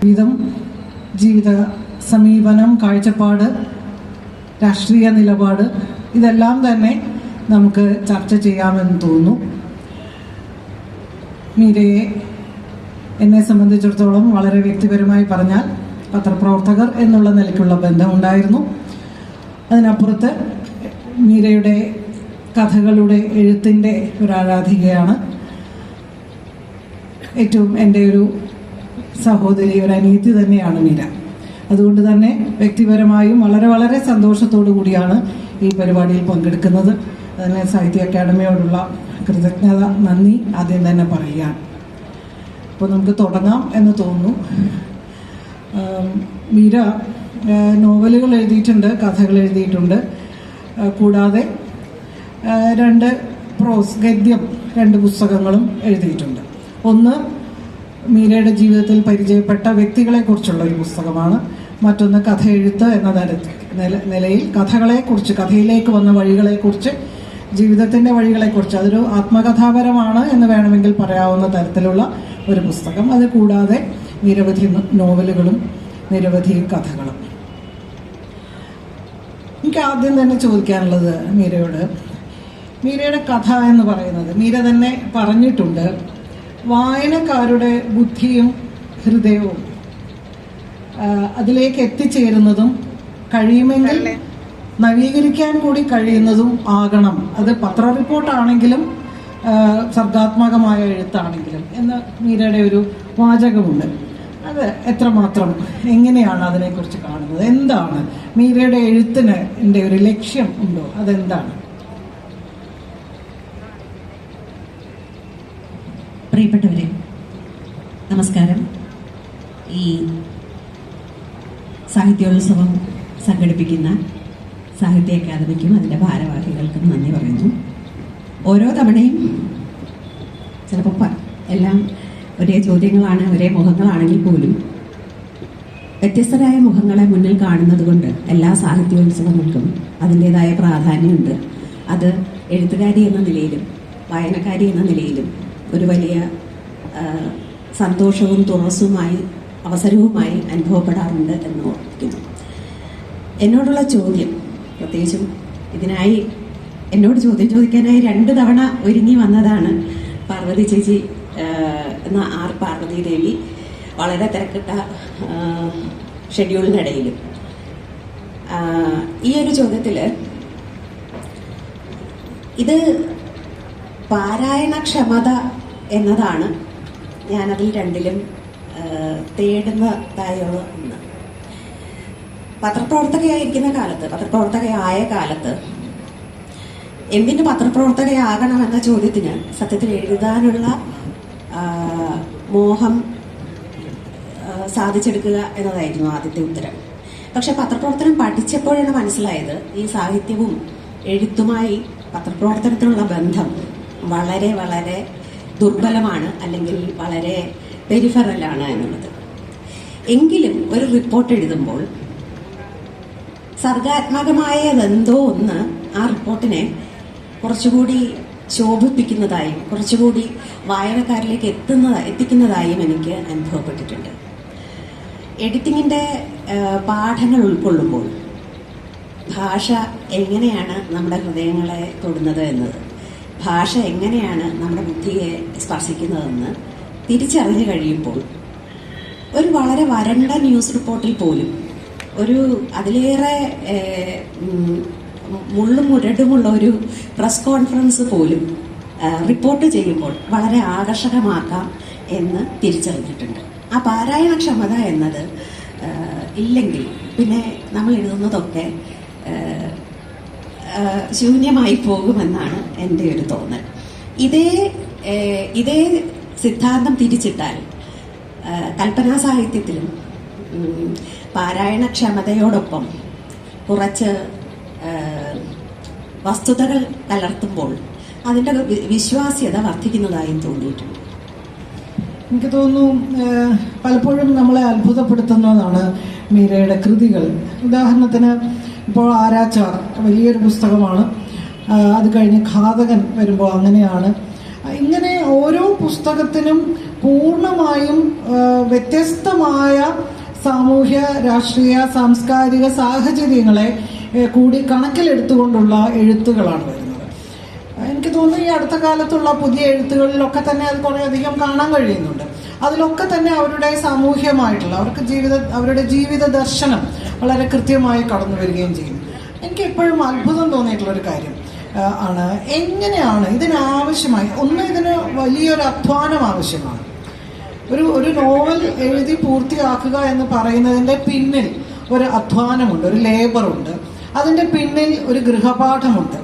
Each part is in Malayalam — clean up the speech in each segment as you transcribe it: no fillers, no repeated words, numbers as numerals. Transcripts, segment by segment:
ജീവിത സമീപനം, കാഴ്ചപ്പാട്, രാഷ്ട്രീയ നിലപാട് ഇതെല്ലാം തന്നെ നമുക്ക് ചർച്ച ചെയ്യാമെന്ന് തോന്നുന്നു. മീരയെ എന്നെ സംബന്ധിച്ചിടത്തോളം വളരെ വ്യക്തിപരമായി പറഞ്ഞാൽ പത്രപ്രവർത്തകർ എന്നുള്ള നിലയ്ക്കുള്ള ബന്ധമുണ്ടായിരുന്നു. അതിനപ്പുറത്ത് മീരയുടെ കഥകളുടെ എഴുത്തിൻ്റെ ഒരു ആരാധികയാണ്. ഏറ്റവും എൻ്റെ ഒരു സഹോദരി, ഒരു അനിയത്തി തന്നെയാണ് മീര. അതുകൊണ്ട് തന്നെ വ്യക്തിപരമായും വളരെ വളരെ സന്തോഷത്തോടു കൂടിയാണ് ഈ പരിപാടിയിൽ പങ്കെടുക്കുന്നത്. അതിന് സാഹിത്യ അക്കാദമിയോടുള്ള കൃതജ്ഞത, നന്ദി ആദ്യം തന്നെ പറയുകയാണ്. അപ്പോൾ നമുക്ക് തുടങ്ങാം എന്ന് തോന്നുന്നു. മീര നോവലുകൾ എഴുതിയിട്ടുണ്ട്, കഥകൾ എഴുതിയിട്ടുണ്ട്. കൂടാതെ 2 പ്രോസ് ഗദ്യം 2 പുസ്തകങ്ങളും എഴുതിയിട്ടുണ്ട്. ഒന്ന് മീരയുടെ ജീവിതത്തിൽ പരിചയപ്പെട്ട വ്യക്തികളെക്കുറിച്ചുള്ള ഒരു പുസ്തകമാണ്. മറ്റൊന്ന് കഥ എഴുത്ത് എന്ന നിലയിൽ കഥകളെക്കുറിച്ച്, കഥയിലേക്ക് വന്ന വഴികളെക്കുറിച്ച്, ജീവിതത്തിൻ്റെ വഴികളെക്കുറിച്ച്, അതൊരു ആത്മകഥാപരമാണ് എന്ന് വേണമെങ്കിൽ പറയാവുന്ന തരത്തിലുള്ള ഒരു പുസ്തകം. അത് കൂടാതെ നിരവധി നോവലുകളും നിരവധി കഥകളും. എനിക്ക് ആദ്യം തന്നെ ചോദിക്കാനുള്ളത് മീരയോട്, മീരയുടെ കഥ എന്ന് പറയുന്നത്, മീര തന്നെ പറഞ്ഞിട്ടുണ്ട്, വായനക്കാരുടെ ബുദ്ധിയും ഹൃദയവും അതിലേക്ക് എത്തിച്ചേരുന്നതും കഴിയുമെങ്കിൽ നവീകരിക്കാൻ കൂടി കഴിയുന്നതും ആകണം. അത് പത്ര റിപ്പോർട്ടാണെങ്കിലും സർഗാത്മകമായ എഴുത്താണെങ്കിലും എന്ന് മീരയുടെ ഒരു വാചകമുണ്ട്. അത് എത്രമാത്രം, എങ്ങനെയാണ് അതിനെക്കുറിച്ച് കാണുന്നത്? എന്താണ് മീരയുടെ എഴുത്തിന് ഒരു ലക്ഷ്യം ഉണ്ടോ? അതെന്താണ്? പ്രിയപ്പെട്ടവരെ, നമസ്കാരം. ഈ സാഹിത്യോത്സവം സംഘടിപ്പിക്കുന്ന സാഹിത്യ അക്കാദമിക്കും അതിൻ്റെ ഭാരവാഹികൾക്കും നന്ദി പറയുന്നു. ഓരോ തവണയും ചിലപ്പോൾ എല്ലാം ഒരേ ചോദ്യങ്ങളാണ്, ഒരേ മുഖങ്ങളാണെങ്കിൽ പോലും വ്യത്യസ്തരായ മുഖങ്ങളെ മുന്നിൽ കാണുന്നത് കൊണ്ട് എല്ലാ സാഹിത്യോത്സവങ്ങൾക്കും അതിൻ്റെതായ പ്രാധാന്യമുണ്ട്. അത് എഴുത്തുകാരി എന്ന നിലയിലും വായനക്കാരി എന്ന നിലയിലും ഒരു വലിയ സന്തോഷവും തുറസുമായി അവസരവുമായി അനുഭവപ്പെടാറുണ്ട് എന്ന് ഓർമ്മിക്കുന്നു. എന്നോടുള്ള ചോദ്യം, പ്രത്യേകിച്ചും ഇതിനായി എന്നോട് ചോദ്യം ചോദിക്കാനായി 2 തവണ ഒരുങ്ങി വന്നതാണ് പാർവതി ചേച്ചി എന്ന പാർവതി ദേവി. വളരെ തിരക്കിട്ട ഷെഡ്യൂളിനിടയിലും ഈ ഒരു ചോദ്യത്തിൽ ഇത് പാരായണക്ഷമത എന്നതാണ് ഞാനതിൽ 2ലും തേടുന്നതായുള്ള ഒന്ന്. പത്രപ്രവർത്തകയായ കാലത്ത് എന്തിന് പത്രപ്രവർത്തകയാകണമെന്ന ചോദ്യത്തിന് സത്യത്തിൽ എഴുതാനുള്ള മോഹം സാധിച്ചെടുക്കുക എന്നതായിരുന്നു ആദ്യത്തെ ഉത്തരം. പക്ഷെ പത്രപ്രവർത്തനം പഠിച്ചപ്പോഴാണ് മനസ്സിലായത് ഈ സാഹിത്യവും എഴുത്തുമായി പത്രപ്രവർത്തനത്തിനുള്ള ബന്ധം വളരെ വളരെ ദുർബലമാണ്, അല്ലെങ്കിൽ വളരെ പെരിഫറലാണ് എന്നുള്ളത്. എങ്കിലും ഒരു റിപ്പോർട്ട് എഴുതുമ്പോൾ സർഗാത്മകമായതെന്തോ ഒന്ന് ആ റിപ്പോർട്ടിനെ കുറച്ചുകൂടി ശോഭിപ്പിക്കുന്നതായും കുറച്ചുകൂടി വായനക്കാരിലേക്ക് എത്തിക്കുന്നതായും എനിക്ക് അനുഭവപ്പെട്ടിട്ടുണ്ട്. എഡിറ്റിങ്ങിൻ്റെ പാഠങ്ങൾ ഉൾക്കൊള്ളുമ്പോൾ ഭാഷ എങ്ങനെയാണ് നമ്മുടെ ഹൃദയങ്ങളെ തൊടുന്നത് എന്നത്, ഭാഷ എങ്ങനെയാണ് നമ്മുടെ ബുദ്ധിയെ സ്പർശിക്കുന്നതെന്ന് തിരിച്ചറിഞ്ഞു കഴിയുമ്പോൾ ഒരു വളരെ വരണ്ട ന്യൂസ് റിപ്പോർട്ടിൽ പോലും ഒരു അതിലേറെ മുള്ളും മുരടുമുള്ള ഒരു പ്രസ് കോൺഫറൻസ് പോലും റിപ്പോർട്ട് ചെയ്യുമ്പോൾ വളരെ ആകർഷകമാക്കാം എന്ന് തിരിച്ചറിഞ്ഞിട്ടുണ്ട്. ആ പാരായണക്ഷമത എന്നത് ഇല്ലെങ്കിൽ പിന്നെ നമ്മൾ എഴുതുന്നതൊക്കെ ശൂന്യമായി പോകുമെന്നാണ് എൻ്റെ ഒരു തോന്നൽ. ഇതേ സിദ്ധാന്തം തിരിച്ചിട്ടാൽ കൽപ്പനാ സാഹിത്യത്തിലും പാരായണക്ഷമതയോടൊപ്പം കുറച്ച് വസ്തുതകൾ കലർത്തുമ്പോൾ അതിൻ്റെ വിശ്വാസ്യത വർദ്ധിക്കുന്നതായും തോന്നിയിട്ടുണ്ട്. എനിക്ക് തോന്നുന്നു പലപ്പോഴും നമ്മളെ അത്ഭുതപ്പെടുത്തുന്നതാണ് മീരയുടെ കൃതികൾ. ഉദാഹരണത്തിന് ഇപ്പോൾ ആരാച്ചാർ വലിയൊരു പുസ്തകമാണ്, അത് കഴിഞ്ഞ് ഘാതകൻ വരുമ്പോൾ അങ്ങനെയാണ്. ഇങ്ങനെ ഓരോ പുസ്തകത്തിനും പൂർണ്ണമായും വ്യത്യസ്തമായ സാമൂഹ്യ, രാഷ്ട്രീയ, സാംസ്കാരിക സാഹചര്യങ്ങളെ കൂടി കണക്കിലെടുത്തുകൊണ്ടുള്ള എഴുത്തുകളാണ് വരുന്നത്. എനിക്ക് തോന്നുന്നു ഈ അടുത്ത കാലത്തുള്ള പുതിയ എഴുത്തുകളിലൊക്കെ തന്നെ അത് കുറേയധികം കാണാൻ കഴിയുന്നുണ്ട്. അതിലൊക്കെ തന്നെ അവരുടെ സാമൂഹ്യമായിട്ടുള്ള അവരുടെ ജീവിത ദർശനം വളരെ കൃത്യമായി കടന്നു വരികയും ചെയ്യും. എനിക്ക് എപ്പോഴും അത്ഭുതം തോന്നിയിട്ടുള്ളൊരു കാര്യം ആണ് എങ്ങനെയാണ് ഇതിനാവശ്യമായി ഇതിന് വലിയൊരു അധ്വാനം ആവശ്യമാണ്. ഒരു നോവൽ എഴുതി പൂർത്തിയാക്കുക എന്ന് പറയുന്നതിൻ്റെ പിന്നിൽ ഒരു അധ്വാനമുണ്ട്, ഒരു ലേബറുണ്ട്. അതിൻ്റെ പിന്നിൽ ഒരു ഗൃഹപാഠമുണ്ട്.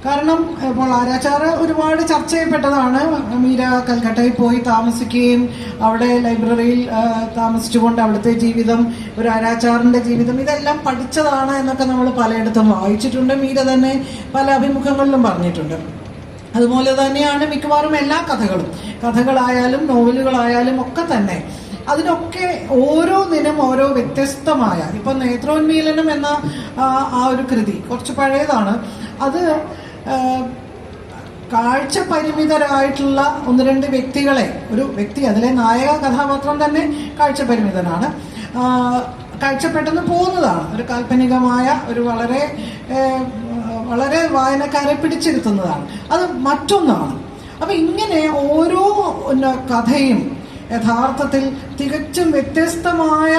കാരണം ഇപ്പോൾ ആരാച്ചാറ് ഒരുപാട് ചർച്ച ചെയ്യപ്പെട്ടതാണ്. മീര കൽക്കട്ടയിൽ പോയി താമസിക്കുകയും അവിടെ ലൈബ്രറിയിൽ താമസിച്ചുകൊണ്ട് അവിടുത്തെ ജീവിതം, ഒരു ആരാച്ചാറിൻ്റെ ജീവിതം, ഇതെല്ലാം പഠിച്ചതാണ് എന്നൊക്കെ നമ്മൾ പലയിടത്തും വായിച്ചിട്ടുണ്ട്. മീര തന്നെ പല അഭിമുഖങ്ങളിലും പറഞ്ഞിട്ടുണ്ട്. അതുപോലെ തന്നെയാണ് മിക്കവാറും എല്ലാ കഥകളായാലും നോവലുകളായാലും ഒക്കെ തന്നെ. അതിനൊക്കെ ഓരോന്നിനും ഓരോ വ്യത്യസ്തമായ, ഇപ്പം നേത്രോന്മീലനം എന്ന ആ ഒരു കൃതി കുറച്ച് പഴയതാണ്. അത് കാഴ്ച പരിമിതരായിട്ടുള്ള ഒന്ന് രണ്ട് വ്യക്തികളെ, ഒരു വ്യക്തി, അതിലെ നായക കഥാപാത്രം തന്നെ കാഴ്ച പരിമിതനാണ്, കാഴ്ച പെട്ടെന്ന് പോകുന്നതാണ്. ഒരു കാൽപ്പനികമായ ഒരു വളരെ വളരെ വായനക്കാരെ പിടിച്ചിരുത്തുന്നതാണ്. അത് മറ്റൊന്നാണ്. അപ്പൊ ഇങ്ങനെ ഓരോ കഥയും യഥാർത്ഥത്തിൽ തികച്ചും വ്യത്യസ്തമായ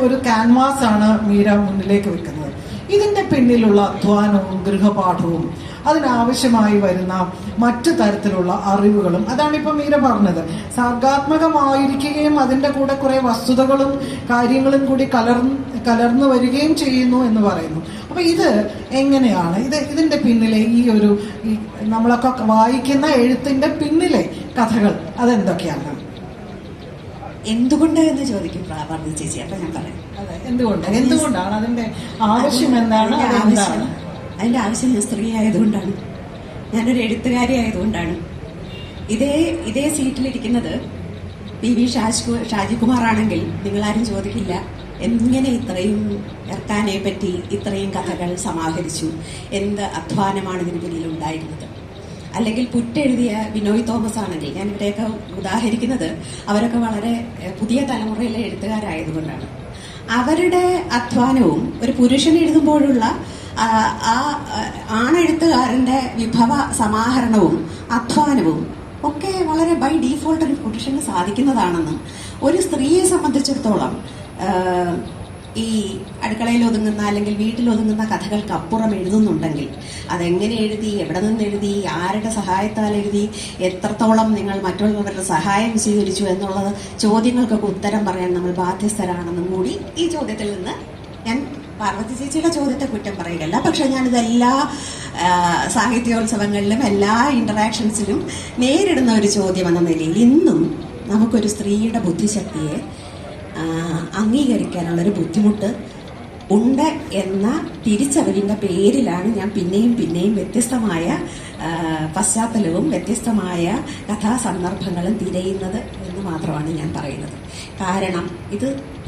ഒരു ക്യാൻവാസാണ് മീര മുന്നിലേക്ക് വെക്കുന്നത്. ഇതിന്റെ പിന്നിലുള്ള അധ്വാനവും ഗൃഹപാഠവും അതിനാവശ്യമായി വരുന്ന മറ്റു തരത്തിലുള്ള അറിവുകളും, അതാണിപ്പോൾ മീര പറഞ്ഞത്, സർഗാത്മകമായിരിക്കുകയും അതിൻ്റെ കൂടെ കുറെ വസ്തുതകളും കാര്യങ്ങളും കൂടി കലർന്നു വരികയും ചെയ്യുന്നു എന്ന് പറയുന്നു. അപ്പൊ ഇത് എങ്ങനെയാണ്, ഇതിന്റെ പിന്നിലെ ഈ നമ്മളൊക്കെ വായിക്കുന്ന എഴുത്തിന്റെ പിന്നിലെ കഥകൾ അതെന്തൊക്കെയാണ്? എന്തുകൊണ്ട് എന്ന് ചോദിക്കും പറഞ്ഞു ചേച്ചി. അപ്പൊ ഞാൻ പറയാം അതെ, എന്തുകൊണ്ടാണ് അതിന്റെ ആവശ്യം എന്താണ്? അതിന്റെ ആവശ്യം ഞാൻ സ്ത്രീ ആയതുകൊണ്ടാണ്, ഞാനൊരു എഴുത്തുകാരി ആയതുകൊണ്ടാണ്. ഇതേ സീറ്റിലിരിക്കുന്നത് PV ഷാജികുമാർ ആണെങ്കിൽ നിങ്ങളാരും ചോദിക്കില്ല എങ്ങനെ ഇത്രയും എർക്കാനെ പറ്റി ഇത്രയും കഥകൾ സമാഹരിച്ചു, എന്ത് അധ്വാനമാണ് ഇതിന് പിന്നിൽ ഉണ്ടായിരുന്നത്. അല്ലെങ്കിൽ പുറ്റെഴുതിയ ബിനോയ് തോമസ് ആണെങ്കിൽ, ഞാൻ ഇവിടെയൊക്കെ ഉദാഹരിക്കുന്നത് അവരൊക്കെ വളരെ പുതിയ തലമുറയിലെ എഴുത്തുകാരായതുകൊണ്ടാണ്. അവരുടെ അധ്വാനവും ഒരു പുരുഷൻ എഴുതുമ്പോഴുള്ള ആ ആണെഴുത്തുകാരന്റെ വിഭവ സമാഹരണവും അധ്വാനവും ഒക്കെ വളരെ ബൈ ഡീഫോൾട്ട് ഒരു പുരുഷന് സാധിക്കുന്നതാണെന്നും, ഒരു സ്ത്രീയെ സംബന്ധിച്ചിടത്തോളം ഈ അടുക്കളയിൽ ഒതുങ്ങുന്ന അല്ലെങ്കിൽ വീട്ടിൽ ഒതുങ്ങുന്ന കഥകൾക്ക് അപ്പുറം എഴുതുന്നുണ്ടെങ്കിൽ അതെങ്ങനെ എഴുതി, എവിടെ നിന്ന് എഴുതി, ആരുടെ സഹായത്താൽ എഴുതി, എത്രത്തോളം നിങ്ങൾ മറ്റുള്ളവരുടെ സഹായം സ്വീകരിച്ചു എന്നുള്ള ചോദ്യങ്ങൾക്കൊക്കെ ഉത്തരം പറയാൻ നമ്മൾ ബാധ്യസ്ഥരാണെന്നും കൂടി ഈ ചോദ്യത്തിൽ നിന്ന് ഞാൻ പാർവതി ചേച്ചിയുടെ ചോദ്യത്തെ കുറ്റം പറയുകയല്ല. പക്ഷെ ഞാനിതെല്ലാ സാഹിത്യോത്സവങ്ങളിലും എല്ലാ ഇന്ററാക്ഷൻസിലും നേരിടുന്ന ഒരു ചോദ്യം എന്ന നിലയിൽ ഇന്നും നമുക്കൊരു സ്ത്രീയുടെ ബുദ്ധിശക്തിയെ അംഗീകരിക്കാനുള്ളൊരു ബുദ്ധിമുട്ട് ഉണ്ട് എന്ന തിരിച്ചറിവിൻ്റെ പേരിലാണ് ഞാൻ പിന്നെയും വ്യത്യസ്തമായ പശ്ചാത്തലവും വ്യത്യസ്തമായ കഥാസന്ദർഭങ്ങളും തിരയുന്നത് എന്ന് മാത്രമാണ് ഞാൻ പറയുന്നത്. കാരണം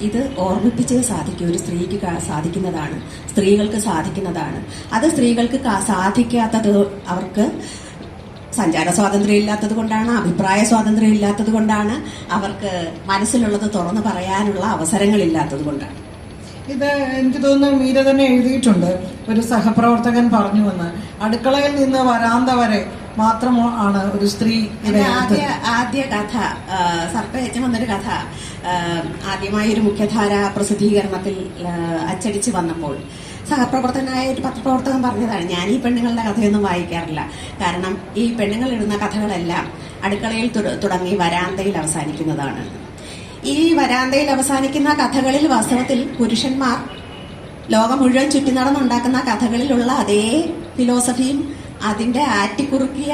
ഇത് ഓർമ്മിപ്പിച്ചേ സാധിക്കും. ഒരു സ്ത്രീക്ക് സാധിക്കുന്നതാണ്, സ്ത്രീകൾക്ക് സാധിക്കുന്നതാണ്. അത് സ്ത്രീകൾക്ക് സാധിക്കാത്തത് അവർക്ക് സഞ്ചാര സ്വാതന്ത്ര്യം ഇല്ലാത്തത് കൊണ്ടാണ്, അഭിപ്രായ സ്വാതന്ത്ര്യം ഇല്ലാത്തത് കൊണ്ടാണ്, അവർക്ക് മനസ്സിലുള്ളത് തുറന്നു പറയാനുള്ള അവസരങ്ങളില്ലാത്തത് കൊണ്ടാണ്. ഇത് എനിക്ക് തോന്നുന്നു മീര തന്നെ എഴുതിയിട്ടുണ്ട്. ഒരു സഹപ്രവർത്തകൻ പറഞ്ഞുവെന്ന്, അടുക്കളയിൽ നിന്ന് വരാന്ത വരെ മാത്രമാണ് ഒരു സ്ത്രീ. ആദ്യ കഥ സർപ്പയച്ചം വന്നൊരു കഥ ആദ്യമായി ഒരു മുഖ്യധാര പ്രസിദ്ധീകരണത്തിൽ അച്ചടിച്ച് വന്നപ്പോൾ സഹപ്രവർത്തകനായ ഒരു പത്രപ്രവർത്തകൻ പറഞ്ഞതാണ്, ഞാൻ ഈ പെണ്ണുങ്ങളുടെ കഥയൊന്നും വായിക്കാറില്ല. കാരണം ഈ പെണ്ണുങ്ങൾ ഇടുന്ന കഥകളെല്ലാം അടുക്കളയിൽ തുടങ്ങി വരാന്തയിൽ അവസാനിക്കുന്നതാണ്. ഈ വരാന്തയിൽ അവസാനിക്കുന്ന കഥകളിൽ വാസ്തവത്തിൽ പുരുഷന്മാർ ലോകം മുഴുവൻ ചുറ്റി നടന്നുണ്ടാക്കുന്ന കഥകളിലുള്ള അതേ ഫിലോസഫിയും അതിൻ്റെ ആറ്റിക്കുറുക്കിയ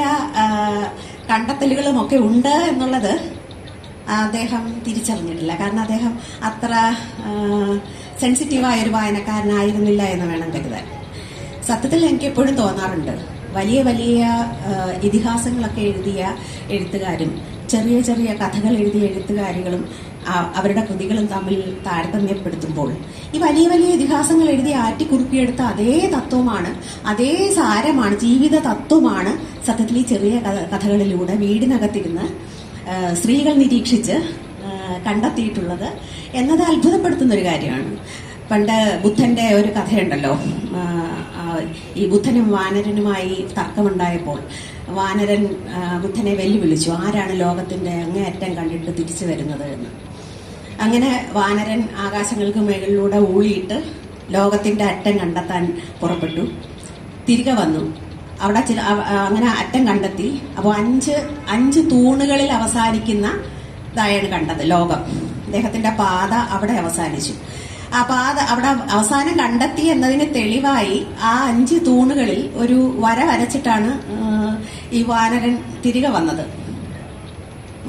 കണ്ടെത്തലുകളും ഒക്കെ ഉണ്ട് എന്നുള്ളത് അദ്ദേഹം തിരിച്ചറിഞ്ഞിട്ടില്ല. കാരണം അദ്ദേഹം അത്ര സെൻസിറ്റീവായൊരു വായനക്കാരനായിരുന്നില്ല എന്ന് വേണം കരുതാൻ. സത്യത്തിൽ എനിക്ക് എപ്പോഴും തോന്നാറുണ്ട്, വലിയ വലിയ ഇതിഹാസങ്ങളൊക്കെ എഴുതിയ എഴുത്തുകാരും ചെറിയ ചെറിയ കഥകൾ എഴുതിയ എഴുത്തുകാരികളും അവരുടെ കൃതികളും തമ്മിൽ താരതമ്യപ്പെടുത്തുമ്പോൾ ഈ വലിയ വലിയ ഇതിഹാസങ്ങൾ എഴുതി ആറ്റിക്കുറുക്കിയെടുത്ത അതേ തത്വമാണ്, അതേ സാരമാണ്, ജീവിത തത്വമാണ് സത്യത്തിൽ ഈ ചെറിയ കഥകളിലൂടെ വീടിനകത്തിരുന്ന് സ്ത്രീകൾ നിരീക്ഷിച്ച് കണ്ടെത്തിയിട്ടുള്ളത് എന്നത് അത്ഭുതപ്പെടുത്തുന്ന ഒരു കാര്യമാണ്. പണ്ട് ബുദ്ധന്റെ ഒരു കഥയുണ്ടല്ലോ, ഈ ബുദ്ധനും വാനരനുമായി തർക്കമുണ്ടായപ്പോൾ വാനരൻ ബുദ്ധനെ വെല്ലുവിളിച്ചു, ആരാണ് ലോകത്തിന്റെ അങ്ങേയറ്റം കണ്ടിട്ട് തിരിച്ചു വരുന്നത് എന്ന്. അങ്ങനെ വാനരൻ ആകാശങ്ങൾക്ക് മുകളിലൂടെ ഊളിയിട്ട് ലോകത്തിന്റെ അറ്റം കണ്ടെത്താൻ പുറപ്പെട്ടു. തിരികെ വന്നു. അവിടെ അങ്ങനെ അറ്റം കണ്ടെത്തി. അപ്പോൾ അഞ്ച് തൂണുകളിൽ അവസാനിക്കുന്ന ഇതായാണ് കണ്ടത് ലോകം. അദ്ദേഹത്തിന്റെ പാത അവിടെ അവസാനിച്ചു. ആ പാത അവിടെ അവസാനം കണ്ടെത്തി എന്നതിന് തെളിവായി ആ 5 തൂണുകളിൽ ഒരു വര വരച്ചിട്ടാണ് ഈ വാനരൻ തിരികെ വന്നത്.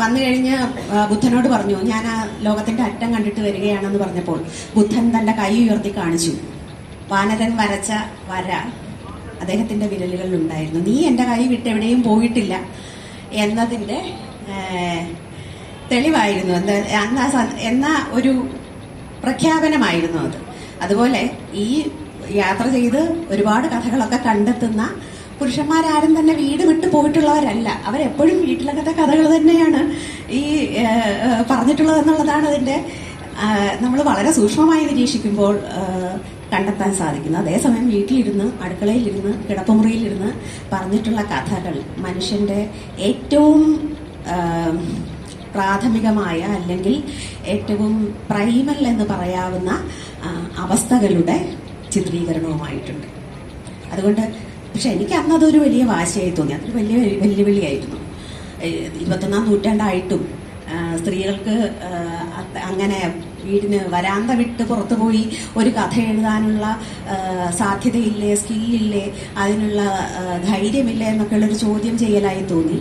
വന്നു കഴിഞ്ഞ് ബുദ്ധനോട് പറഞ്ഞു, ഞാൻ ആ ലോകത്തിന്റെ അറ്റം കണ്ടിട്ട് വരികയാണെന്ന് പറഞ്ഞപ്പോൾ ബുദ്ധൻ തന്റെ കൈ ഉയർത്തി കാണിച്ചു. വാനരൻ വരച്ച വര അദ്ദേഹത്തിന്റെ വിരലുകളിൽ ഉണ്ടായിരുന്നു. നീ എന്റെ കൈ വിട്ട് എവിടെയും പോയിട്ടില്ല എന്നതിന്റെ തെളിവായിരുന്നു എന്ന ഒരു പ്രഖ്യാപനമായിരുന്നു അത്. അതുപോലെ ഈ യാത്ര ചെയ്ത് ഒരുപാട് കഥകളൊക്കെ കണ്ടെത്തുന്ന പുരുഷന്മാരാരും തന്നെ വീട് വിട്ടു പോയിട്ടുള്ളവരല്ല. അവരെപ്പോഴും വീട്ടിലകത്തെ കഥകൾ തന്നെയാണ് ഈ പറഞ്ഞിട്ടുള്ളത് എന്നുള്ളതാണ് അതിന്റെ നമ്മൾ വളരെ സൂക്ഷ്മമായി നിരീക്ഷിക്കുമ്പോൾ കണ്ടെത്താൻ സാധിക്കുന്നത്. അതേസമയം വീട്ടിലിരുന്ന്, അടുക്കളയിലിരുന്ന്, കിടപ്പുമുറിയിലിരുന്ന് പറഞ്ഞിട്ടുള്ള കഥകൾ മനുഷ്യന്റെ ഏറ്റവും പ്രാഥമികമായ അല്ലെങ്കിൽ ഏറ്റവും പ്രൈമൽ എന്ന് പറയാവുന്ന അവസ്ഥകളുടെ ചിത്രീകരണവുമായിട്ടുണ്ട്. അതുകൊണ്ട് പക്ഷെ എനിക്ക് അന്നതൊരു വലിയ വാശിയായി തോന്നി. അതൊരു വലിയ വെല്ലുവിളിയായിരുന്നു. 21-ാം നൂറ്റാണ്ടായിട്ടും സ്ത്രീകൾക്ക് അങ്ങനെ വീടിന് വരാന്ത വിട്ട് പുറത്തു പോയി ഒരു കഥ എഴുതാനുള്ള സാധ്യതയില്ലേ, സ്കില്ലില്ലേ, അതിനുള്ള ധൈര്യമില്ലേ എന്നൊക്കെയുള്ളൊരു ചോദ്യം ചെയ്യലായി തോന്നി.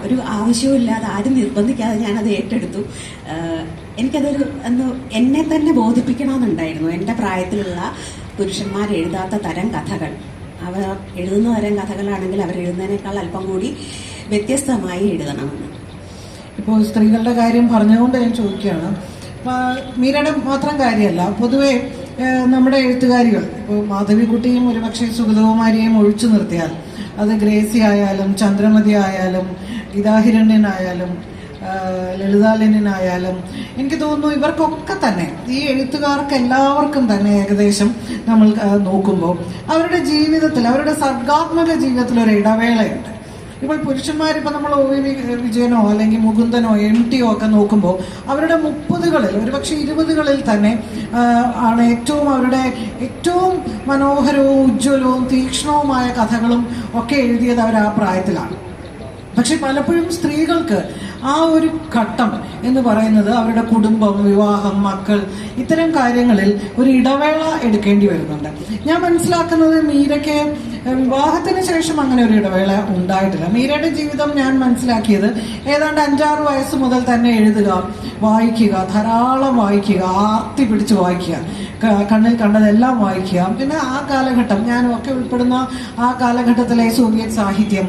ഒരു ആവശ്യവുമില്ലാതെ ആരും നിർബന്ധിക്കാതെ ഞാനത് ഏറ്റെടുത്തു. എനിക്കതൊരു എന്നെ തന്നെ ബോധിപ്പിക്കണമെന്നുണ്ടായിരുന്നു. എൻ്റെ പ്രായത്തിലുള്ള പുരുഷന്മാർ എഴുതാത്ത തരം കഥകൾ, അവർ എഴുതുന്ന തരം കഥകളാണെങ്കിൽ അവർ എഴുതുന്നതിനേക്കാൾ അല്പം കൂടി വ്യത്യസ്തമായി എഴുതണമെന്ന്. ഇപ്പോൾ സ്ത്രീകളുടെ കാര്യം പറഞ്ഞുകൊണ്ട് ഞാൻ ചോദിക്കുകയാണ്. മീരയുടെ മാത്രം കാര്യമല്ല, പൊതുവെ നമ്മുടെ എഴുത്തുകാരികൾ, ഇപ്പോൾ മാധവിക്കുട്ടിയും ഒരുപക്ഷെ സുഗതകുമാരിയെയും ഒഴിച്ചു നിർത്തിയാൽ അത് ഗ്രേസി ആയാലും ചന്ദ്രമതി ആയാലും ഗീതാഹിരണ്യനായാലും ലളിതാലനായാലും എനിക്ക് തോന്നുന്നു ഇവർക്കൊക്കെ തന്നെ, ഈ എഴുത്തുകാർക്ക് എല്ലാവർക്കും തന്നെ ഏകദേശം നമ്മൾ നോക്കുമ്പോൾ അവരുടെ ജീവിതത്തിൽ, അവരുടെ സർഗാത്മക ജീവിതത്തിൽ ഒരു ഇടവേളയുണ്ട്. ഇപ്പോൾ പുരുഷന്മാരിപ്പോൾ നമ്മൾ OV വിജയനോ അല്ലെങ്കിൽ മുകുന്ദനോ MT ഒക്കെ നോക്കുമ്പോൾ അവരുടെ 30കളിൽ ഒരുപക്ഷെ 20കളിൽ തന്നെ ആണ് അവരുടെ ഏറ്റവും മനോഹരവും ഉജ്ജ്വലവും തീക്ഷ്ണവുമായ കഥകളും ഒക്കെ എഴുതിയത് അവർ ആ പ്രായത്തിലാണ്. പക്ഷെ പലപ്പോഴും സ്ത്രീകൾക്ക് ആ ഒരു ഘട്ടം എന്ന് പറയുന്നത് അവരുടെ കുടുംബം, വിവാഹം, മക്കൾ, ഇത്തരം കാര്യങ്ങളിൽ ഒരു ഇടവേള എടുക്കേണ്ടി വരുന്നുണ്ട്. ഞാൻ മനസ്സിലാക്കുന്നത് മീരയ്ക്ക് വിവാഹത്തിന് ശേഷം അങ്ങനെ ഒരു ഇടവേള ഉണ്ടായിട്ടില്ല. മീരയുടെ ജീവിതം ഞാൻ മനസ്സിലാക്കിയത് ഏതാണ്ട് 5-6 വയസ്സ് മുതൽ തന്നെ എഴുതുക, വായിക്കുക, ധാരാളം വായിക്കുക, ആർത്തി പിടിച്ച് വായിക്കുക, കണ്ണിൽ കണ്ടതെല്ലാം വായിക്കുക. പിന്നെ ആ കാലഘട്ടം, ഞാനും ഒക്കെ ഉൾപ്പെടുന്ന ആ കാലഘട്ടത്തിലെ സോവിയറ്റ് സാഹിത്യം,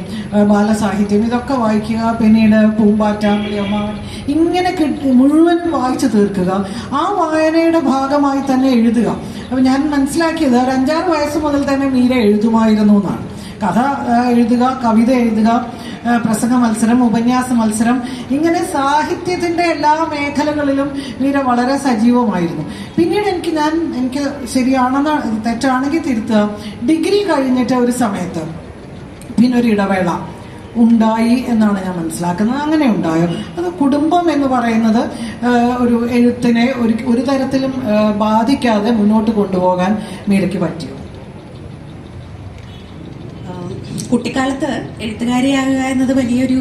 ബാലസാഹിത്യം, ഇതൊക്കെ വായിക്കുക. പിന്നീട് പൂമ്പാറ്റ, അമ്മാവൻ, ഇങ്ങനെ മുഴുവനും വായിച്ചു തീർക്കുക. ആ വായനയുടെ ഭാഗമായി തന്നെ എഴുതുക. അപ്പൊ ഞാൻ മനസ്സിലാക്കിയത് ഒരു 5-6 വയസ്സ് മുതൽ തന്നെ മീര എഴുതുമായിരുന്നു എന്നാണ്. കഥ എഴുതുക, കവിത എഴുതുക, പ്രസംഗ മത്സരം, ഉപന്യാസ മത്സരം, ഇങ്ങനെ സാഹിത്യത്തിന്റെ എല്ലാ മേഖലകളിലും മീര വളരെ സജീവമായിരുന്നു. പിന്നീട് എനിക്ക് ശരിയാണെന്ന്, തെറ്റാണെങ്കിൽ തിരുത്തുക, ഡിഗ്രി കഴിഞ്ഞിട്ട് ഒരു സമയത്ത് പിന്നെ ഒരു ഇടവേള ഉണ്ടായി എന്നാണ് ഞാൻ മനസ്സിലാക്കുന്നത്. അങ്ങനെ ഉണ്ടായോ? അത് കുടുംബം എന്ന് പറയുന്നത് ഒരു എഴുത്തിനെ ഒരു തരത്തിലും ബാധിക്കാതെ മുന്നോട്ട് കൊണ്ടുപോകാൻ മീരയ്ക്ക് പറ്റിയോ? കുട്ടിക്കാലത്ത് എഴുത്തുകാരിയാകുക എന്നത് വലിയൊരു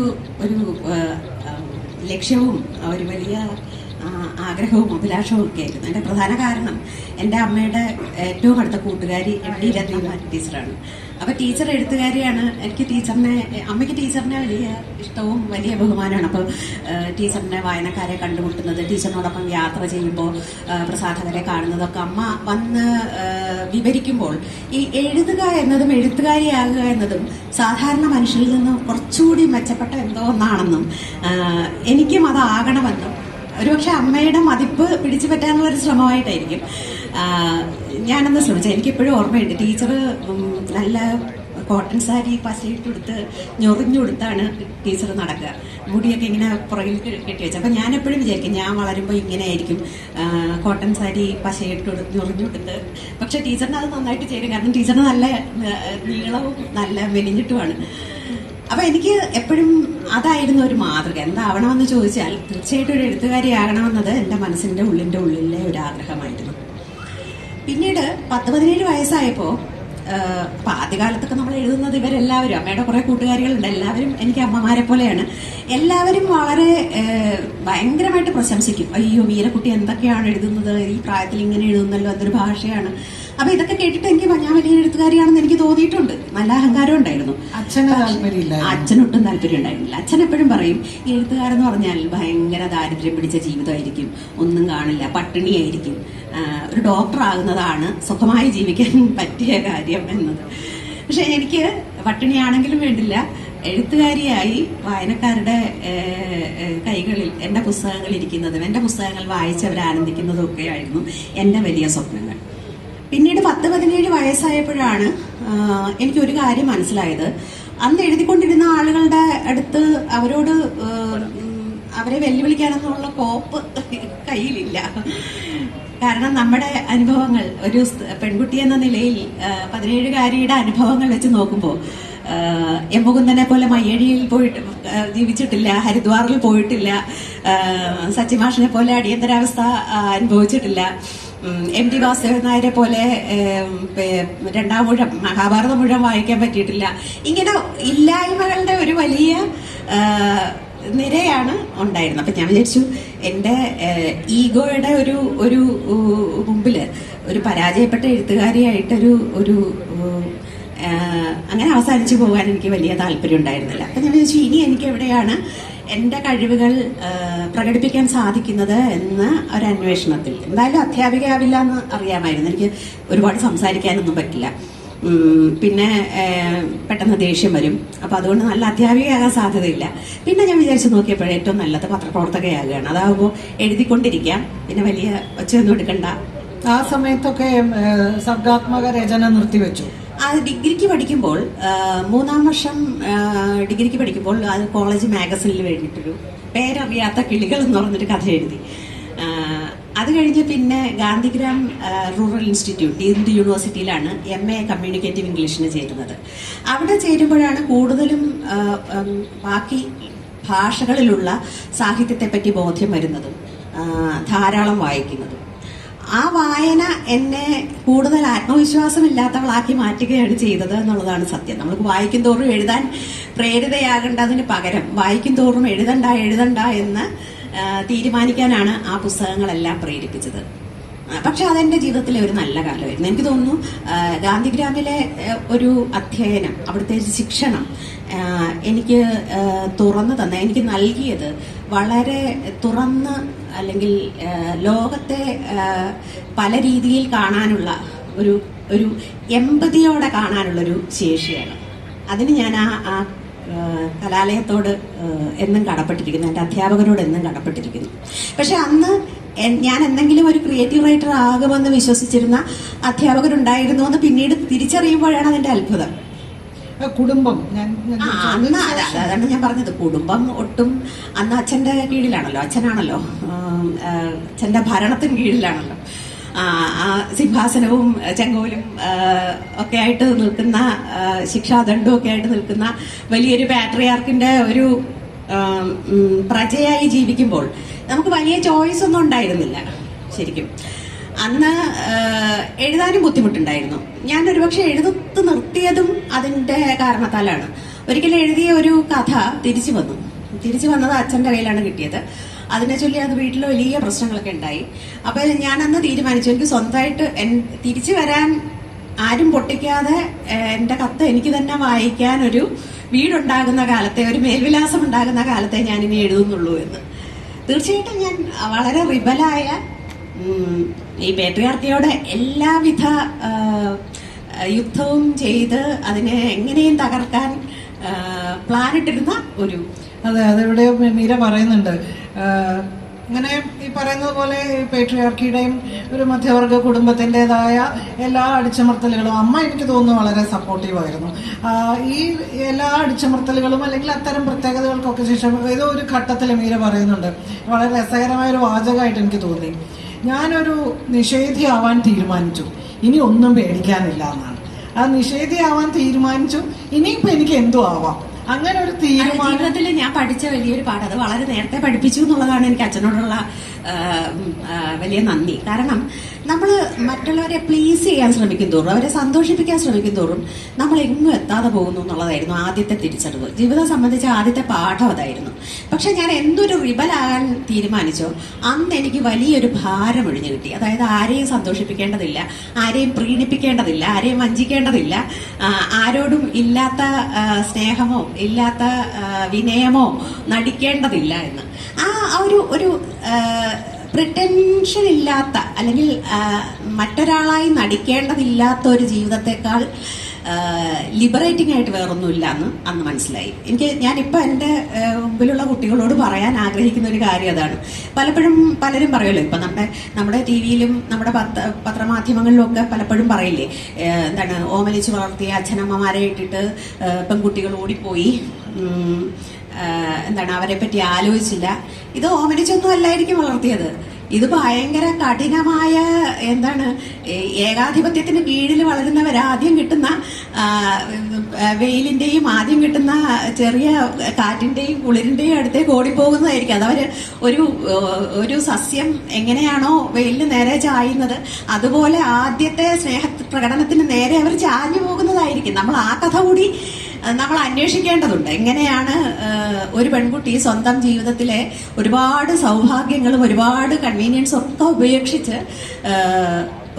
ലക്ഷ്യവും ഒരു വലിയ ആഗ്രഹവും അഭിലാഷവും ഒക്കെ ആയിരുന്നു. അതിന്റെ പ്രധാന കാരണം എൻ്റെ അമ്മയുടെ ഏറ്റവും അടുത്ത കൂട്ടുകാരി MD രത്ന ടീച്ചറാണ്. അപ്പൊ ടീച്ചർ എഴുത്തുകാരിയാണ്. അമ്മയ്ക്ക് ടീച്ചറിനെ വലിയ ഇഷ്ടവും വലിയ ബഹുമാനമാണ്. അപ്പോൾ ടീച്ചറിനെ വായനക്കാരെ കണ്ടുമുട്ടുന്നത്, ടീച്ചറിനോടൊപ്പം യാത്ര ചെയ്യുമ്പോൾ പ്രസാധകരെ കാണുന്നതൊക്കെ അമ്മ വന്ന് വിവരിക്കുമ്പോൾ ഈ എഴുതുക എന്നതും എഴുത്തുകാരിയാകുക എന്നതും സാധാരണ മനുഷ്യരിൽ നിന്നും കുറച്ചുകൂടി മെച്ചപ്പെട്ട എന്തോ ഒന്നാണെന്നും എനിക്കും അതാകണമെന്നും ഒരുപക്ഷെ അമ്മയുടെ മതിപ്പ് പിടിച്ചു പറ്റാനുള്ളൊരു ശ്രമമായിട്ടായിരിക്കും ഞാനന്ന് ശ്രമിച്ചത്. എനിക്കിപ്പോഴും ഓർമ്മയുണ്ട്, ടീച്ചർ നല്ല കോട്ടൺ സാരി പശയിട്ടെടുത്ത് ഞൊറിഞ്ഞുകൊടുത്താണ് ടീച്ചർ നടക്കുക. മുടിയൊക്കെ ഇങ്ങനെ പുറകിൽ കെട്ടി വെച്ചത്. അപ്പം ഞാൻ എപ്പോഴും വിചാരിക്കും ഞാൻ വളരുമ്പോൾ ഇങ്ങനെ ആയിരിക്കും, കോട്ടൺ സാരി ഞൊറിഞ്ഞുകൊടുത്ത്. പക്ഷെ ടീച്ചറിന് അത് നന്നായിട്ട് ചേരും, കാരണം ടീച്ചറിന് നല്ല നീളവും നല്ല മെലിഞ്ഞിട്ടുമാണ്. അപ്പൊ എനിക്ക് എപ്പോഴും അതായിരുന്നു ഒരു മാതൃക. എന്താവണമെന്ന് ചോദിച്ചാൽ തീർച്ചയായിട്ടും ഒരു എഴുത്തുകാരിയാകണമെന്നത് എൻ്റെ മനസ്സിൻ്റെ ഉള്ളിലെ ഒരു ആഗ്രഹമായിരുന്നു. പിന്നീട് 17 വയസ്സായപ്പോൾ, അപ്പൊ ആദ്യകാലത്തൊക്കെ നമ്മൾ എഴുതുന്നത് ഇവരെല്ലാവരും, അമ്മയുടെ കുറെ കൂട്ടുകാരികളുണ്ട്, എല്ലാവരും എനിക്ക് അമ്മമാരെ പോലെയാണ്. എല്ലാവരും വളരെ ഭയങ്കരമായിട്ട് പ്രശംസിക്കും. അയ്യോ മീരക്കുട്ടി എന്തൊക്കെയാണ് എഴുതുന്നത്, ഈ പ്രായത്തിൽ ഇങ്ങനെ എഴുതുന്നല്ലോ, അതൊരു ഭാഷയാണ്. അപ്പൊ ഇതൊക്കെ കേട്ടിട്ട് എനിക്ക് ഞാൻ വലിയ എഴുത്തുകാരിയാണെന്ന് എനിക്ക് തോന്നിയിട്ടുണ്ട്. നല്ല അഹങ്കാരം ഉണ്ടായിരുന്നു. അച്ഛനൊട്ടും താല്പര്യം ഉണ്ടായിരുന്നില്ല. അച്ഛൻ എപ്പോഴും പറയും ഈ എഴുത്തുകാരെന്ന് പറഞ്ഞാൽ ഭയങ്കര ദാരിദ്ര്യം പിടിച്ച ജീവിതമായിരിക്കും, ഒന്നും കാണില്ല, പട്ടിണിയായിരിക്കും, ഒരു ഡോക്ടർ ആകുന്നതാണ് സുഖമായി ജീവിക്കാൻ പറ്റിയ കാര്യം എന്നത്. പക്ഷെ എനിക്ക് പട്ടിണിയാണെങ്കിലും വേണ്ടില്ല, എഴുത്തുകാരിയായി വായനക്കാരുടെ കൈകളിൽ എൻ്റെ പുസ്തകങ്ങൾ ഇരിക്കുന്നതും എൻ്റെ പുസ്തകങ്ങൾ വായിച്ചവർ ആനന്ദിക്കുന്നതും ഒക്കെ ആയിരുന്നു എൻ്റെ വലിയ സ്വപ്നങ്ങൾ. പിന്നീട് 17 വയസ്സായപ്പോഴാണ് എനിക്കൊരു കാര്യം മനസ്സിലായത്. അന്ന് എഴുതിക്കൊണ്ടിരുന്ന ആളുകളുടെ അടുത്ത് അവരെ വെല്ലുവിളിക്കാനെന്നുള്ള കോപ്പ് കയ്യിലില്ല. കാരണം നമ്മുടെ അനുഭവങ്ങൾ, ഒരു പെൺകുട്ടി എന്ന നിലയിൽ 17കാരിയുടെ അനുഭവങ്ങൾ വെച്ച് നോക്കുമ്പോൾ, എം മുകുന്ദനെ പോലെ മയ്യഴിയിൽ പോയിട്ട് ജീവിച്ചിട്ടില്ല, ഹരിദ്വാറിൽ പോയിട്ടില്ല, സച്ചിമാഷിനെ പോലെ അടിയന്തരാവസ്ഥ അനുഭവിച്ചിട്ടില്ല, എം ടി വാസുദേവൻ നായരെ പോലെ 2ാം മുഴം മഹാഭാരതം മുഴുവൻ വായിക്കാൻ പറ്റിയിട്ടില്ല. ഇങ്ങനെ ഇല്ലായ്മകളുടെ ഒരു വലിയ നിരയാണ് ഉണ്ടായിരുന്നത്. അപ്പൊ ഞാൻ വിചാരിച്ചു എൻ്റെ ഈഗോയുടെ ഒരു മുമ്പില് ഒരു പരാജയപ്പെട്ട എഴുത്തുകാരിയായിട്ടൊരു അങ്ങനെ അവസാനിച്ചു പോകാൻ എനിക്ക് വലിയ താല്പര്യം ഉണ്ടായിരുന്നില്ല. അപ്പൊ ഞാൻ വിചാരിച്ചു ഇനി എനിക്ക് എവിടെയാണ് എൻ്റെ കഴിവുകൾ പ്രകടിപ്പിക്കാൻ സാധിക്കുന്നത് എന്ന ഒരു അന്വേഷണത്തിൽ. എന്തായാലും അധ്യാപികയാവില്ല എന്ന് അറിയാമായിരുന്നു. എനിക്ക് ഒരുപാട് സംസാരിക്കാനൊന്നും പറ്റില്ല, പിന്നെ പെട്ടെന്ന് ദേഷ്യം വരും. അപ്പൊ അതുകൊണ്ട് നല്ല അധ്യാപികയാകാൻ സാധ്യതയില്ല. പിന്നെ ഞാൻ വിചാരിച്ചു നോക്കിയപ്പോഴേ ഏറ്റവും നല്ലത് പത്രപ്രവർത്തകയാകുകയാണ്. അതാകുമ്പോൾ എഴുതിക്കൊണ്ടിരിക്കാം, പിന്നെ വലിയ ഒച്ചയൊന്നും എടുക്കണ്ട. ആ സമയത്തൊക്കെ സർഗാത്മക രചന നിർത്തിവെച്ചു. ഡിഗ്രിക്ക് പഠിക്കുമ്പോൾ 3ാം വർഷം ഡിഗ്രിക്ക് പഠിക്കുമ്പോൾ അത് കോളേജ് മാഗസിനിൽ വേണ്ടിയിട്ടൊരു പേരറിയാത്ത കിളികൾ എന്ന് പറഞ്ഞൊരു കഥ എഴുതി. അത് കഴിഞ്ഞ് പിന്നെ ഗാന്ധിഗ്രാം റൂറൽ ഇൻസ്റ്റിറ്റ്യൂട്ട് ഡീംഡ് യൂണിവേഴ്സിറ്റിയിലാണ് MA കമ്മ്യൂണിക്കേറ്റീവ് ഇംഗ്ലീഷിന് ചേരുന്നത്. അവിടെ ചേരുമ്പോഴാണ് കൂടുതലും ബാക്കി ഭാഷകളിലുള്ള സാഹിത്യത്തെ പറ്റി ബോധ്യം വരുന്നതും ധാരാളം വായിക്കുന്നതും. ആ വായന എന്നെ കൂടുതൽ ആത്മവിശ്വാസമില്ലാത്തവളാക്കി മാറ്റുകയാണ് ചെയ്തത് എന്നുള്ളതാണ് സത്യം. നമുക്ക് വായിക്കും തോറും എഴുതാൻ പ്രേരിതയാകേണ്ടതിന് പകരം വായിക്കും തോറും എഴുതണ്ട എന്ന് തീരുമാനിക്കാനാണ് ആ പുസ്തകങ്ങളെല്ലാം പ്രേരിപ്പിച്ചത്. പക്ഷെ അതെന്റെ ജീവിതത്തിലെ ഒരു നല്ല കാലമായിരുന്നു. എനിക്ക് തോന്നുന്നു ഗാന്ധിഗ്രാമിലെ ഒരു അധ്യയനം, അവിടുത്തെ ഒരു ശിക്ഷണം എനിക്ക് തുറന്നു തന്നെ, എനിക്ക് നൽകിയത് വളരെ തുറന്ന്, അല്ലെങ്കിൽ ലോകത്തെ പല രീതിയിൽ കാണാനുള്ള ഒരു എമ്പതിയോടെ കാണാനുള്ളൊരു ശേഷിയാണ്. അതിന് ഞാൻ ആ കലാലയത്തോട് എന്നും കടപ്പെട്ടിരിക്കുന്നു, എൻ്റെ അധ്യാപകരോട് എന്നും കടപ്പെട്ടിരിക്കുന്നു. പക്ഷെ അന്ന് ഞാൻ എന്തെങ്കിലും ഒരു ക്രിയേറ്റീവ് റൈറ്റർ ആകുമെന്ന് വിശ്വസിച്ചിരുന്ന അധ്യാപകരുണ്ടായിരുന്നു എന്ന് പിന്നീട് തിരിച്ചറിയുമ്പോഴാണ് അതിന്റെ അത്ഭുതം. കുടുംബം അന്ന് അതാണ് ഞാൻ പറഞ്ഞത്. കുടുംബം ഒട്ടും അന്ന് അച്ഛന്റെ കീഴിലാണല്ലോ, അച്ഛനാണല്ലോ, അച്ഛന്റെ ഭരണത്തിന് കീഴിലാണല്ലോ. സിംഹാസനവും ചെങ്കോലും ഒക്കെ ആയിട്ട് നിൽക്കുന്ന, ശിക്ഷാദണ്ഡവും ഒക്കെ ആയിട്ട് നിൽക്കുന്ന വലിയൊരു പാട്രിയാർക്കിന്റെ ഒരു പ്രജയായി ജീവിക്കുമ്പോൾ നമുക്ക് വലിയ ചോയ്സ് ഒന്നും ഉണ്ടായിരുന്നില്ല. ശരിക്കും അന്ന് എഴുതാനും ബുദ്ധിമുട്ടുണ്ടായിരുന്നു. ഞാൻ ഒരുപക്ഷെ എഴുത്ത് നിർത്തിയതും അതിന്റെ കാരണത്താലാണ്. ഒരിക്കലും എഴുതിയ ഒരു കഥ തിരിച്ചു വന്നത് അച്ഛന്റെ കയ്യിലാണ് കിട്ടിയത്. അതിനെ ചൊല്ലി അത് വീട്ടിൽ വലിയ പ്രശ്നങ്ങളൊക്കെ ഉണ്ടായി. അപ്പൊ ഞാൻ അന്ന് തീരുമാനിച്ചു, എനിക്ക് സ്വന്തമായിട്ട് തിരിച്ചു വരാൻ ആരും പൊട്ടിക്കാതെ എന്റെ കത്ത് എനിക്ക് തന്നെ വായിക്കാൻ ഒരു വീടുണ്ടാകുന്ന കാലത്തെ, ഒരു മേൽവിലാസം ഉണ്ടാകുന്ന കാലത്തെ ഞാൻ ഇനി എഴുതുന്നുള്ളൂ എന്ന്. തീർച്ചയായിട്ടും ഞാൻ വളരെ റിബലായ ഈ പേട്രിയാർക്കിയോടെ എല്ലാവിധ യുദ്ധവും ചെയ്ത് അതിനെ എങ്ങനെയും തകർക്കാൻ പ്ലാനിട്ടിരുന്ന ഒരു അതെ, അതെവിടെയോ മീര പറയുന്നുണ്ട്, ഇങ്ങനെ ഈ പറയുന്നത് പോലെ പേട്രിയാർക്കിയുടെയും ഒരു മധ്യവർഗ കുടുംബത്തിൻ്റെതായ എല്ലാ അടിച്ചമർത്തലുകളും അമ്മ എനിക്ക് തോന്നുന്നു വളരെ സപ്പോർട്ടീവായിരുന്നു. ഈ എല്ലാ അടിച്ചമർത്തലുകളും അല്ലെങ്കിൽ അത്തരം പ്രത്യേകതകൾക്കൊക്കെ ശേഷം ഏതോ ഒരു ഘട്ടത്തിൽ മീര പറയുന്നുണ്ട്, വളരെ രസകരമായ ഒരു വാചകമായിട്ട് എനിക്ക് തോന്നി, ഞാനൊരു നിഷേധിയാവാൻ തീരുമാനിച്ചു, ഇനി ഒന്നും പേടിക്കാനില്ല എന്നാണ്. ആ നിഷേധിയാവാൻ തീരുമാനിച്ചു, ഇനിയിപ്പോൾ എനിക്ക് എന്തോ ആവാം, അങ്ങനെ ഒരു ജീവിതത്തിൽ ഞാൻ പഠിച്ച വലിയൊരു പാഠം, അത് വളരെ നേരത്തെ പഠിപ്പിച്ചു എന്നുള്ളതാണ് എനിക്ക് അച്ഛനോടുള്ള വലിയ നന്ദി. കാരണം നമ്മൾ മറ്റുള്ളവരെ പ്ലീസ് ചെയ്യാൻ ശ്രമിക്കും തോറും, അവരെ സന്തോഷിപ്പിക്കാൻ ശ്രമിക്കും തോറും നമ്മൾ എങ്ങും എത്താതെ പോകുന്നു എന്നുള്ളതായിരുന്നു ആദ്യത്തെ തിരിച്ചറിവ്. ജീവിതം സംബന്ധിച്ച ആദ്യത്തെ പാഠം അതായിരുന്നു. പക്ഷെ ഞാൻ എന്തൊരു റിബലാകാൻ തീരുമാനിച്ചോ അന്ന് എനിക്ക് വലിയൊരു ഭാരം ഒഴിഞ്ഞു കിട്ടി. അതായത് ആരെയും സന്തോഷിപ്പിക്കേണ്ടതില്ല, ആരെയും പ്രീണിപ്പിക്കേണ്ടതില്ല, ആരെയും വഞ്ചിക്കേണ്ടതില്ല, ആരോടും ഇല്ലാത്ത സ്നേഹമോ ഇല്ലാത്ത വിനയമോ നടിക്കേണ്ടതില്ല എന്ന്. ആ ഒരു പ്രിറ്റൻഷൻ ഇല്ലാത്ത അല്ലെങ്കിൽ മറ്റൊരാളായി നടിക്കേണ്ടതില്ലാത്ത ഒരു ജീവിതത്തെക്കാൾ ലിബറേറ്റിംഗ് ആയിട്ട് വേറൊന്നുമില്ല എന്ന് അന്ന് മനസ്സിലായി. ഞാനിപ്പോൾ എൻ്റെ മുമ്പിലുള്ള കുട്ടികളോട് പറയാൻ ആഗ്രഹിക്കുന്ന ഒരു കാര്യം അതാണ്. പലപ്പോഴും പലരും പറയുമല്ലോ, ഇപ്പം നമ്മുടെ ടി വിയിലും നമ്മുടെ പത്രമാധ്യമങ്ങളിലും ഒക്കെ പലപ്പോഴും പറയില്ലേ, എന്താണ് ഓമനിച്ച് വളർത്തിയ അച്ഛനമ്മമാരെ ഇട്ടിട്ട് പെൺകുട്ടികൾ ഓടിപ്പോയി, എന്താണ് അവരെ പറ്റി ആലോചിച്ചില്ല. ഇത് ഓമനിച്ചൊന്നും അല്ലായിരിക്കും വളർത്തിയത്. ഇത് ഭയങ്കര കഠിനമായ എന്താണ് ഏകാധിപത്യത്തിന് കീഴിൽ വളരുന്നവർ ആദ്യം കിട്ടുന്ന വെയിലിന്റെയും ആദ്യം കിട്ടുന്ന ചെറിയ കാറ്റിന്റെയും കുളിരിന്റെയും അടുത്തേക്ക് ഓടിപ്പോകുന്നതായിരിക്കും. അതവര് ഒരു സസ്യം എങ്ങനെയാണോ വെയിലിന് നേരെ ചായുന്നത് അതുപോലെ ആദ്യത്തെ സ്നേഹ പ്രകടനത്തിന് നേരെ അവർ ചാഞ്ഞു പോകുന്നതായിരിക്കും. നമ്മൾ ആ കഥ കൂടി നമ്മൾ അന്വേഷിക്കേണ്ടതുണ്ട്. എങ്ങനെയാണ് ഒരു പെൺകുട്ടി സ്വന്തം ജീവിതത്തിലെ ഒരുപാട് സൗഭാഗ്യങ്ങളും ഒരുപാട് കൺവീനിയൻസും ഒക്കെ ഉപേക്ഷിച്ച്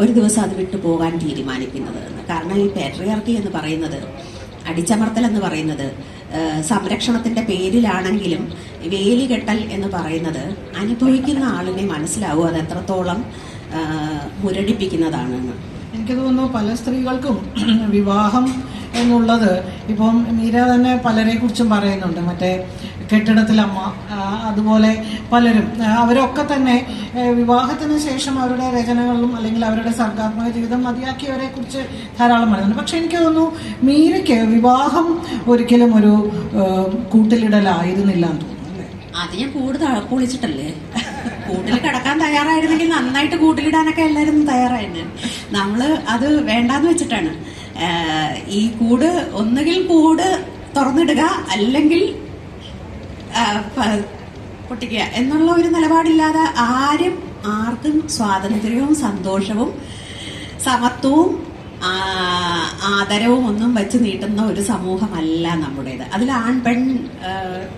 ഒരു ദിവസം അത് വിട്ടു പോകാൻ തീരുമാനിക്കുന്നത്. കാരണം ഈ പാട്രിയാർക്കി എന്ന് പറയുന്നത്, അടിച്ചമർത്തൽ എന്ന് പറയുന്നത് സംരക്ഷണത്തിന്റെ പേരിലാണെങ്കിലും വേലികെട്ടൽ എന്ന് പറയുന്നത് അനുഭവിക്കുന്ന ആളിനെ മനസ്സിലാവും അത് എത്രത്തോളം മുരടിപ്പിക്കുന്നതാണെന്ന്. എനിക്ക് തോന്നുന്നു പല സ്ത്രീകൾക്കും വിവാഹം എന്നുള്ളത്, ഇപ്പം മീര തന്നെ പലരെ കുറിച്ചും പറയുന്നുണ്ട്, മറ്റേ കെട്ടിടത്തിലമ്മ, അതുപോലെ പലരും അവരൊക്കെ തന്നെ വിവാഹത്തിന് ശേഷം അവരുടെ രചനകളിലും അല്ലെങ്കിൽ അവരുടെ സർഗാത്മക ജീവിതം മതിയാക്കിയവരെ കുറിച്ച് ധാരാളം പറയുന്നുണ്ട്. പക്ഷെ എനിക്ക് തോന്നുന്നു മീരയ്ക്ക് വിവാഹം ഒരിക്കലും ഒരു കൂട്ടിലിടലായിരുന്നില്ല എന്ന് തോന്നുന്നു. അല്ലേ? അത് ഞാൻ കൂടുതൽ പൊളിച്ചിട്ടല്ലേ. കൂട്ടിൽ കിടക്കാൻ തയ്യാറായിരുന്നെങ്കിൽ നന്നായിട്ട് കൂട്ടിലിടാനൊക്കെ എല്ലാവരും തയ്യാറായിരുന്നു. നമ്മള് അത് വേണ്ടാന്ന് വെച്ചിട്ടാണ് ഈ കൂട് ഒന്നുകിൽ കൂട് തുറന്നിടുക അല്ലെങ്കിൽ പൊട്ടിക്കുക എന്നുള്ള ഒരു നിലപാടില്ലാതെ ആർക്കും സ്വാതന്ത്ര്യവും സന്തോഷവും സമത്വവും ആദരവും ഒന്നും വെച്ച് നീട്ടുന്ന ഒരു സമൂഹമല്ല നമ്മുടേത്. അതിൽ ആൺ പെൺ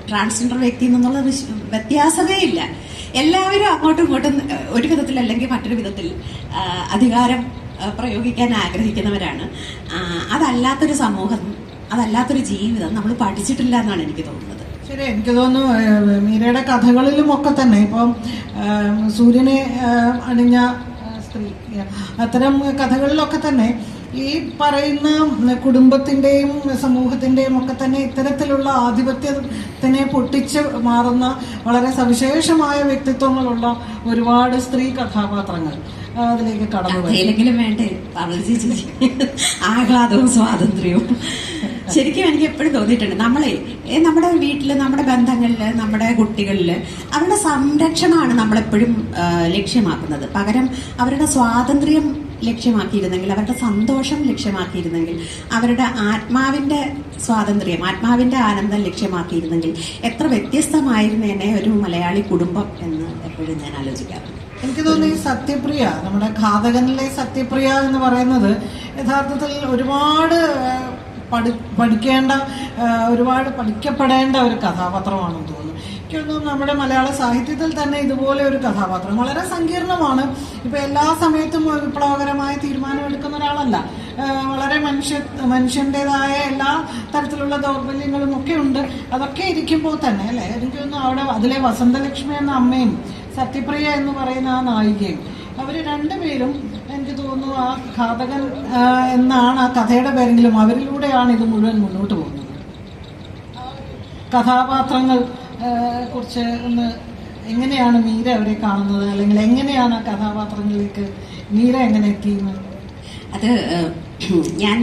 ട്രാൻസ്ജെൻഡർ വ്യക്തി എന്നുള്ള വ്യത്യാസമേ ഇല്ല. എല്ലാവരും അങ്ങോട്ടും ഇങ്ങോട്ടും ഒരു വിധത്തിൽ അല്ലെങ്കിൽ മറ്റൊരു വിധത്തിൽ അധികാരം പ്രയോഗിക്കാൻ ആഗ്രഹിക്കുന്നവരാണ്. അതല്ലാത്തൊരു സമൂഹം, അതല്ലാത്തൊരു ജീവിതം നമ്മൾ പഠിച്ചിട്ടില്ല എന്നാണ് എനിക്ക് തോന്നുന്നത്. ശരി, എനിക്ക് തോന്നുന്നു മീരയുടെ കഥകളിലും ഒക്കെ തന്നെ ഇപ്പം സൂര്യനെ അണിഞ്ഞ സ്ത്രീ, അത്തരം കഥകളിലൊക്കെ തന്നെ ഈ പറയുന്ന കുടുംബത്തിന്റെയും സമൂഹത്തിന്റെയും ഒക്കെ തന്നെ ഇത്തരത്തിലുള്ള ആധിപത്യത്തിനെ പൊട്ടിച്ച് മാറുന്ന വളരെ സവിശേഷമായ വ്യക്തിത്വങ്ങളുള്ള ഒരുപാട് സ്ത്രീ കഥാപാത്രങ്ങൾ അതിലേക്ക് കടന്നു വരും. വേണ്ടേ ആഹ്ലാദവും സ്വാതന്ത്ര്യവും. ശരിക്കും എനിക്ക് എപ്പോഴും തോന്നിയിട്ടുണ്ട്, നമ്മുടെ വീട്ടില്, നമ്മുടെ ബന്ധങ്ങളില്, നമ്മുടെ കുട്ടികളില് അവരുടെ സംരക്ഷണമാണ് നമ്മളെപ്പോഴും ലക്ഷ്യമാക്കുന്നത്. പകരം അവരുടെ സ്വാതന്ത്ര്യം ലക്ഷ്യമാക്കിയിരുന്നെങ്കിൽ, അവരുടെ സന്തോഷം ലക്ഷ്യമാക്കിയിരുന്നെങ്കിൽ, അവരുടെ ആത്മാവിന്റെ സ്വാതന്ത്ര്യം, ആത്മാവിന്റെ ആനന്ദം ലക്ഷ്യമാക്കിയിരുന്നെങ്കിൽ എത്ര വ്യത്യസ്തമായിരുന്നേനെ ഒരു മലയാളി കുടുംബം എന്ന് എപ്പോഴും ഞാൻ ആലോചിക്കാറുണ്ട്. എനിക്ക് തോന്നുന്നു ഈ സത്യപ്രിയ, നമ്മുടെ ഘാതകനിലെ സത്യപ്രിയ എന്ന് പറയുന്നത് യഥാർത്ഥത്തിൽ ഒരുപാട് പഠിക്കേണ്ട, ഒരുപാട് പഠിക്കപ്പെടേണ്ട ഒരു കഥാപാത്രമാണെന്ന് തോന്നുന്നു. എനിക്കൊന്നും നമ്മുടെ മലയാള സാഹിത്യത്തിൽ തന്നെ ഇതുപോലെ ഒരു കഥാപാത്രം വളരെ സങ്കീർണമാണ്. ഇപ്പൊ എല്ലാ സമയത്തും വിപ്ലവകരമായ തീരുമാനമെടുക്കുന്ന ഒരാളല്ല. വളരെ മനുഷ്യൻ്റെതായ എല്ലാ തരത്തിലുള്ള ദൗർബല്യങ്ങളും ഒക്കെ ഉണ്ട്. അതൊക്കെ ഇരിക്കുമ്പോൾ തന്നെ അല്ലെ, എനിക്കൊന്നും അവിടെ അതിലെ വസന്തലക്ഷ്മി എന്ന അമ്മയും സത്യപ്രിയ എന്ന് പറയുന്ന ആ നായികയും, അവര് രണ്ടുപേരും എനിക്ക് തോന്നുന്നു ആ ഘാതകൻ എന്നാണ് ആ കഥയുടെ പേരെങ്കിലും അവരിലൂടെയാണ് ഇത് മുഴുവൻ മുന്നോട്ട് പോകുന്നത്. കഥാപാത്രങ്ങൾ കുറിച്ച് ഒന്ന് എങ്ങനെയാണ് മീര അവരെ കാണുന്നത്, അല്ലെങ്കിൽ എങ്ങനെയാണ് ആ കഥാപാത്രങ്ങളിലേക്ക് മീര എങ്ങനെ എത്തിയെന്ന്? അത് ഞാൻ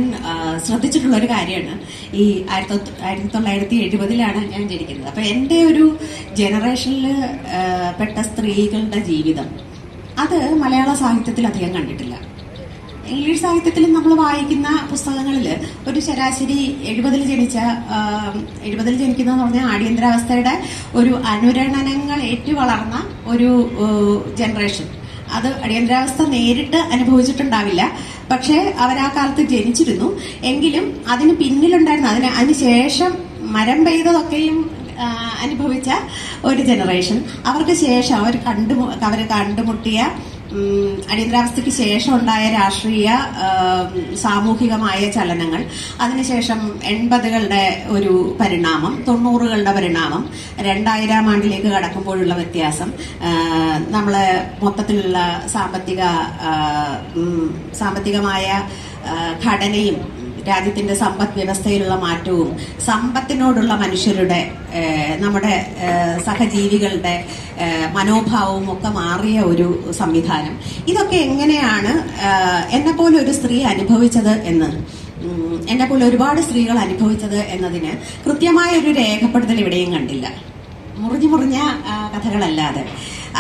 ശ്രദ്ധിച്ചിട്ടുള്ള ഒരു കാര്യമാണ്. ഈ 1970 ഞാൻ ജനിക്കുന്നത്. അപ്പൊ എൻ്റെ ഒരു ജനറേഷനിൽ പെട്ട സ്ത്രീകളുടെ ജീവിതം അത് മലയാള സാഹിത്യത്തിൽ അധികം കണ്ടിട്ടില്ല. ഇംഗ്ലീഷ് സാഹിത്യത്തിൽ നമ്മൾ വായിക്കുന്ന പുസ്തകങ്ങളിൽ ഒരു ശരാശരി 70 ജനിക്കുന്നതെന്ന് പറഞ്ഞാൽ അടിയന്തരാവസ്ഥയുടെ ഒരു അനുരണനങ്ങൾ ഏറ്റുവളർന്ന ഒരു ജനറേഷൻ. അത് അടിയന്തരാവസ്ഥ നേരിട്ട് അനുഭവിച്ചിട്ടുണ്ടാവില്ല, പക്ഷേ അവരാ കാലത്ത് ജനിച്ചിരുന്നു. എങ്കിലും അതിന് പിന്നിലുണ്ടായിരുന്ന അതിന് ശേഷം മരം പെയ്തതൊക്കെയും അനുഭവിച്ച ഒരു ജനറേഷൻ. അവർക്ക് ശേഷം അവർ കണ്ടുമുട്ടിയ അടിയന്തരാവസ്ഥയ്ക്ക് ശേഷം ഉണ്ടായ രാഷ്ട്രീയ സാമൂഹികമായ ചലനങ്ങൾ, അതിനുശേഷം 80കളുടെ ഒരു പരിണാമം, 90കളുടെ പരിണാമം, 2000 ആണ്ടിലേക്ക് കടക്കുമ്പോഴുള്ള വ്യത്യാസം, നമ്മളെ മൊത്തത്തിലുള്ള സാമ്പത്തികമായ ഘടനയും രാജ്യത്തിന്റെ സമ്പദ് വ്യവസ്ഥയിലുള്ള മാറ്റവും സമ്പത്തിനോടുള്ള മനുഷ്യരുടെ നമ്മുടെ സഹജീവികളുടെ മനോഭാവവും ഒക്കെ മാറിയ ഒരു സംവിധാനം. ഇതൊക്കെ എങ്ങനെയാണ് എന്നെപ്പോലെ ഒരു സ്ത്രീ അനുഭവിച്ചത് എന്ന്, എന്നെപ്പോലെ ഒരുപാട് സ്ത്രീകൾ അനുഭവിച്ചത് എന്നതിന് കൃത്യമായ ഒരു രേഖപ്പെടുത്തൽ ഇവിടെയും കണ്ടില്ല, മുറിഞ്ഞ കഥകളല്ലാതെ.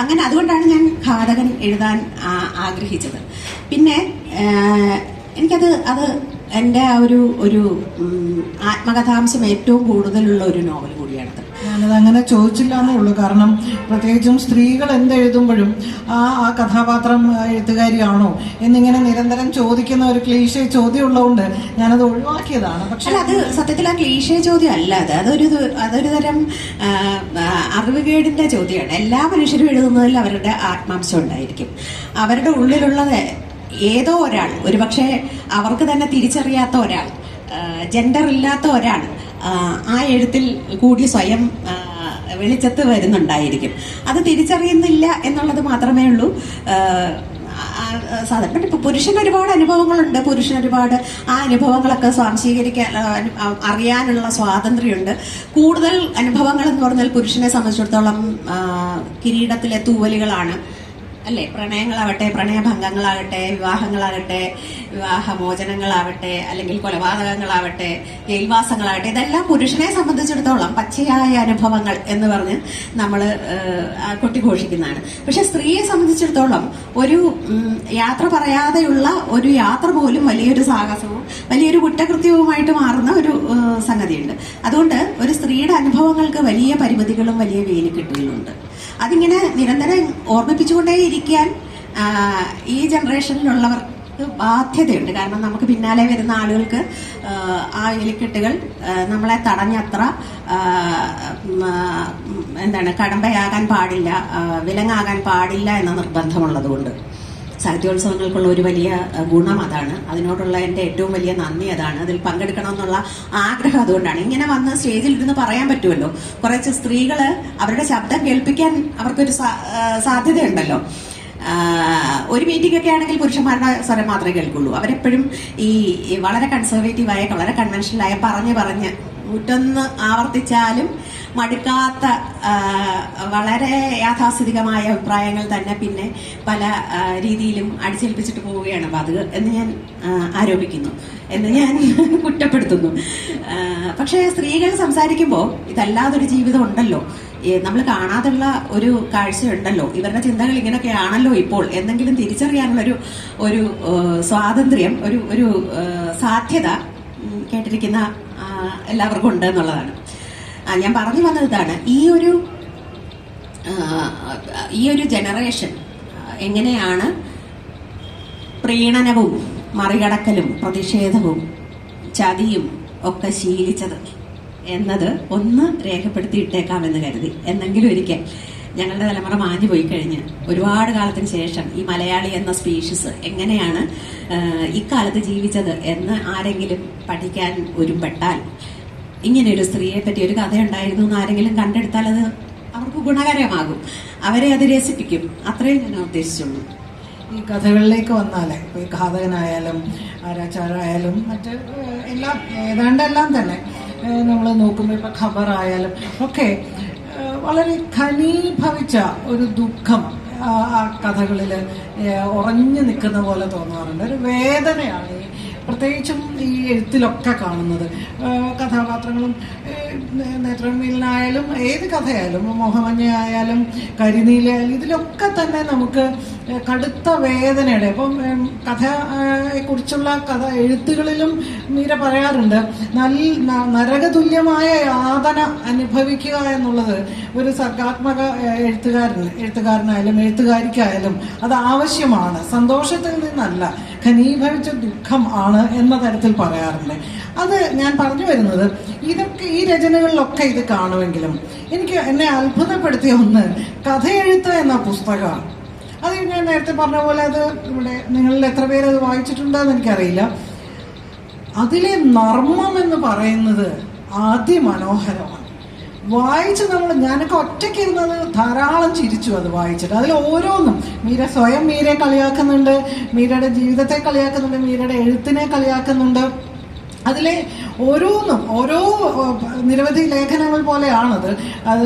അങ്ങനെ അതുകൊണ്ടാണ് ഞാൻ ഘാതകൻ എഴുതാൻ ആഗ്രഹിച്ചത്. പിന്നെ എനിക്കത് എൻ്റെ ആ ഒരു ആത്മകഥാംശം ഏറ്റവും കൂടുതലുള്ള ഒരു നോവൽ കൂടിയാണത്. ഞാനത് അങ്ങനെ ചോദിച്ചില്ല എന്നേ ഉള്ളൂ. കാരണം പ്രത്യേകിച്ചും സ്ത്രീകൾ എന്തെഴുതുമ്പോഴും ആ കഥാപാത്രം എഴുത്തുകാരിയാണോ എന്നിങ്ങനെ നിരന്തരം ചോദിക്കുന്ന ഒരു ക്ലീശേ ചോദ്യം ഉള്ളതുകൊണ്ട് ഞാനത് ഒഴിവാക്കിയതാണ്. പക്ഷെ അത് സത്യത്തിൽ ആ ക്ലീശേ ചോദ്യം അല്ല, അതൊരു തരം അറിവുകേടിന്റെ ചോദ്യമാണ്. എല്ലാ മനുഷ്യരും എഴുതുന്നതിൽ അവരുടെ ആത്മാംശം ഉണ്ടായിരിക്കും. അവരുടെ ഉള്ളിലുള്ളത് ഏതോ ഒരാൾ, ഒരുപക്ഷെ അവർക്ക് തന്നെ തിരിച്ചറിയാത്ത ഒരാൾ, ജെൻഡർ ഇല്ലാത്ത ഒരാൾ ആ എഴുത്തിൽ കൂടി സ്വയം വെളിച്ചത്ത് വരുന്നുണ്ടായിരിക്കും. അത് തിരിച്ചറിയുന്നില്ല എന്നുള്ളത് മാത്രമേ ഉള്ളൂ. സാധാരണ ഇപ്പൊ പുരുഷൻ ഒരുപാട് അനുഭവങ്ങളുണ്ട്, ആ അനുഭവങ്ങളൊക്കെ സ്വാംശീകരിക്കാൻ അറിയാനുള്ള സ്വാതന്ത്ര്യമുണ്ട്. കൂടുതൽ അനുഭവങ്ങൾ എന്ന് പറഞ്ഞാൽ പുരുഷനെ സംബന്ധിച്ചിടത്തോളം കിരീടത്തിലെ തൂവലുകളാണ് അല്ലേ? പ്രണയങ്ങളാവട്ടെ, പ്രണയഭംഗങ്ങളാകട്ടെ, വിവാഹങ്ങളാകട്ടെ, വിവാഹമോചനങ്ങളാവട്ടെ, അല്ലെങ്കിൽ കൊലപാതകങ്ങളാവട്ടെ, ജയിൽവാസങ്ങളാവട്ടെ, ഇതെല്ലാം പുരുഷനെ സംബന്ധിച്ചിടത്തോളം പച്ചയായ അനുഭവങ്ങൾ എന്ന് പറഞ്ഞ് നമ്മൾ കൊട്ടിഘോഷിക്കുന്നതാണ്. പക്ഷെ സ്ത്രീയെ സംബന്ധിച്ചിടത്തോളം ഒരു യാത്ര പറയാതെയുള്ള ഒരു യാത്ര പോലും വലിയൊരു സാഹസവും വലിയൊരു കുറ്റകൃത്യവുമായിട്ട് മാറുന്ന ഒരു സംഗതിയുണ്ട്. അതുകൊണ്ട് ഒരു സ്ത്രീയുടെ അനുഭവങ്ങൾക്ക് വലിയ പരിമിതികളും വലിയ വേലിക്കെട്ടുകളുണ്ട്. അതിങ്ങനെ നിരന്തരം ഓർമ്മിപ്പിച്ചുകൊണ്ടേയിരിക്കാൻ ഈ ജനറേഷനിലുള്ളവർക്ക് ബാധ്യതയുണ്ട്. കാരണം നമുക്ക് പിന്നാലെ വരുന്ന ആളുകൾക്ക് ആ വേലിക്കെട്ടുകൾ നമ്മളെ തടഞ്ഞത്ര കടമ്പയാകാൻ പാടില്ല, വിലങ്ങാകാൻ പാടില്ല എന്ന നിർബന്ധമുള്ളതുകൊണ്ട് സാഹിത്യോത്സവങ്ങൾക്കുള്ള ഒരു വലിയ ഗുണം അതാണ്. അതിനോടുള്ള എൻ്റെ ഏറ്റവും വലിയ നന്ദി അതാണ്. അതിൽ പങ്കെടുക്കണമെന്നുള്ള ആഗ്രഹം അതുകൊണ്ടാണ്. ഇങ്ങനെ വന്ന് സ്റ്റേജിൽ ഇരുന്ന് പറയാൻ പറ്റുമല്ലോ. കുറച്ച് സ്ത്രീകള് അവരുടെ ശബ്ദം കേൾപ്പിക്കാൻ അവർക്കൊരു സാധ്യതയുണ്ടല്ലോ. ഒരു മീറ്റിംഗ് ഒക്കെ ആണെങ്കിൽ പുരുഷന്മാരുടെ സ്വരം മാത്രമേ കേൾക്കുള്ളൂ. അവരെപ്പോഴും ഈ വളരെ കൺസർവേറ്റീവായ, വളരെ കൺവെൻഷനലായ പറഞ്ഞ് 101 ആവർത്തിച്ചാലും മടുക്കാത്ത വളരെ യാഥാസ്ഥിതികമായ അഭിപ്രായങ്ങൾ തന്നെ പിന്നെ പല രീതിയിലും അടിച്ചേൽപ്പിച്ചിട്ട് പോവുകയാണ് അത് എന്ന് ഞാൻ ആരോപിക്കുന്നു, എന്ന് ഞാൻ കുറ്റപ്പെടുത്തുന്നു. പക്ഷേ സ്ത്രീകൾ സംസാരിക്കുമ്പോൾ ഇതല്ലാതൊരു ജീവിതം ഉണ്ടല്ലോ, നമ്മൾ കാണാതുള്ള ഒരു കാഴ്ചയുണ്ടല്ലോ, ഇവരുടെ ചിന്തകൾ ഇങ്ങനെയൊക്കെയാണല്ലോ ഇപ്പോൾ എന്നെങ്കിലും തിരിച്ചറിയാനുള്ള ഒരു സ്വാതന്ത്ര്യം, ഒരു സാധ്യത കേട്ടിരിക്കുന്ന എല്ലാവർക്കും ഉണ്ട് എന്നുള്ളതാണ്. ഞാൻ പറഞ്ഞു വന്നത് ഇതാണ്. ഈ ഒരു ജനറേഷൻ എങ്ങനെയാണ് പ്രീണനവും മറികടക്കലും പ്രതിഷേധവും ചതിയും ഒക്കെ ശീലിച്ചത് എന്നത് ഒന്ന് രേഖപ്പെടുത്തിയിട്ടേക്കാമെന്ന് കരുതി. എന്നെങ്കിലും ഒരിക്കൽ ഞങ്ങളുടെ തലമുറ മാഞ്ഞു പോയി കഴിഞ്ഞ് ഒരുപാട് കാലത്തിന് ശേഷം ഈ മലയാളി എന്ന സ്പീഷീസ് എങ്ങനെയാണ് ഇക്കാലത്ത് ജീവിച്ചത് എന്ന് ആരെങ്കിലും പഠിക്കാൻ ഒരുമ്പെട്ടാൽ, ഇങ്ങനെ ഒരു സ്ത്രീയെ പറ്റി ഒരു കഥയുണ്ടായിരുന്നു എന്ന് ആരെങ്കിലും കണ്ടെടുത്താൽ അത് അവർക്ക് ഗുണകരമാകും, അവരെ അത് രസിപ്പിക്കും. അത്രയും ഞാൻ ഉദ്ദേശിച്ചുള്ളൂ. ഈ കഥകളിലേക്ക് വന്നാലേ ഇപ്പോൾ ഈ ഘാതകനായാലും ആരാച്ചാരായാലും മറ്റ് ഏതാണ്ടെല്ലാം തന്നെ നമ്മൾ നോക്കുമ്പോൾ ഇപ്പോൾ ഖബറായാലും ഒക്കെ വളരെ ഘനീഭവിച്ച ഒരു ദുഃഖം ആ കഥകളിൽ ഉറഞ്ഞു നിൽക്കുന്ന പോലെ തോന്നാറുണ്ട്. ഒരു വേദനയാണ് ഈ പ്രത്യേകിച്ചും ഈ എഴുത്തിലൊക്കെ കാണുന്നത്. കഥാപാത്രങ്ങളും നേത്രമീലിനായാലും ഏത് കഥയായാലും, മോഹമഞ്ഞയായാലും കരിനീലയായാലും, ഇതിലൊക്കെ തന്നെ നമുക്ക് കടുത്ത വേദനയുടെ ഇപ്പം കഥയെക്കുറിച്ചുള്ള എഴുത്തുകളിലും മീര പറയാറുണ്ട്, നരകതുല്യമായ യാതന അനുഭവിക്കുക എന്നുള്ളത് ഒരു സർഗാത്മക എഴുത്തുകാരനായാലും എഴുത്തുകാരിക്കായാലും അത് ആവശ്യമാണ്. സന്തോഷത്തിൽ നിന്നല്ല, ഘനീഭവിച്ച ദുഃഖം ആണ് എന്ന തരത്തിൽ പറയാറുണ്ട്. അത് ഞാൻ പറഞ്ഞു വരുന്നത്, ഇതൊക്കെ ഈ രചനകളിലൊക്കെ ഇത് കാണുമെങ്കിലും എന്നെ അത്ഭുതപ്പെടുത്തിയ ഒന്ന് കഥയെഴുത്ത് എന്ന പുസ്തകമാണ്. അത് ഞാൻ നേരത്തെ പറഞ്ഞ പോലെ അത് ഇവിടെ നിങ്ങളിൽ എത്ര പേര് അത് വായിച്ചിട്ടുണ്ടോയെന്ന് എനിക്കറിയില്ല. അതിലെ നർമ്മം എന്ന് പറയുന്നത് അതിമനോഹരമാണ്. വായിച്ച് ഞാനൊക്കെ ഒറ്റയ്ക്ക് ഇരുന്നത് ധാരാളം ചിരിച്ചു അത് വായിച്ചിട്ട്. അതിൽ ഓരോന്നും സ്വയം മീരയെ കളിയാക്കുന്നുണ്ട്, മീരയുടെ ജീവിതത്തെ കളിയാക്കുന്നുണ്ട്, മീരയുടെ എഴുത്തിനെ കളിയാക്കുന്നുണ്ട്. അതിലെ ഓരോന്നും ഓരോ നിരവധി ലേഖനങ്ങൾ പോലെയാണത്,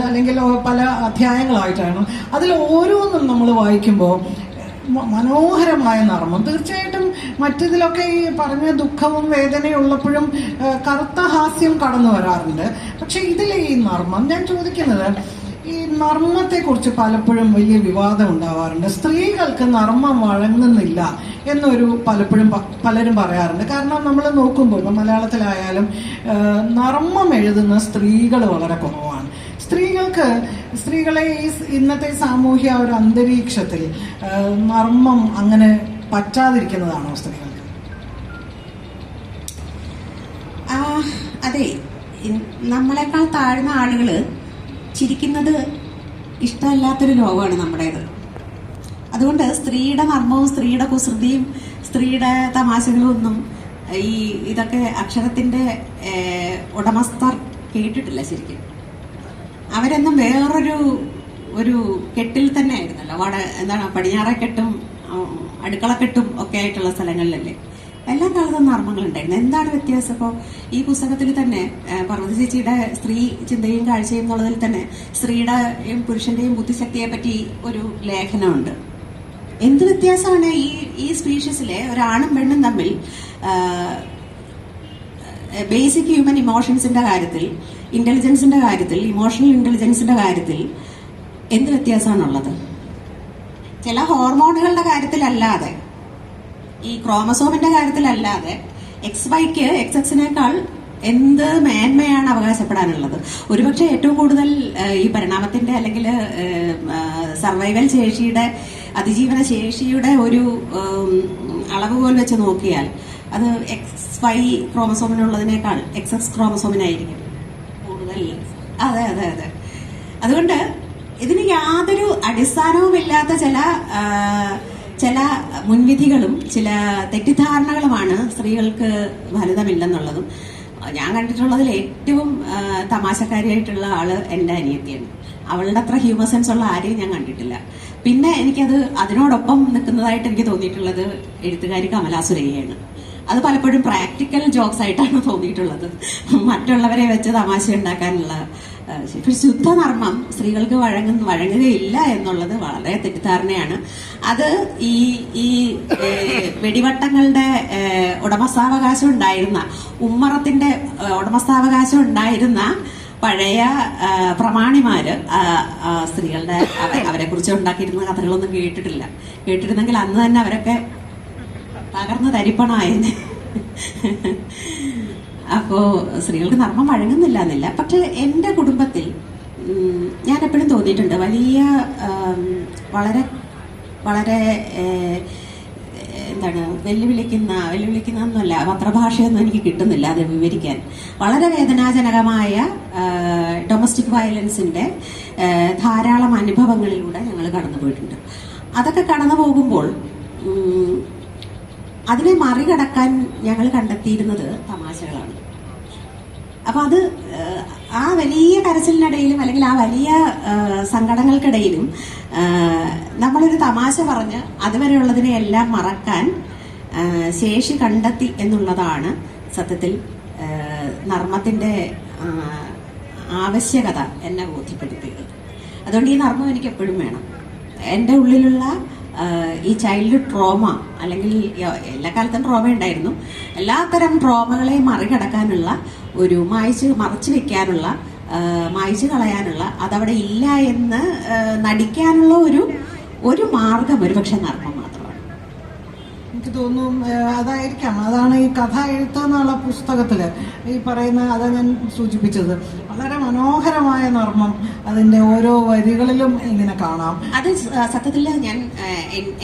അല്ലെങ്കിൽ പല അധ്യായങ്ങളായിട്ടാണ്. അതിൽ ഓരോന്നും നമ്മൾ വായിക്കുമ്പോൾ മനോഹരമായ നർമ്മം. തീർച്ചയായിട്ടും മറ്റിതിലൊക്കെ ഈ പറഞ്ഞ ദുഃഖവും വേദനയും ഉള്ളപ്പോഴും കറുത്ത ഹാസ്യം കടന്നു വരാറുണ്ട്. പക്ഷെ ഇതിലെ ഈ നർമ്മം, ഞാൻ ചോദിക്കുന്നത്, ഈ നർമ്മത്തെക്കുറിച്ച് പലപ്പോഴും വലിയ വിവാദം ഉണ്ടാവാറുണ്ട്. സ്ത്രീകൾക്ക് നർമ്മം വഴങ്ങുന്നില്ല എന്നൊരു പലരും പറയാറുണ്ട്. കാരണം നമ്മൾ നോക്കുമ്പോൾ ഇപ്പം മലയാളത്തിലായാലും നർമ്മം എഴുതുന്ന സ്ത്രീകൾ വളരെ കുറവാണ്. സ്ത്രീകളെ ഈ ഇന്നത്തെ സാമൂഹ്യ ഒരു അന്തരീക്ഷത്തിൽ നർമ്മം അങ്ങനെ പറ്റാതിരിക്കുന്നതാണോ സ്ത്രീകൾക്ക്? അതെ, നമ്മളെക്കാൾ താഴ്ന്ന ആളുകൾ ചിരിക്കുന്നത് ഇഷ്ടമല്ലാത്തൊരു ലോകമാണ് നമ്മുടേത്. അതുകൊണ്ട് സ്ത്രീയുടെ നർമ്മവും സ്ത്രീയുടെ കുസൃതിയും സ്ത്രീയുടെ തമാശകളും ഒന്നും ഇതൊക്കെ അക്ഷരത്തിന്റെ ഉടമസ്ഥർ കേട്ടിട്ടില്ല ശരിക്കും. അവരെന്നും വേറൊരു കെട്ടിൽ തന്നെ ആയിരുന്നല്ലോ. പടിഞ്ഞാറക്കെട്ടും അടുക്കളക്കെട്ടും ഒക്കെ ആയിട്ടുള്ള സ്ഥലങ്ങളിലല്ലേ എല്ലാ കാലത്തും നർമ്മങ്ങളുണ്ടായിരുന്നു. എന്താണ് വ്യത്യാസം? ഇപ്പോൾ ഈ പുസ്തകത്തിൽ തന്നെ പർവ്വതി ചേച്ചിയുടെ സ്ത്രീ ചിന്തയും കാഴ്ചയും എന്നുള്ളതിൽ തന്നെ സ്ത്രീയുടെയും പുരുഷന്റെയും ബുദ്ധിശക്തിയെ പറ്റി ഒരു ലേഖനമുണ്ട്. എന്ത് വ്യത്യാസമാണ് ഈ സ്പീഷീസിലെ ഒരാണും പെണ്ണും തമ്മിൽ ബേസിക് ഹ്യൂമൻ ഇമോഷൻസിന്റെ കാര്യത്തിൽ, ഇന്റലിജൻസിന്റെ കാര്യത്തിൽ, ഇമോഷണൽ ഇന്റലിജൻസിന്റെ കാര്യത്തിൽ എന്ത് വ്യത്യാസമാണുള്ളത്? ചില ഹോർമോണുകളുടെ കാര്യത്തിലല്ലാതെ, ഈ ക്രോമസോമിന്റെ കാര്യത്തിലല്ലാതെ XYക്ക് XXനേക്കാൾ എന്ത് മേന്മയാണ് അവകാശപ്പെടാനുള്ളത്? ഒരുപക്ഷെ ഏറ്റവും കൂടുതൽ ഈ പരിണാമത്തിന്റെ അല്ലെങ്കിൽ സർവൈവൽ ശേഷിയുടെ, അതിജീവന ശേഷിയുടെ ഒരു അളവുകോൽ വെച്ച് നോക്കിയാൽ അത് XY ക്രോമസോമിനുള്ളതിനേക്കാൾ XX ക്രോമസോമിനായിരിക്കും കൂടുതൽ. അതെ അതെ അതെ. അതുകൊണ്ട് ഇതിന് യാതൊരു അടിസ്ഥാനവുമില്ലാത്ത ചില മുൻവിധികളും ചില തെറ്റിദ്ധാരണകളുമാണ് സ്ത്രീകൾക്ക് ഫലിതമില്ലെന്നുള്ളതും. ഞാൻ കണ്ടിട്ടുള്ളതിൽ ഏറ്റവും തമാശക്കാരിയായിട്ടുള്ള ആള് എൻ്റെ അനിയത്തിയാണ്. അവളുടെ അത്ര ഹ്യൂമർ സെൻസ് ഉള്ള ആരെയും ഞാൻ കണ്ടിട്ടില്ല. പിന്നെ എനിക്കത് അതിനോടൊപ്പം നിൽക്കുന്നതായിട്ട് എനിക്ക് തോന്നിയിട്ടുള്ളത് എഴുത്തുകാരി കമലാ സുരയ്യയാണ്. അത് പലപ്പോഴും പ്രാക്ടിക്കൽ ജോക്സ് ആയിട്ടാണ് തോന്നിയിട്ടുള്ളത്, മറ്റുള്ളവരെ വെച്ച് തമാശ ഉണ്ടാക്കാനുള്ള. ശുദ്ധ നർമ്മം സ്ത്രീകൾക്ക് വഴങ്ങുകയില്ല എന്നുള്ളത് വളരെ തെറ്റിദ്ധാരണയാണ്. അത് ഈ വെടിവട്ടങ്ങളുടെ ഉടമസ്ഥാവകാശം ഉണ്ടായിരുന്ന, ഉമ്മറത്തിന്റെ ഉടമസ്ഥാവകാശം ഉണ്ടായിരുന്ന പഴയ പ്രമാണിമാര് സ്ത്രീകളുടെ അവരെ കുറിച്ച് ഉണ്ടാക്കിയിരുന്ന കഥകളൊന്നും കേട്ടിരുന്നെങ്കിൽ അന്ന് തന്നെ അവരൊക്കെ തകർന്ന് തരിപ്പണമായിരുന്നു. അപ്പോ സ്ത്രീകൾക്ക് നർമ്മം വഴങ്ങുന്നില്ല എന്നില്ല. പക്ഷെ എൻ്റെ കുടുംബത്തിൽ ഞാൻ എപ്പോഴും തോന്നിയിട്ടുണ്ട് വലിയ വളരെ വളരെ എന്താണ് വെല്ലുവിളിക്കുന്നൊന്നുമല്ല, പത്രഭാഷയൊന്നും എനിക്ക് കിട്ടുന്നില്ല അത് വിവരിക്കാൻ. വളരെ വേദനാജനകമായ ഡൊമസ്റ്റിക് വയലൻസിന്റെ ധാരാളം അനുഭവങ്ങളിലൂടെ ഞങ്ങൾ കടന്നു പോയിട്ടുണ്ട്. അതൊക്കെ കടന്നു പോകുമ്പോൾ അതിനെ മറികടക്കാൻ ഞങ്ങൾ കണ്ടെത്തിയിരുന്നത് തമാശകളാണ്. അപ്പൊ അത് ആ വലിയ കരച്ചിലിനിടയിലും അല്ലെങ്കിൽ ആ വലിയ സങ്കടങ്ങൾക്കിടയിലും നമ്മളൊരു തമാശ പറഞ്ഞ് അതുവരെയുള്ളതിനെ എല്ലാം മറക്കാൻ ശേഷി കണ്ടെത്തി എന്നുള്ളതാണ് സത്യത്തിൽ നർമ്മത്തിന്റെ ആവശ്യകത എന്നെ ബോധ്യപ്പെടുത്തിയത്. അതുകൊണ്ട് ഈ നർമ്മം എനിക്ക് എപ്പോഴും വേണം. എൻ്റെ ഉള്ളിലുള്ള ഈ ചൈൽഡ് ട്രോമ, അല്ലെങ്കിൽ എല്ലാ കാലത്തും ട്രോമ ഉണ്ടായിരുന്നു, എല്ലാത്തരം ട്രോമകളെയും മറികടക്കാനുള്ള ഒരു മറച്ചു വെക്കാനുള്ള, മായ്ച്ചു കളയാനുള്ള, അതവിടെ ഇല്ല എന്ന് നടിക്കാനുള്ള ഒരു മാർഗം ഒരുപക്ഷെ നർമ്മം മാത്രമാണ്. എനിക്ക് തോന്നുന്നു അതാണ് ഈ കഥ എഴുത്ത് എന്നുള്ള പുസ്തകത്തില് ഈ പറയുന്ന, അതാ ഞാൻ സൂചിപ്പിച്ചത്, വളരെ മനോഹരമായ നർമ്മം അതിന്റെ ഓരോ വരികളിലും ഇങ്ങനെ കാണാം. അത് സത്യത്തിൽ ഞാൻ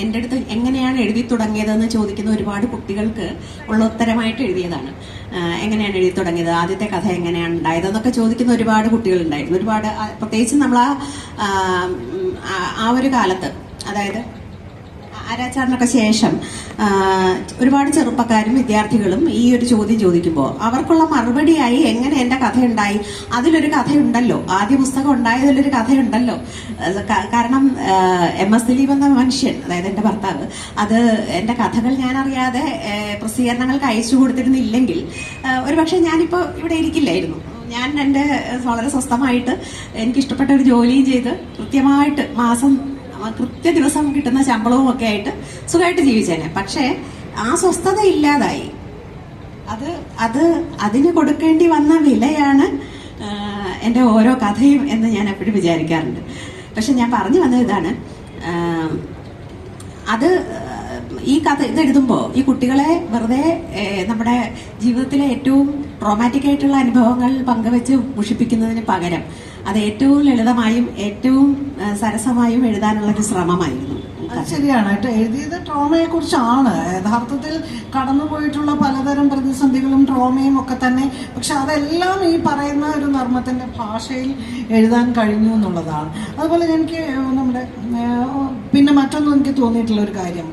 എൻ്റെ അടുത്ത് എങ്ങനെയാണ് എഴുതി തുടങ്ങിയതെന്ന് ചോദിക്കുന്ന ഒരുപാട് കുട്ടികൾക്ക് ഉള്ള ഉത്തരമായിട്ട് എഴുതിയതാണ്. എങ്ങനെയാണ് എഴുതി തുടങ്ങിയത്, ആദ്യത്തെ കഥ എങ്ങനെയാണ് ഉണ്ടായതെന്നൊക്കെ ചോദിക്കുന്ന ഒരുപാട് കുട്ടികളുണ്ടായിരുന്നു. ഒരുപാട്, പ്രത്യേകിച്ച് നമ്മൾ ആ ഒരു കാലത്ത്, അതായത് ആരാച്ചാറിനൊക്കെ ശേഷം ഒരുപാട് ചെറുപ്പക്കാരും വിദ്യാർത്ഥികളും ഈ ഒരു ചോദ്യം ചോദിക്കുമ്പോൾ അവർക്കുള്ള മറുപടിയായി എങ്ങനെ എൻ്റെ കഥ ഉണ്ടായി, അതിലൊരു കഥയുണ്ടല്ലോ, ആദ്യ പുസ്തകം ഉണ്ടായതിലൊരു കഥയുണ്ടല്ലോ. കാരണം MS ദിലീപ് എന്ന മനുഷ്യൻ, അതായത് എൻ്റെ ഭർത്താവ്, അത് എൻ്റെ കഥകൾ ഞാനറിയാതെ പ്രസിദ്ധീകരണങ്ങൾക്ക് അയച്ചു കൊടുത്തിരുന്നില്ലെങ്കിൽ ഒരുപക്ഷെ ഞാനിപ്പോൾ ഇവിടെ ഇരിക്കില്ലായിരുന്നു. ഞാൻ എൻ്റെ വളരെ സ്വസ്ഥമായിട്ട് എനിക്കിഷ്ടപ്പെട്ട ഒരു ജോലിയും ചെയ്ത് കൃത്യമായിട്ട് കൃത്യ ദിവസം കിട്ടുന്ന ശമ്പളവും ഒക്കെ ആയിട്ട് സുഖമായിട്ട് ജീവിച്ചേനെ. പക്ഷേ ആ സ്വസ്ഥത ഇല്ലാതായി. അതിന് കൊടുക്കേണ്ടി വന്ന വിലയാണ് എൻ്റെ ഓരോ കഥയും എന്ന് ഞാൻ എപ്പോഴും വിചാരിക്കാറുണ്ട്. പക്ഷെ ഞാൻ പറഞ്ഞു വന്നത് ഇതാണ്, ഈ കഥ ഇതെഴുതുമ്പോൾ ഈ കുട്ടികളെ വെറുതെ നമ്മുടെ ജീവിതത്തിലെ ഏറ്റവും ട്രോമാറ്റിക് ആയിട്ടുള്ള അനുഭവങ്ങൾ പങ്കുവെച്ച് മുഷിപ്പിക്കുന്നതിന് പകരം അത് ഏറ്റവും ലളിതമായും ഏറ്റവും സരസമായും എഴുതാനുള്ള ഒരു ശ്രമമായിരുന്നു. ശരിയാണ്, എഴുതിയത് ട്രോമയെ കുറിച്ചാണ്. യഥാർത്ഥത്തിൽ കടന്നുപോയിട്ടുള്ള പലതരം പ്രതിസന്ധികളും ട്രോമയും ഒക്കെ തന്നെ. പക്ഷെ അതെല്ലാം ഈ പറയുന്ന ഒരു നർമ്മത്തിന്റെ ഭാഷയിൽ എഴുതാൻ കഴിഞ്ഞു എന്നുള്ളതാണ്. അതുപോലെ എനിക്ക് പിന്നെ മറ്റൊന്നും എനിക്ക് തോന്നിയിട്ടുള്ള ഒരു കാര്യം,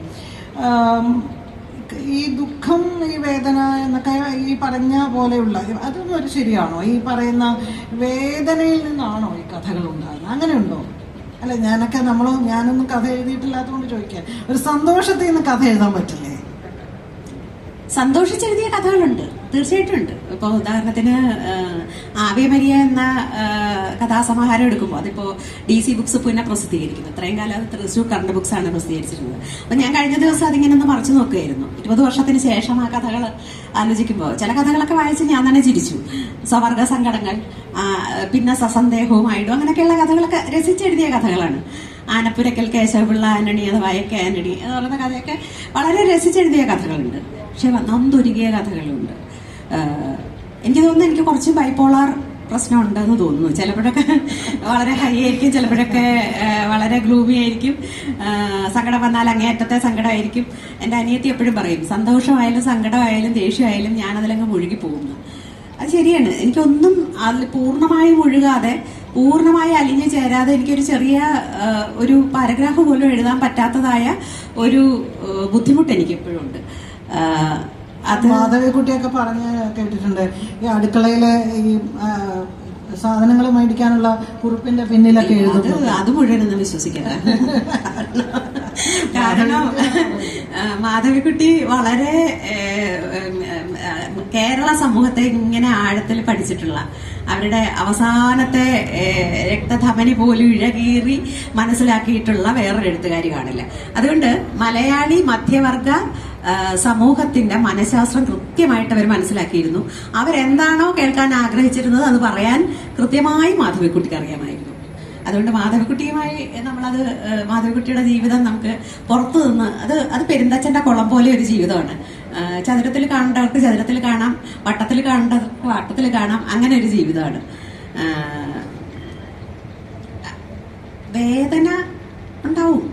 ഈ ദുഃഖം, ഈ വേദന എന്നൊക്കെ ഈ പറഞ്ഞ പോലെയുള്ള അതൊന്നും ഒരു ശരിയാണോ? ഈ പറയുന്ന വേദനയിൽ നിന്നാണോ ഈ കഥകൾ ഉണ്ടാകുന്നത്? അങ്ങനെയുണ്ടോ? അല്ല, ഞാനൊന്നും കഥ എഴുതിയിട്ടില്ലാത്തതുകൊണ്ട് ചോദിക്കാൻ, ഒരു സന്തോഷത്തിൽ നിന്ന് കഥ എഴുതാൻ പറ്റില്ലേ? സന്തോഷിച്ചെഴുതിയ കഥകളുണ്ട്, തീർച്ചയായിട്ടും ഉണ്ട്. ഇപ്പോൾ ഉദാഹരണത്തിന് ആവേ മരിയ എന്ന കഥാസമാഹാരം എടുക്കുമ്പോൾ അതിപ്പോൾ DC ബുക്സ് പുനഃ പ്രസിദ്ധീകരിക്കുന്നു. ഇത്രയും കാലം അത് തൃശ്ശൂർ കറണ്ട് ബുക്സ് ആണ് പ്രസിദ്ധീകരിച്ചിരുന്നത്. അപ്പം ഞാൻ കഴിഞ്ഞ ദിവസം അതിങ്ങനെ ഒന്ന് മറിച്ചു നോക്കുകയായിരുന്നു. 20 വർഷത്തിന് ശേഷം ആ കഥകൾ ആലോചിക്കുമ്പോൾ ചില കഥകളൊക്കെ വായിച്ച് ഞാൻ തന്നെ ചിരിച്ചു. സ്വവർഗ സങ്കടങ്ങൾ, പിന്നെ സസന്ദേഹവും അങ്ങനെയൊക്കെയുള്ള കഥകളൊക്കെ രസിച്ചെഴുതിയ കഥകളാണ്. ആനപ്പുരക്കൽ കേശവപിള്ള ആന്റണി, അത് വയക്ക ആന്റണി എന്ന് പറയുന്ന കഥയൊക്കെ വളരെ രസിച്ചെഴുതിയ കഥകളുണ്ട്. പക്ഷെ നൊന്തുരുകിയ കഥകളുണ്ട്. എനിക്ക് തോന്നുന്നു എനിക്ക് കുറച്ച് ബൈപ്പോളാർ പ്രശ്നം ഉണ്ടെന്ന് തോന്നുന്നു. ചിലപ്പോഴൊക്കെ വളരെ ഹൈ ആയിരിക്കും, ചിലപ്പോഴൊക്കെ വളരെ ഗ്ലൂമി ആയിരിക്കും. സങ്കടം വന്നാൽ അങ്ങേയറ്റത്തെ സങ്കടമായിരിക്കും. എൻ്റെ അനിയത്തി എപ്പോഴും പറയും, സന്തോഷമായാലും സങ്കടമായാലും ദേഷ്യമായാലും ഞാനതിലങ്ങ് മുഴുകി പോകുന്നു. അത് ശരിയാണ്. എനിക്കൊന്നും അതിൽ പൂർണ്ണമായി മുഴുകാതെ, പൂർണ്ണമായി അലിഞ്ഞു ചേരാതെ എനിക്കൊരു ചെറിയ ഒരു പാരഗ്രാഫ് പോലും എഴുതാൻ പറ്റാത്തതായ ഒരു ബുദ്ധിമുട്ട് എനിക്ക് എപ്പോഴും ഉണ്ട്. അത് മാധവിക്കുട്ടിയൊക്കെ പറഞ്ഞ് കേട്ടിട്ടുണ്ട്. ഈ അടുക്കളയിലെ ഈ സാധനങ്ങൾ മേടിക്കാനുള്ള കുറിപ്പിന്റെ പിന്നിലൊക്കെ എഴുതുന്നത് അത് മുഴുവനൊന്നും വിശ്വസിക്കണ്ട. കാരണം മാധവിക്കുട്ടി വളരെ കേരള സമൂഹത്തെ ഇങ്ങനെ ആഴത്തിൽ പഠിച്ചിട്ടുള്ള, അവരുടെ അവസാനത്തെ രക്തധമനി പോലും ഇഴകീറി മനസ്സിലാക്കിയിട്ടുള്ള വേറൊരു എഴുത്തുകാരി കാണില്ല. അതുകൊണ്ട് മലയാളി മധ്യവർഗ സമൂഹത്തിന്റെ മനഃശാസ്ത്രം കൃത്യമായിട്ട് അവർ മനസ്സിലാക്കിയിരുന്നു. അവരെന്താണോ കേൾക്കാൻ ആഗ്രഹിച്ചിരുന്നത് അത് പറയാൻ കൃത്യമായി മാധവിക്കുട്ടിക്ക് അറിയാമായിരുന്നു. അതുകൊണ്ട് മാധവിക്കുട്ടിയുമായി മാധവിക്കുട്ടിയുടെ ജീവിതം നമുക്ക് പുറത്തു നിന്ന് അത് പെരുന്തച്ഛന്റെ കുളം പോലെ ഒരു ജീവിതമാണ്. ചതുരത്തിൽ കാണേണ്ടവർക്ക് ചതുരത്തിൽ കാണാം, വട്ടത്തിൽ കാണേണ്ടവർക്ക് വട്ടത്തിൽ കാണാം, അങ്ങനെ ഒരു ജീവിതമാണ്. വേദന ഉണ്ടാവും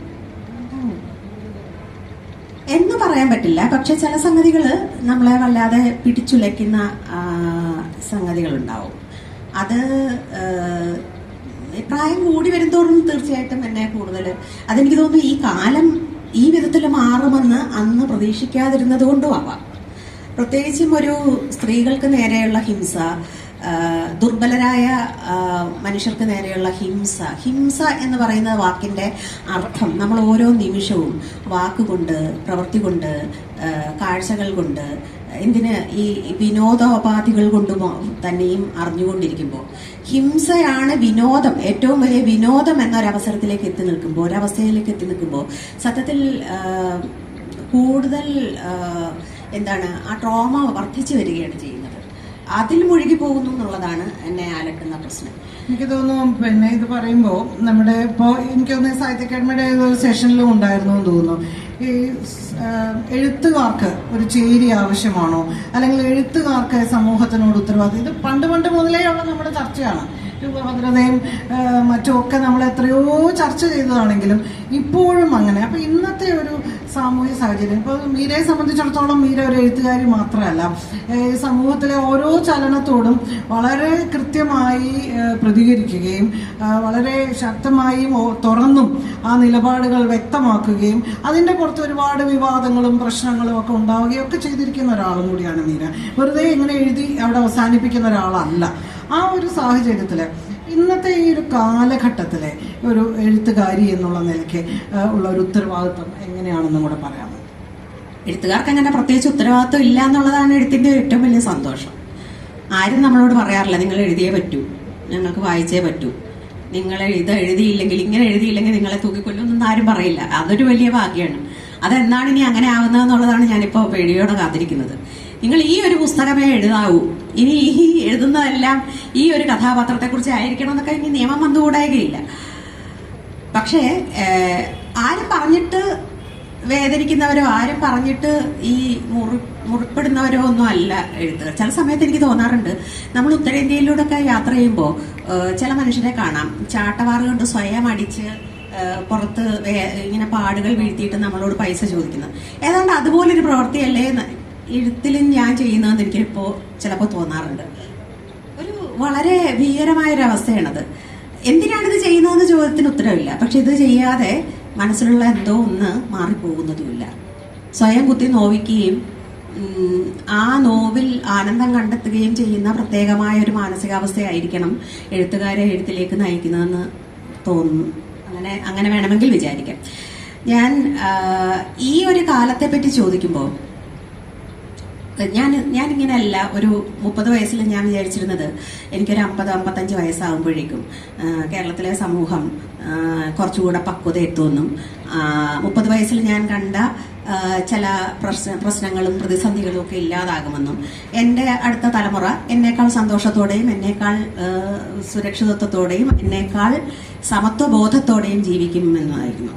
എന്ന് പറയാൻ പറ്റില്ല. പക്ഷെ ചില സംഗതികള് നമ്മളെ വല്ലാതെ പിടിച്ചുലയ്ക്കുന്ന സംഗതികളുണ്ടാവും. അത് പ്രായം കൂടി വരുന്തോറും തീർച്ചയായിട്ടും എന്നെ കൂടുതൽ അതെനിക്ക് തോന്നുന്നു ഈ കാലം ഈ വിധത്തിൽ മാറുമെന്ന് അന്ന് പ്രതീക്ഷിക്കാതിരുന്നത് കൊണ്ടും ആവാം. പ്രത്യേകിച്ചും ഒരു സ്ത്രീകൾക്ക് നേരെയുള്ള ഹിംസ, ദുർബലരായ മനുഷ്യർക്ക് നേരെയുള്ള ഹിംസ എന്ന് പറയുന്ന വാക്കിന്റെ അർത്ഥം നമ്മൾ ഓരോ നിമിഷവും വാക്കുകൊണ്ട്, പ്രവൃത്തി കൊണ്ട്, കാഴ്ചകൾ കൊണ്ട് എന്തിന് ഈ വിനോദോപാധികൾ കൊണ്ട് തന്നെയും അറിഞ്ഞുകൊണ്ടിരിക്കുമ്പോൾ ഹിംസയാണ് വിനോദം, ഏറ്റവും വലിയ വിനോദം എന്നൊരവസരത്തിലേക്ക് എത്തി നിൽക്കുമ്പോൾ, ഒരവസ്ഥയിലേക്ക് എത്തി നിൽക്കുമ്പോൾ സത്യത്തിൽ കൂടുതൽ എന്താണ് ആ ട്രോമ വർദ്ധിച്ചു വരികയാണ് ചെയ്യുന്നത്. അതിൽ മുഴുകി പോകുന്നു എന്നുള്ളതാണ് എന്നെ അലട്ടുന്ന പ്രശ്നം. എനിക്ക് തോന്നുന്നു പിന്നെ ഇത് പറയുമ്പോൾ നമ്മുടെ ഇപ്പോൾ എനിക്ക് തോന്നുന്നു സാഹിത്യ അക്കാദമിയുടെ ഒരു സെഷനിലും ഉണ്ടായിരുന്നു എന്ന് തോന്നുന്നു. ഈ എഴുത്തുകാർക്ക് ഒരു ചേരി ആവശ്യമാണോ, അല്ലെങ്കിൽ എഴുത്തുകാർക്ക് സമൂഹത്തിനോട് ഉത്തരവാദിത്വം, ഇത് പണ്ട് മുതലേ ഉള്ള നമ്മുടെ ചർച്ചയാണ്. ഭദ്രതയും മറ്റുമൊക്കെ നമ്മൾ എത്രയോ ചർച്ച ചെയ്തതാണെങ്കിലും ഇപ്പോഴും അങ്ങനെ. അപ്പൊ ഇന്നത്തെ ഒരു സാമൂഹ്യ സാഹചര്യം, ഇപ്പോൾ മീരയെ സംബന്ധിച്ചിടത്തോളം മീര ഒരു എഴുത്തുകാരി മാത്രമല്ല, സമൂഹത്തിലെ ഓരോ ചലനത്തോടും വളരെ കൃത്യമായി പ്രതികരിക്കുകയും വളരെ ശക്തമായും തുറന്നും ആ നിലപാടുകൾ വ്യക്തമാക്കുകയും അതിൻ്റെ പുറത്ത് ഒരുപാട് വിവാദങ്ങളും പ്രശ്നങ്ങളും ഒക്കെ ഉണ്ടാവുകയും ഒക്കെ ചെയ്തിരിക്കുന്ന ഒരാളും കൂടിയാണ് മീര. വെറുതെ ഇങ്ങനെ എഴുതി അവിടെ അവസാനിപ്പിക്കുന്ന ഒരാളല്ല. ആ ഒരു സാഹചര്യത്തിൽ ഇന്നത്തെ ഈ ഒരു കാലഘട്ടത്തിലെ ഒരു എഴുത്തുകാരി എന്നുള്ള നിലയ്ക്ക് ഉള്ള ഒരു ഉത്തരവാദിത്വം എങ്ങനെയാണെന്നും കൂടെ പറയാമോ? എഴുത്തുകാർക്ക് അങ്ങനെ പ്രത്യേകിച്ച് ഉത്തരവാദിത്വം ഇല്ല എന്നുള്ളതാണ് എഴുത്തിന്റെ ഏറ്റവും വലിയ സന്തോഷം. ആരും നമ്മളോട് പറയാറില്ല നിങ്ങൾ എഴുതിയേ പറ്റൂ, ഞങ്ങൾക്ക് വായിച്ചേ പറ്റൂ, നിങ്ങൾ എഴുതിയില്ലെങ്കിൽ ഇങ്ങനെ എഴുതിയില്ലെങ്കിൽ നിങ്ങളെ തൂക്കിക്കൊല്ലുമെന്നൊന്നും ആരും പറയില്ല. അതൊരു വലിയ ഭാഗ്യമാണ്. അതെന്നാണ് ഇനി അങ്ങനെ ആവുന്നതെന്നുള്ളതാണ് ഞാനിപ്പോൾ പേടിയോടെ കാത്തിരിക്കുന്നത്. നിങ്ങൾ ഈ ഒരു പുസ്തകമേ എഴുതാവൂ, ഇനി ഈ എഴുതുന്നതെല്ലാം ഈ ഒരു കഥാപാത്രത്തെക്കുറിച്ച് ആയിരിക്കണം എന്നൊക്കെ ഇനി നിയമം വന്നുകൂടായികയില്ല. പക്ഷേ ആരും പറഞ്ഞിട്ട് വേദനിക്കുന്നവരോ ആരും പറഞ്ഞിട്ട് ഈ മുറിപ്പെടുന്നവരോ ഒന്നും അല്ല എഴുതുക. ചില സമയത്ത് എനിക്ക് തോന്നാറുണ്ട്, നമ്മൾ ഉത്തരേന്ത്യയിലൂടെ ഒക്കെ യാത്ര ചെയ്യുമ്പോൾ ചില മനുഷ്യരെ കാണാം ചാട്ടവാറ് കൊണ്ട് സ്വയം അടിച്ച് പുറത്ത് ഇങ്ങനെ പാടുകൾ വീഴ്ത്തിയിട്ട് നമ്മളോട് പൈസ ചോദിക്കുന്നത്. ഏതാണ്ട് അതുപോലൊരു പ്രവൃത്തിയല്ലേ എഴുത്തിലും ഞാൻ ചെയ്യുന്നതെന്ന് എനിക്കിപ്പോൾ ചിലപ്പോൾ തോന്നാറുണ്ട്. ഒരു വളരെ ഭീകരമായൊരവസ്ഥയാണത്. എന്തിനാണിത് ചെയ്യുന്നതെന്ന് ചോദ്യത്തിന് ഉത്തരവില്ല. പക്ഷെ ഇത് ചെയ്യാതെ മനസ്സിലുള്ള എന്തോ ഒന്ന് മാറിപ്പോകുന്നതുമില്ല. സ്വയം കുത്തി നോവിക്കുകയും ആ നോവിൽ ആനന്ദം കണ്ടെത്തുകയും ചെയ്യുന്ന പ്രത്യേകമായ ഒരു മാനസികാവസ്ഥയായിരിക്കണം എഴുത്തുകാരെ എഴുത്തിലേക്ക് നയിക്കുന്നതെന്ന് തോന്നുന്നു. അങ്ങനെ വേണമെങ്കിൽ വിചാരിക്കാം. ഈ ഒരു കാലത്തെ പറ്റി ചോദിക്കുമ്പോൾ ഞാനിങ്ങനെയല്ല. ഒരു 30 വയസ്സിൽ ഞാൻ വിചാരിച്ചിരുന്നത് എനിക്കൊരു 50-55 വയസ്സാകുമ്പോഴേക്കും കേരളത്തിലെ സമൂഹം കുറച്ചുകൂടെ പക്വത എത്തുമെന്നും 30 വയസ്സിൽ ഞാൻ കണ്ട ചില പ്രശ്നങ്ങളും പ്രതിസന്ധികളും ഒക്കെ ഇല്ലാതാകുമെന്നും എൻ്റെ അടുത്ത തലമുറ എന്നേക്കാൾ സന്തോഷത്തോടെയും എന്നേക്കാൾ സുരക്ഷിതത്വത്തോടെയും എന്നേക്കാൾ സമത്വബോധത്തോടെയും ജീവിക്കുമെന്നായിരുന്നു.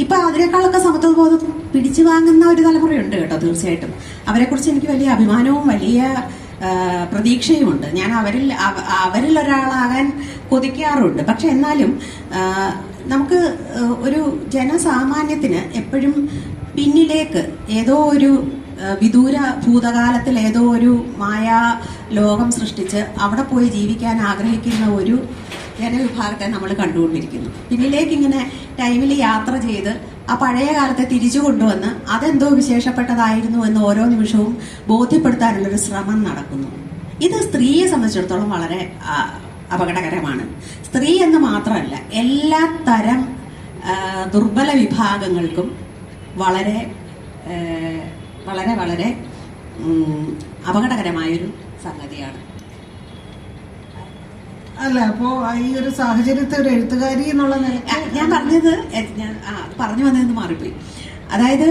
ഇപ്പൊ അതിനേക്കാളൊക്കെ സമത്വബോധം പിടിച്ചു വാങ്ങുന്ന ഒരു തലമുറയുണ്ട് കേട്ടോ. തീർച്ചയായിട്ടും അവരെക്കുറിച്ച് എനിക്ക് വലിയ അഭിമാനവും വലിയ പ്രതീക്ഷയുമുണ്ട്. ഞാൻ അവരിൽ ഒരാളാകാൻ കൊതിക്കാറുണ്ട്. പക്ഷെ എന്നാലും നമുക്ക് ഒരു ജനസാമാന്യത്തിന് എപ്പോഴും പിന്നിലേക്ക് ഏതോ ഒരു വിദൂര ഭൂതകാലത്തിൽ ഏതോ ഒരു മായാ ലോകം സൃഷ്ടിച്ച് അവിടെ പോയി ജീവിക്കാൻ ആഗ്രഹിക്കുന്ന ഒരു ജനവിഭാഗത്തെ നമ്മൾ കണ്ടുകൊണ്ടിരിക്കുന്നു. പിന്നിലേക്ക് ഇങ്ങനെ ടൈമിൽ യാത്ര ചെയ്ത് ആ പഴയ കാലത്തെ തിരിച്ചു കൊണ്ടുവന്ന് അതെന്തോ വിശേഷപ്പെട്ടതായിരുന്നു എന്ന് ഓരോ നിമിഷവും ബോധ്യപ്പെടുത്താനുള്ളൊരു ശ്രമം നടക്കുന്നു. ഇത് സ്ത്രീയെ സംബന്ധിച്ചിടത്തോളം വളരെ അപകടകരമാണ്. സ്ത്രീ എന്ന് മാത്രമല്ല, എല്ലാ തരം ദുർബല വിഭാഗങ്ങൾക്കും വളരെ വളരെ വളരെ അപകടകരമായൊരു സംഗതിയാണ്. അല്ല, അപ്പോ ഈ ഒരു സാഹചര്യത്തെ ഒരു എഴുത്തുകാരി എന്നുള്ള ഞാൻ പറഞ്ഞത് പറഞ്ഞു വന്നതെന്ന് മാറിപ്പോയി. അതായത്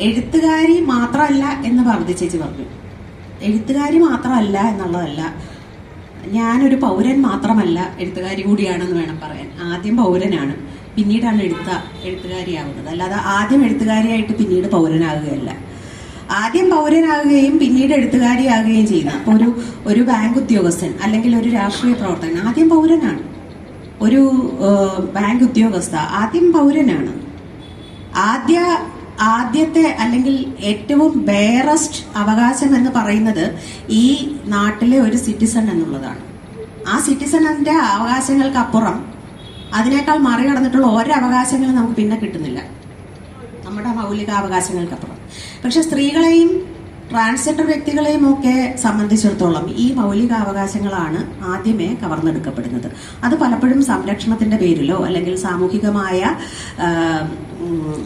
എഴുത്തുകാരി മാത്രമല്ല എന്ന് ചേച്ചി പറഞ്ഞു. എഴുത്തുകാരി മാത്രമല്ല എന്നുള്ളതല്ല, ഞാനൊരു പൗരൻ മാത്രമല്ല എഴുത്തുകാരി കൂടിയാണെന്ന് വേണം പറയാൻ. ആദ്യം പൗരനാണ്, പിന്നീടാണ് എഴുത്തുകാരിയാവുന്നത്. അല്ലാതെ ആദ്യം എഴുത്തുകാരിയായിട്ട് പിന്നീട് പൗരനാകുകയല്ല. ആദ്യം പൗരനാകുകയും പിന്നീട് എഴുത്തുകാരിയാകുകയും ചെയ്യുന്ന ഒരു ബാങ്ക് ഉദ്യോഗസ്ഥൻ അല്ലെങ്കിൽ ഒരു രാഷ്ട്രീയ പ്രവർത്തകൻ ആദ്യം പൗരനാണ്. ഒരു ബാങ്ക് ഉദ്യോഗസ്ഥ ആദ്യം പൗരനാണ്. ആദ്യത്തെ അല്ലെങ്കിൽ ഏറ്റവും ബേറസ്റ്റ് അവകാശം എന്ന് പറയുന്നത് ഈ നാട്ടിലെ ഒരു സിറ്റിസൺ എന്നുള്ളതാണ്. ആ സിറ്റിസണിന്റെ അവകാശങ്ങൾക്കപ്പുറം അതിനേക്കാൾ മറികടന്നിട്ടുള്ള ഓരോ അവകാശങ്ങളും നമുക്ക് പിന്നെ കിട്ടുന്നില്ല, നമ്മുടെ മൗലിക അവകാശങ്ങൾക്കപ്പുറം. പക്ഷെ സ്ത്രീകളെയും ട്രാൻസ്ജെൻഡർ വ്യക്തികളെയും ഒക്കെ സംബന്ധിച്ചിടത്തോളം ഈ മൗലിക അവകാശങ്ങളാണ് ആദ്യമേ കവർന്നെടുക്കപ്പെടുന്നത്. അത് പലപ്പോഴും സംരക്ഷണത്തിന്റെ പേരിലോ അല്ലെങ്കിൽ സാമൂഹികമായ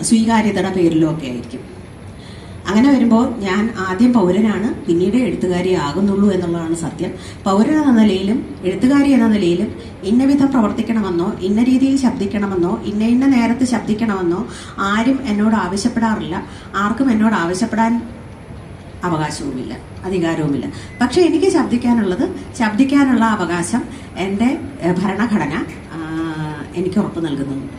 സ്വീകാര്യതയുടെ പേരിലോ ഒക്കെ ആയിരിക്കും. അങ്ങനെ വരുമ്പോൾ ഞാൻ ആദ്യം പൗരനാണ്, പിന്നീട് എഴുത്തുകാരി ആകുന്നുള്ളൂ എന്നുള്ളതാണ് സത്യം. പൗരൻ എന്ന നിലയിലും എഴുത്തുകാരി എന്ന നിലയിലും ഇന്ന വിധം പ്രവർത്തിക്കണമെന്നോ ഇന്ന രീതിയിൽ ശബ്ദിക്കണമെന്നോ ഇന്ന നേരത്ത് ശബ്ദിക്കണമെന്നോ ആരും എന്നോട് ആവശ്യപ്പെടാറില്ല. ആർക്കും എന്നോട് ആവശ്യപ്പെടാൻ അവകാശവുമില്ല, അധികാരവുമില്ല. പക്ഷെ എനിക്ക് ശബ്ദിക്കാനുള്ള അവകാശം എൻ്റെ ഭരണഘടന എനിക്ക് ഉറപ്പ് നൽകുന്നുണ്ട്.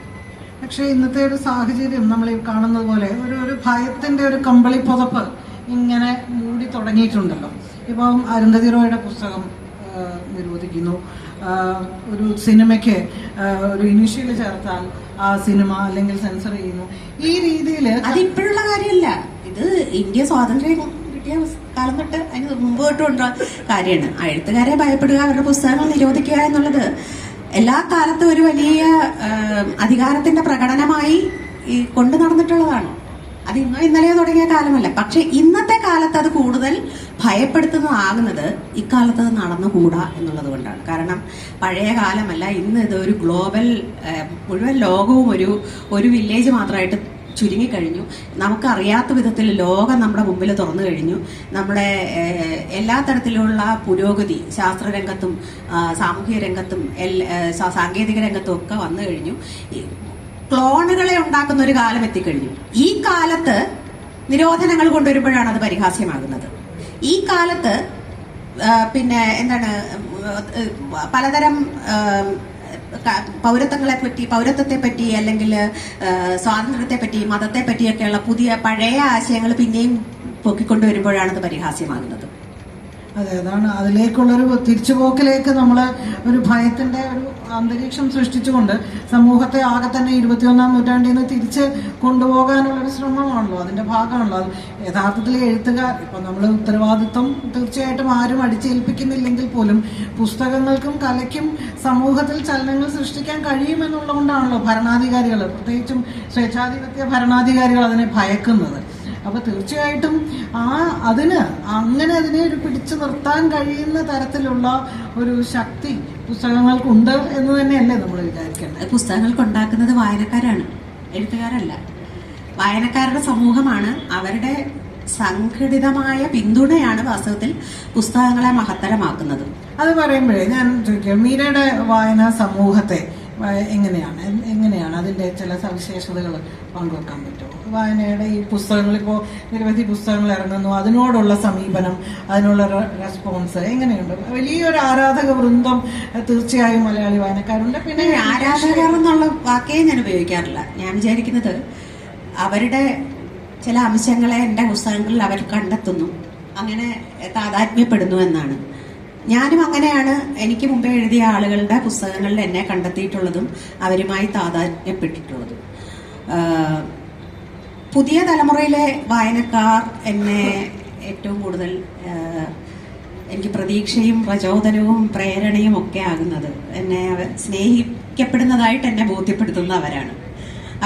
പക്ഷേ ഇന്നത്തെ ഒരു സാഹചര്യം നമ്മൾ ഈ കാണുന്നത് പോലെ ഒരു ഭയത്തിന്റെ ഒരു കമ്പളി പുതപ്പ് ഇങ്ങനെ മൂടി തുടങ്ങിയിട്ടുണ്ടല്ലോ. ഇപ്പം അരുന്ധതി റോയുടെ പുസ്തകം നിരോധിക്കുന്നു, ഒരു സിനിമയ്ക്ക് ഒരു ഇനിഷ്യൽ ചേർത്താൽ ആ സിനിമ അല്ലെങ്കിൽ സെൻസർ ചെയ്യുന്നു. ഈ രീതിയിൽ അതിപ്പോഴുള്ള കാര്യമല്ല, ഇത് ഇന്ത്യ സ്വാതന്ത്ര്യം കിട്ടിയ കാലം തൊട്ട് അതിന് മുമ്പ് തൊട്ടുള്ള കാര്യമാണ്. എഴുത്തുകാരെ ഭയപ്പെടുക, അവരുടെ പുസ്തകങ്ങൾ നിരോധിക്കുക എന്നുള്ളത് എല്ലാ കാലത്തും ഒരു വലിയ അധികാരത്തിന്റെ പ്രകടനമായി കൊണ്ടു നടന്നിട്ടുള്ളതാണ്. അത് ഇന്നോ ഇന്നലെയോ തുടങ്ങിയ കാലമല്ല. പക്ഷെ ഇന്നത്തെ കാലത്ത് അത് കൂടുതൽ ഭയപ്പെടുത്തുന്നതാകുന്നത് ഇക്കാലത്ത് അത് നടന്നുകൂടാ എന്നുള്ളത് കൊണ്ടാണ്. കാരണം പഴയ കാലമല്ല, ഇന്ന് ഇത് ഒരു ഗ്ലോബൽ, മുഴുവൻ ലോകവും ഒരു വില്ലേജ് മാത്രമായിട്ട് ചുരുങ്ങിക്കഴിഞ്ഞു. നമുക്കറിയാത്ത വിധത്തിൽ ലോകം നമ്മുടെ മുമ്പിൽ തുറന്നു കഴിഞ്ഞു. നമ്മുടെ എല്ലാ തരത്തിലുള്ള പുരോഗതി ശാസ്ത്രരംഗത്തും സാമൂഹിക രംഗത്തും സാങ്കേതിക രംഗത്തും ഒക്കെ വന്നു കഴിഞ്ഞു. ക്ലോണുകളെ ഉണ്ടാക്കുന്ന ഒരു കാലം എത്തിക്കഴിഞ്ഞു. ഈ കാലത്ത് നിരോധനങ്ങൾ കൊണ്ടുവരുമ്പോഴാണ് അത് പരിഹാസ്യമാകുന്നത്. ഈ കാലത്ത് പിന്നെ എന്താണ് പലതരം പൗരത്വത്തെ പറ്റി അല്ലെങ്കിൽ സ്വാതന്ത്ര്യത്തെ പറ്റി മതത്തെ പറ്റിയൊക്കെയുള്ള പഴയ ആശയങ്ങൾ പിന്നെയും പൊക്കിക്കൊണ്ടുവരുമ്പോഴാണ് അത് പരിഹാസ്യമാകുന്നത്. അതെ, അതാണ് അതിലേക്കുള്ളൊരു തിരിച്ചുപോക്കിലേക്ക് നമ്മൾ ഒരു ഭയത്തിന്റെ ഒരു അന്തരീക്ഷം സൃഷ്ടിച്ചുകൊണ്ട് സമൂഹത്തെ ആകെ തന്നെ 21-ാം നൂറ്റാണ്ടിൽ നിന്ന് തിരിച്ച് കൊണ്ടുപോകാനുള്ളൊരു ശ്രമമാണല്ലോ, അതിന്റെ ഭാഗമാണല്ലോ. അത് യഥാർത്ഥത്തിൽ എഴുത്തുകാർ ഇപ്പം നമ്മൾ ഉത്തരവാദിത്വം തീർച്ചയായിട്ടും ആരും അടിച്ചേൽപ്പിക്കുന്നില്ലെങ്കിൽ പോലും പുസ്തകങ്ങൾക്കും കലയ്ക്കും സമൂഹത്തിൽ ചലനങ്ങൾ സൃഷ്ടിക്കാൻ കഴിയുമെന്നുള്ളതുകൊണ്ടാണല്ലോ ഭരണാധികാരികൾ, പ്രത്യേകിച്ചും സ്വേച്ഛാധിപത്യ ഭരണാധികാരികൾ അതിനെ ഭയക്കുന്നത്. അപ്പൊ തീർച്ചയായിട്ടും അതിനെ ഒരു പിടിച്ചു നിർത്താൻ കഴിയുന്ന തരത്തിലുള്ള ഒരു ശക്തി പുസ്തകങ്ങൾക്കുണ്ട് എന്ന് തന്നെയല്ലേ നമ്മൾ വിചാരിക്കേണ്ടത്. പുസ്തകങ്ങൾക്ക് ഉണ്ടാക്കുന്നത് വായനക്കാരാണ്, എഴുത്തുകാരല്ല. വായനക്കാരുടെ സമൂഹമാണ്. അവരുടെ സംഘടിതമായ പിന്തുണയാണ് വാസ്തവത്തിൽ പുസ്തകങ്ങളെ മഹത്തരമാക്കുന്നത്. അത് പറയുമ്പോഴേ ഞാൻ ചോദിക്കാം, മീരയുടെ വായനാ സമൂഹത്തെ എങ്ങനെയാണ് അതിന്റെ ചില സവിശേഷതകൾ പങ്കുവെക്കാൻ പറ്റുമോ? വായനയുടെ ഈ പുസ്തകങ്ങൾ, ഇപ്പോൾ നിരവധി പുസ്തകങ്ങൾ ഇറങ്ങുന്നു, അതിനോടുള്ള സമീപനം, അതിനുള്ള റെസ്പോൺസ് എങ്ങനെയുണ്ട്? വലിയൊരു ആരാധക വൃന്ദം തീർച്ചയായും മലയാളി വായനക്കാരുണ്ട്. പിന്നെ ആരാധകർ എന്നുള്ള വാക്കേ ഞാൻ ഉപയോഗിക്കാറില്ല. ഞാൻ വിചാരിക്കുന്നത് അവരുടെ ചില അംശങ്ങളെ എൻ്റെ പുസ്തകങ്ങളിൽ അവർ കണ്ടെത്തുന്നു, അങ്ങനെ താതാത്മ്യപ്പെടുന്നു എന്നാണ്. ഞാനും അങ്ങനെയാണ്. എനിക്ക് മുമ്പേ എഴുതിയ ആളുകളുടെ പുസ്തകങ്ങളിൽ എന്നെ കണ്ടെത്തിയിട്ടുള്ളതും അവരുമായി താതാത്മ്യപ്പെട്ടിട്ടുള്ളതും. പുതിയ തലമുറയിലെ വായനക്കാർ എന്നെ ഏറ്റവും കൂടുതൽ എനിക്ക് പ്രതീക്ഷയും പ്രചോദനവും പ്രേരണയും ഒക്കെ ആകുന്നത്, എന്നെ സ്നേഹിക്കപ്പെടുന്നതായിട്ട് എന്നെ ബോധ്യപ്പെടുത്തുന്ന അവരാണ്.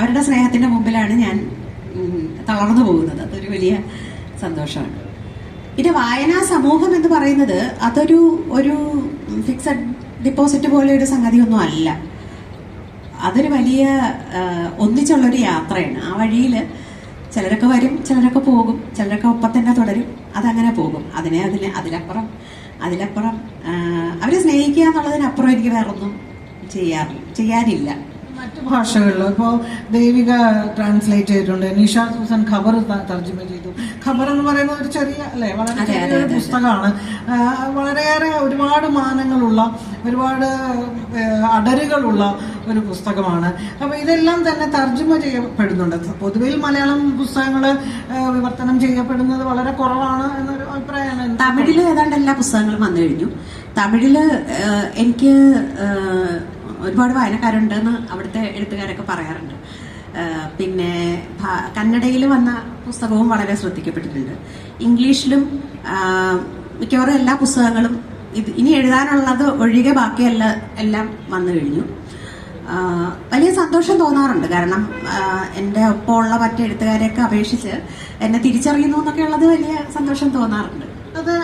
അവരുടെ സ്നേഹത്തിന്റെ മുമ്പിലാണ് ഞാൻ തളർന്നു പോകുന്നത്. അതൊരു വലിയ സന്തോഷമാണ്. പിന്നെ വായനാ സമൂഹം എന്ന് പറയുന്നത് ഒരു ഫിക്സഡ് ഡിപ്പോസിറ്റ് പോലെ ഒരു സംഗതിയൊന്നും അല്ല. അതൊരു വലിയ ഒന്നിച്ചുള്ളൊരു യാത്രയാണ്. ആ വഴിയിൽ ചിലരൊക്കെ വരും, ചിലരൊക്കെ പോകും, ചിലരൊക്കെ ഒപ്പം തന്നെ തുടരും, അതങ്ങനെ പോകും. അതിലപ്പുറം അവരെ സ്നേഹിക്കുക എന്നുള്ളതിനപ്പുറം എനിക്ക് വേറൊന്നും ചെയ്യാനില്ല. മറ്റു ഭാഷകളിൽ ഇപ്പോൾ ദേവിക ട്രാൻസ്ലേറ്റ് ചെയ്തിട്ടുണ്ട്, നിഷ സൂസൻ ഖബർ തർജ്ജമ ചെയ്തു. ഖബർ എന്ന് പറയുന്നത് ഒരു ചെറിയ വളരെ ചെറിയൊരു പുസ്തകമാണ്. വളരെയേറെ ഒരുപാട് മാനങ്ങളുള്ള, ഒരുപാട് അടരുകളുള്ള ഒരു പുസ്തകമാണ്. അപ്പൊ ഇതെല്ലാം തന്നെ തർജ്ജമ ചെയ്യപ്പെടുന്നുണ്ട്. പൊതുവിൽ മലയാളം പുസ്തകങ്ങൾ വിവർത്തനം ചെയ്യപ്പെടുന്നത് വളരെ കുറവാണ് എന്നൊരു അഭിപ്രായമാണ്. തമിഴില് ഏതാണ്ട് എല്ലാ പുസ്തകങ്ങളും വന്നു കഴിഞ്ഞു. തമിഴില് എനിക്ക് ഒരുപാട് വായനക്കാരുണ്ടെന്ന് അവിടുത്തെ എഴുത്തുകാരൊക്കെ പറയാറുണ്ട്. പിന്നെ കന്നഡയിൽ വന്ന പുസ്തകവും വളരെ ശ്രദ്ധിക്കപ്പെട്ടിട്ടുണ്ട്. ഇംഗ്ലീഷിലും മിക്കവാറും എല്ലാ പുസ്തകങ്ങളും ഇനി എഴുതാനുള്ളത് ഒഴികെ എല്ലാം വന്നു കഴിഞ്ഞു. വലിയ സന്തോഷം തോന്നാറുണ്ട്. കാരണം എൻ്റെ ഒപ്പമുള്ള മറ്റു എഴുത്തുകാരെയൊക്കെ അപേക്ഷിച്ച് എന്നെ തിരിച്ചറിയുന്നു എന്നൊക്കെ ഉള്ളത് വലിയ സന്തോഷം തോന്നാറുണ്ട്.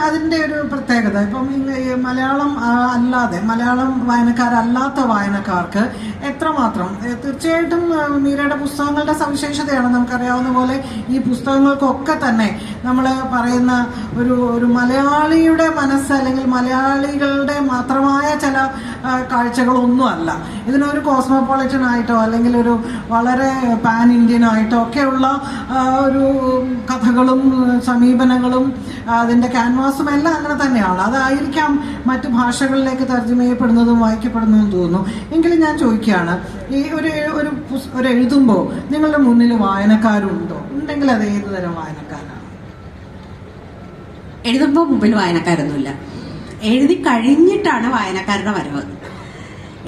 അതിൻ്റെ ഒരു പ്രത്യേകത ഇപ്പം ഈ മലയാളം അല്ലാതെ മലയാളം വായനക്കാരല്ലാത്ത വായനക്കാർക്ക് എത്രമാത്രം തീർച്ചയായിട്ടും മീരയുടെ പുസ്തകങ്ങളുടെ സവിശേഷതയാണ്. നമുക്കറിയാവുന്ന പോലെ ഈ പുസ്തകങ്ങൾക്കൊക്കെ തന്നെ നമ്മൾ പറയുന്ന ഒരു മലയാളിയുടെ മനസ്സ് അല്ലെങ്കിൽ മലയാളികളുടെ മാത്രമായ ചില കാഴ്ചകളൊന്നുമല്ല. ഇതിനൊരു കോസ്മോപൊളിറ്റൻ ആയിട്ടോ അല്ലെങ്കിൽ ഒരു വളരെ പാൻ ഇന്ത്യൻ ആയിട്ടോ ഒക്കെയുള്ള ഒരു കഥകളും സമീപനങ്ങളും അതിൻ്റെ ക്യാൻവാസും എല്ലാം അങ്ങനെ തന്നെയാണ്. അതായിരിക്കാം മറ്റു ഭാഷകളിലേക്ക് തർജ്ജമ ചെയ്യപ്പെടുന്നതും വായിക്കപ്പെടുന്നതും തോന്നുന്നു. എങ്കിലും ഞാൻ ചോദിക്കുകയാണ്, ഈ ഒരു എഴുതുമ്പോൾ നിങ്ങളുടെ മുന്നിൽ വായനക്കാരുണ്ടോ? ഉണ്ടെങ്കിൽ അത് ഏത് തരം വായനക്കാരാണ്? എഴുതുമ്പോൾ മുമ്പിൽ വായനക്കാരൊന്നുമില്ല. എഴുതി കഴിഞ്ഞിട്ടാണ് വായനക്കാരുടെ വരവ്.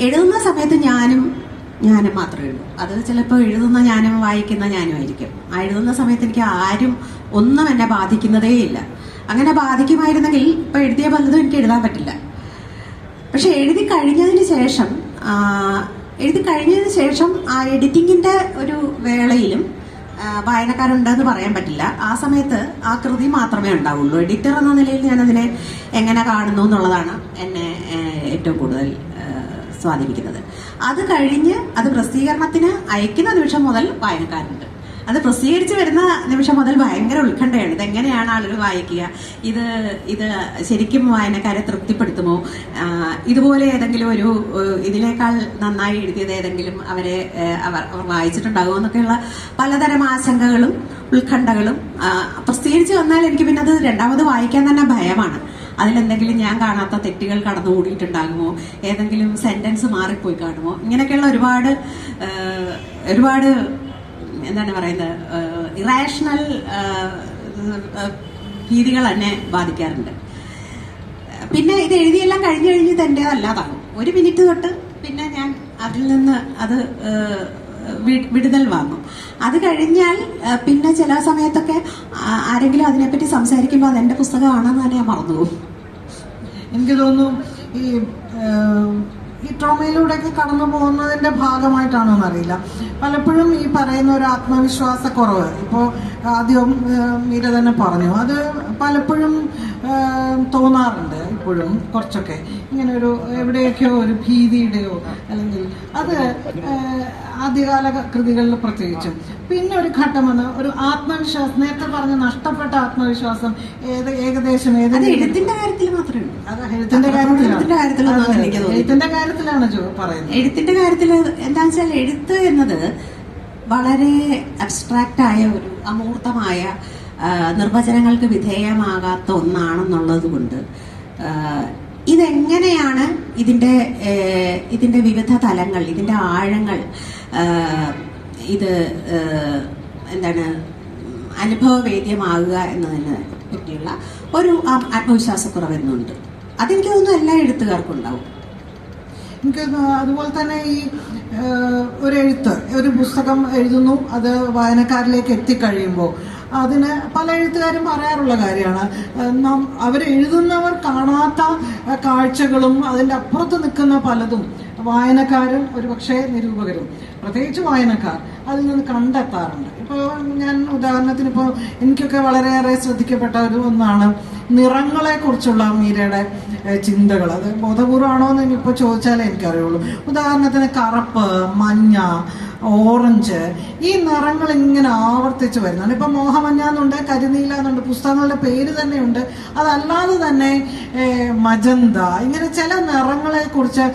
എഴുതുന്ന സമയത്ത് ഞാനും മാത്രമേ ഉള്ളൂ. അത് ചിലപ്പോൾ എഴുതുന്ന ഞാനും വായിക്കുന്ന ഞാനും ആയിരിക്കും. എഴുതുന്ന സമയത്ത് എനിക്ക് ആരും ഒന്നും എന്നെ ബാധിക്കുന്നതേ ഇല്ല. അങ്ങനെ ബാധിക്കുമായിരുന്നെങ്കിൽ ഇപ്പം എഴുതിയ പലതും എനിക്ക് എഴുതാൻ പറ്റില്ല. പക്ഷെ എഴുതി കഴിഞ്ഞതിന് ശേഷം ആ എഡിറ്റിങ്ങിന്റെ ഒരു വേളയിലും വായനക്കാരുണ്ടെന്ന് പറയാൻ പറ്റില്ല. ആ സമയത്ത് ആ കൃതി മാത്രമേ ഉണ്ടാവുള്ളൂ. എഡിറ്റർ എന്ന നിലയിൽ ഞാനതിനെ എങ്ങനെ കാണുന്നു എന്നുള്ളതാണ് എന്നെ ഏറ്റവും കൂടുതൽ സ്വാധീനിക്കുന്നത്. അത് കഴിഞ്ഞ് അത് പ്രസിദ്ധീകരണത്തിന് അയക്കുന്ന നിമിഷം മുതൽ വായനക്കാരുണ്ട്. അത് പ്രസിദ്ധീകരിച്ച് വരുന്ന നിമിഷം മുതൽ ഭയങ്കര ഉത്കണ്ഠയാണ്. ഇതെങ്ങനെയാണ് ആളുകൾ വായിക്കുക, ഇത് ശരിക്കും വായനക്കാരെ തൃപ്തിപ്പെടുത്തുമോ, ഇതുപോലെ ഏതെങ്കിലും ഇതിനേക്കാൾ നന്നായി എഴുതിയത് ഏതെങ്കിലും അവർ വായിച്ചിട്ടുണ്ടാകുമോ എന്നൊക്കെയുള്ള പലതരം ആശങ്കകളും ഉത്കണ്ഠകളും പ്രസിദ്ധീകരിച്ച് വന്നാൽ എനിക്ക് പിന്നെ അത് രണ്ടാമത് വായിക്കാൻ തന്നെ ഭയമാണ്. അതിലെന്തെങ്കിലും ഞാൻ കാണാത്ത തെറ്റുകൾ കടന്നുകൂടിയിട്ടുണ്ടാകുമോ, ഏതെങ്കിലും സെന്റൻസ് മാറിപ്പോയി കാണുമോ, ഇങ്ങനെയൊക്കെയുള്ള ഒരുപാട് എന്താണ് പറയുന്നത്, ഇറാഷണൽ ഭീതികൾ എന്നെ ബാധിക്കാറുണ്ട്. പിന്നെ ഇത് എഴുതിയെല്ലാം കഴിഞ്ഞ് ഇത് എൻ്റേതല്ലാതാകും. ഒരു മിനിറ്റ് തൊട്ട് പിന്നെ ഞാൻ അതിൽ നിന്ന് അത് വിടുതൽ വാങ്ങും. അത് കഴിഞ്ഞാൽ പിന്നെ ചില സമയത്തൊക്കെ ആരെങ്കിലും അതിനെപ്പറ്റി സംസാരിക്കുമ്പോൾ അതെൻ്റെ പുസ്തകമാണെന്ന് തന്നെ ഞാൻ മറന്നുപോകും. എനിക്ക് തോന്നുന്നു ഈ ട്രോമയിലൂടെയൊക്കെ കടന്നു പോകുന്നതിൻ്റെ ഭാഗമായിട്ടാണോ എന്നറിയില്ല, പലപ്പോഴും ഈ പറയുന്ന ഒരു ആത്മവിശ്വാസക്കുറവ്, ഇപ്പോൾ ആദ്യം മീര തന്നെ പറഞ്ഞു, അത് പലപ്പോഴും തോന്നാറുണ്ട്. ഇപ്പോഴും കുറച്ചൊക്കെ ഇങ്ങനെ എവിടെയൊക്കെയോ ഒരു ഭീതിയുടെയോ അല്ലെങ്കിൽ അത് ആദ്യകാല കൃതികളിൽ പ്രത്യേകിച്ചും. പിന്നെ ഒരു ഘട്ടം വന്ന് ഒരു ആത്മവിശ്വാസം, നേരത്തെ പറഞ്ഞ നഷ്ടപ്പെട്ട ആത്മവിശ്വാസം ഏകദേശം എഴുത്തിന്റെ കാര്യത്തിൽ മാത്രമേ ഉള്ളൂ. അത് എഴുത്തിന്റെ കാര്യത്തിലാണ് പറയുന്നത്. എഴുത്തിന്റെ കാര്യത്തിൽ എന്താ വെച്ചാൽ, എഴുത്ത് എന്നത് വളരെ അബ്സ്ട്രാക്റ്റ് ആയ ഒരു അമൂർത്തമായ നിർവചനങ്ങൾക്ക് വിധേയമാകാത്ത ഒന്നാണെന്നുള്ളത് കൊണ്ട് ഇതെങ്ങനെയാണ് ഇതിന്റെ വിവിധ തലങ്ങൾ, ഇതിന്റെ ആഴങ്ങൾ, എന്താണ് അനുഭവവേദ്യമാകുക എന്നതിനെ പറ്റിയുള്ള ഒരു ആത്മവിശ്വാസക്കുറവെന്നുണ്ട്. അതെനിക്ക് തോന്നുന്നു എല്ലാ എഴുത്തുകാർക്കും ഉണ്ടാവും. എനിക്ക് അതുപോലെ തന്നെ ഈ ഒരു പുസ്തകം എഴുതുന്നു, അത് വായനക്കാരിലേക്ക് എത്തിക്കഴിയുമ്പോൾ അതിന് പല എഴുത്തുകാരും പറയാറുള്ള കാര്യമാണ്, അവരെഴുതുന്നവർ കാണാത്ത കാഴ്ചകളും അതിൻ്റെ അപ്പുറത്ത് നിൽക്കുന്ന പലതും വായനക്കാരും ഒരുപക്ഷെ നിരൂപകരും പ്രത്യേകിച്ച് വായനക്കാർ അതിൽ നിന്ന് കണ്ടെത്താറുണ്ട്. ഇപ്പോൾ ഞാൻ ഉദാഹരണത്തിന് ഇപ്പോൾ എനിക്കൊക്കെ വളരെയേറെ ശ്രദ്ധിക്കപ്പെട്ട ഒന്നാണ് നിറങ്ങളെ കുറിച്ചുള്ള മീരയുടെ ചിന്തകൾ. അത് ബോധപൂർവമാണോ എന്ന് ഇനിയിപ്പോൾ ചോദിച്ചാലേ എനിക്കറിയുള്ളൂ. ഉദാഹരണത്തിന് കറുപ്പ്, മഞ്ഞ, ഓറഞ്ച്, ഈ നിറങ്ങൾ ഇങ്ങനെ ആവർത്തിച്ച് വരുന്നുണ്ട്. ഇപ്പം മോഹമഞ്ഞ എന്നുണ്ട്, കരിനീല എന്നുണ്ട്, പുസ്തകങ്ങളുടെ പേര് തന്നെയുണ്ട്. അതല്ലാതെ തന്നെ മജന്ത, ഇങ്ങനെ ചില നിറങ്ങളെ കുറിച്ച്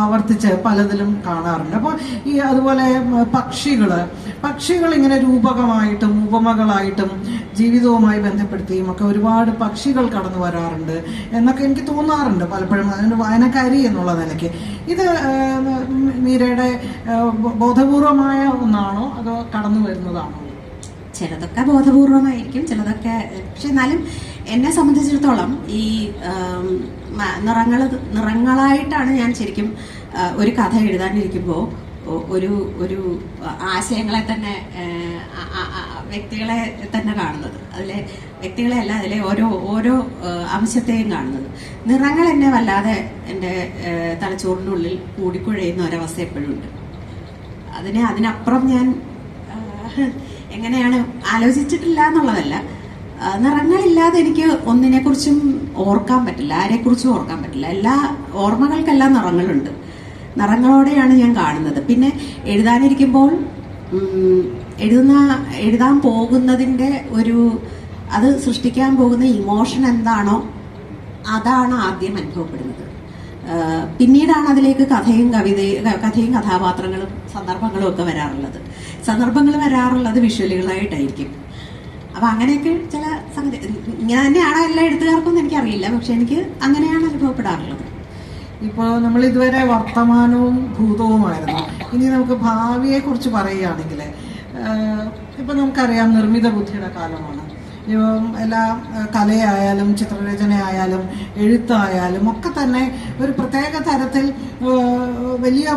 ആവർത്തിച്ച് പലതിലും കാണാറുണ്ട്. അപ്പോൾ അതുപോലെ പക്ഷികൾ ഇങ്ങനെ രൂപകമായിട്ടും ഉപമകളായിട്ടും ജീവിതവുമായി ബന്ധപ്പെടുത്തിയും ഒക്കെ ഒരുപാട് പക്ഷികൾ കടന്നു വരാറുണ്ട് എന്നൊക്കെ എനിക്ക് തോന്നാറുണ്ട് പലപ്പോഴും, അതിൻ്റെ വായനക്കാരി എന്നുള്ള നിലയ്ക്ക്. ഇത് മീരയുടെ ബോധപൂർവമായ ഒന്നാണോ അതോ കടന്നു വരുന്നതാണോ? ചിലതൊക്കെ ബോധപൂർവമായിരിക്കും, ചിലതൊക്കെ. പക്ഷെ എന്നാലും എന്നെ സംബന്ധിച്ചിടത്തോളം ഈ നിറങ്ങളായിട്ടാണ് ഞാൻ ശരിക്കും ഒരു കഥ എഴുതാനിരിക്കുമ്പോൾ ഒരു ആശയങ്ങളെ തന്നെ, വ്യക്തികളെ തന്നെ കാണുന്നത്. അതിലെ വ്യക്തികളെ അല്ല, അതിലെ ഓരോ അംശത്തെയും കാണുന്നത്. നിറങ്ങൾ എന്നെ വല്ലാതെ എൻ്റെ തലച്ചോറിനുള്ളിൽ കൂടിക്കുഴയുന്ന ഒരവസ്ഥ എപ്പോഴും ഉണ്ട്. അതിനപ്പുറം ഞാൻ എങ്ങനെയാണ് ആലോചിച്ചിട്ടില്ല എന്നുള്ളതല്ല, നിറങ്ങളില്ലാതെ എനിക്ക് ഒന്നിനെക്കുറിച്ചും ഓർക്കാൻ പറ്റില്ല, ആരെക്കുറിച്ചും ഓർക്കാൻ പറ്റില്ല. എല്ലാ ഓർമ്മകൾക്കെല്ലാം നിറങ്ങളുണ്ട്. നിറങ്ങളോടെയാണ് ഞാൻ കാണുന്നത്. പിന്നെ എഴുതാനിരിക്കുമ്പോൾ എഴുതാൻ പോകുന്നതിൻ്റെ അത് സൃഷ്ടിക്കാൻ പോകുന്ന ഇമോഷൻ എന്താണോ അതാണ് ആദ്യം അനുഭവപ്പെടുന്നത്. പിന്നീടാണ് അതിലേക്ക് കഥയും കഥാപാത്രങ്ങളും സന്ദർഭങ്ങളും ഒക്കെ വരാറുള്ളത്. സന്ദർഭങ്ങൾ വരാറുള്ളത് വിഷ്വലുകളായിട്ടായിരിക്കും. അപ്പൊ അങ്ങനെയൊക്കെ ചില സംഗതി ഇങ്ങനെ തന്നെയാണോ എല്ലാ എഴുത്തുകാർക്കും എനിക്കറിയില്ല, പക്ഷെ എനിക്ക് അങ്ങനെയാണ് അനുഭവപ്പെടാറുള്ളത്. ഇപ്പോൾ നമ്മൾ ഇതുവരെ വർത്തമാനവും ഭൂതവുമായിരുന്നു. ഇനി നമുക്ക് ഭാവിയെ കുറിച്ച് പറയുകയാണെങ്കിൽ ഇപ്പൊ നമുക്കറിയാം നിർമ്മിത ബുദ്ധിയുടെ കാലമാണ്. എല്ലാ കലയായാലും ചിത്രരചനയായാലും എഴുത്തായാലും ഒക്കെ തന്നെ ഒരു പ്രത്യേക തരത്തിൽ വലിയ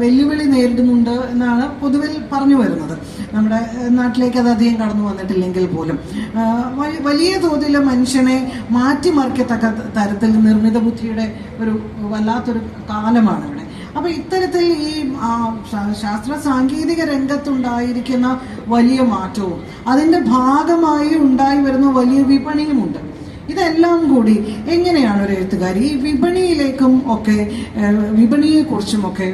വെല്ലുവിളി നേരിടുന്നുണ്ട് എന്നാണ് പൊതുവിൽ പറഞ്ഞു വരുന്നത്. നമ്മുടെ നാട്ടിലേക്ക് അത് അധികം കടന്നു വന്നിട്ടില്ലെങ്കിൽ പോലും വലിയ തോതിൽ മനുഷ്യനെ മാറ്റിമറിക്കത്തക്ക തരത്തിൽ നിർമ്മിത ബുദ്ധിയുടെ ഒരു വല്ലാത്തൊരു കാലമാണ് ഇവിടെ. അപ്പൊ ഇത്തരത്തിൽ ഈ ശാസ്ത്ര സാങ്കേതിക രംഗത്തുണ്ടായിരിക്കുന്ന വലിയ മാറ്റവും അതിന്റെ ഭാഗമായി ഉണ്ടായി വരുന്ന വലിയ വിപണിയുമുണ്ട്. ഇതെല്ലാം കൂടി എങ്ങനെയാണ് ഒരു എഴുത്തുകാരി ഈ വിപണിയിലേക്കും ഒക്കെ വിപണിയെക്കുറിച്ചും ഒക്കെ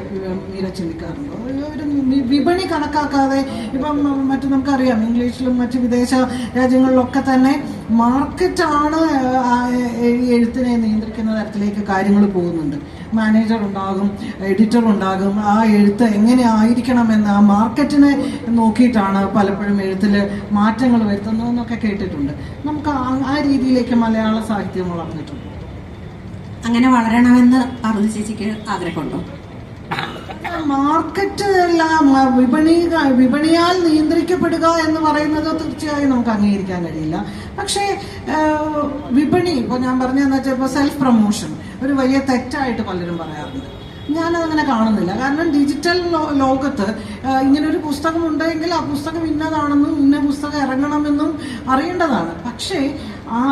മീര ചിന്തിക്കാറുണ്ടോ? ഒരു വിപണി കണക്കാക്കാതെ ഇപ്പം നമുക്കറിയാം ഇംഗ്ലീഷിലും മറ്റ് വിദേശ രാജ്യങ്ങളിലൊക്കെ തന്നെ മാർക്കറ്റാണ് എഴുത്തിനെ നിയന്ത്രിക്കുന്ന തരത്തിലേക്ക് കാര്യങ്ങൾ പോകുന്നുണ്ട്. മാനേജർ ഉണ്ടാകും, എഡിറ്റർ ഉണ്ടാകും. ആ എഴുത്ത് എങ്ങനെ ആയിരിക്കണമെന്ന് ആ മാർക്കറ്റിനെ നോക്കിയിട്ടാണ് പലപ്പോഴും എഴുത്തിൽ മാറ്റങ്ങൾ വരുത്തുന്നതെന്നൊക്കെ കേട്ടിട്ടുണ്ട്. നമുക്ക് ആ രീതിയിലേക്ക് മലയാള സാഹിത്യം വളർന്നിട്ടുണ്ട്. അങ്ങനെ വളരണമെന്ന് പാർവതി ചേച്ചിക്ക് ആഗ്രഹമുണ്ടോ? മാർക്കറ്റ് അല്ല, വിപണിയാൽ നിയന്ത്രിക്കപ്പെടുക എന്ന് പറയുന്നത് തീർച്ചയായും നമുക്ക് അംഗീകരിക്കാൻ കഴിയില്ല. പക്ഷേ വിപണി ഇപ്പോൾ ഞാൻ പറഞ്ഞതെന്ന് വെച്ചാൽ ഇപ്പോൾ സെൽഫ് പ്രൊമോഷൻ ഒരു വലിയ തെറ്റായിട്ട് പലരും പറയാറുണ്ട്. ഞാനതങ്ങനെ കാണുന്നില്ല. കാരണം ഡിജിറ്റൽ ലോകത്ത് ഇങ്ങനൊരു പുസ്തകം ഉണ്ടെങ്കിൽ ആ പുസ്തകം ഇന്നതാണെന്നും ഇന്ന പുസ്തകം ഇറങ്ങണമെന്നും അറിയേണ്ടതാണ്. പക്ഷേ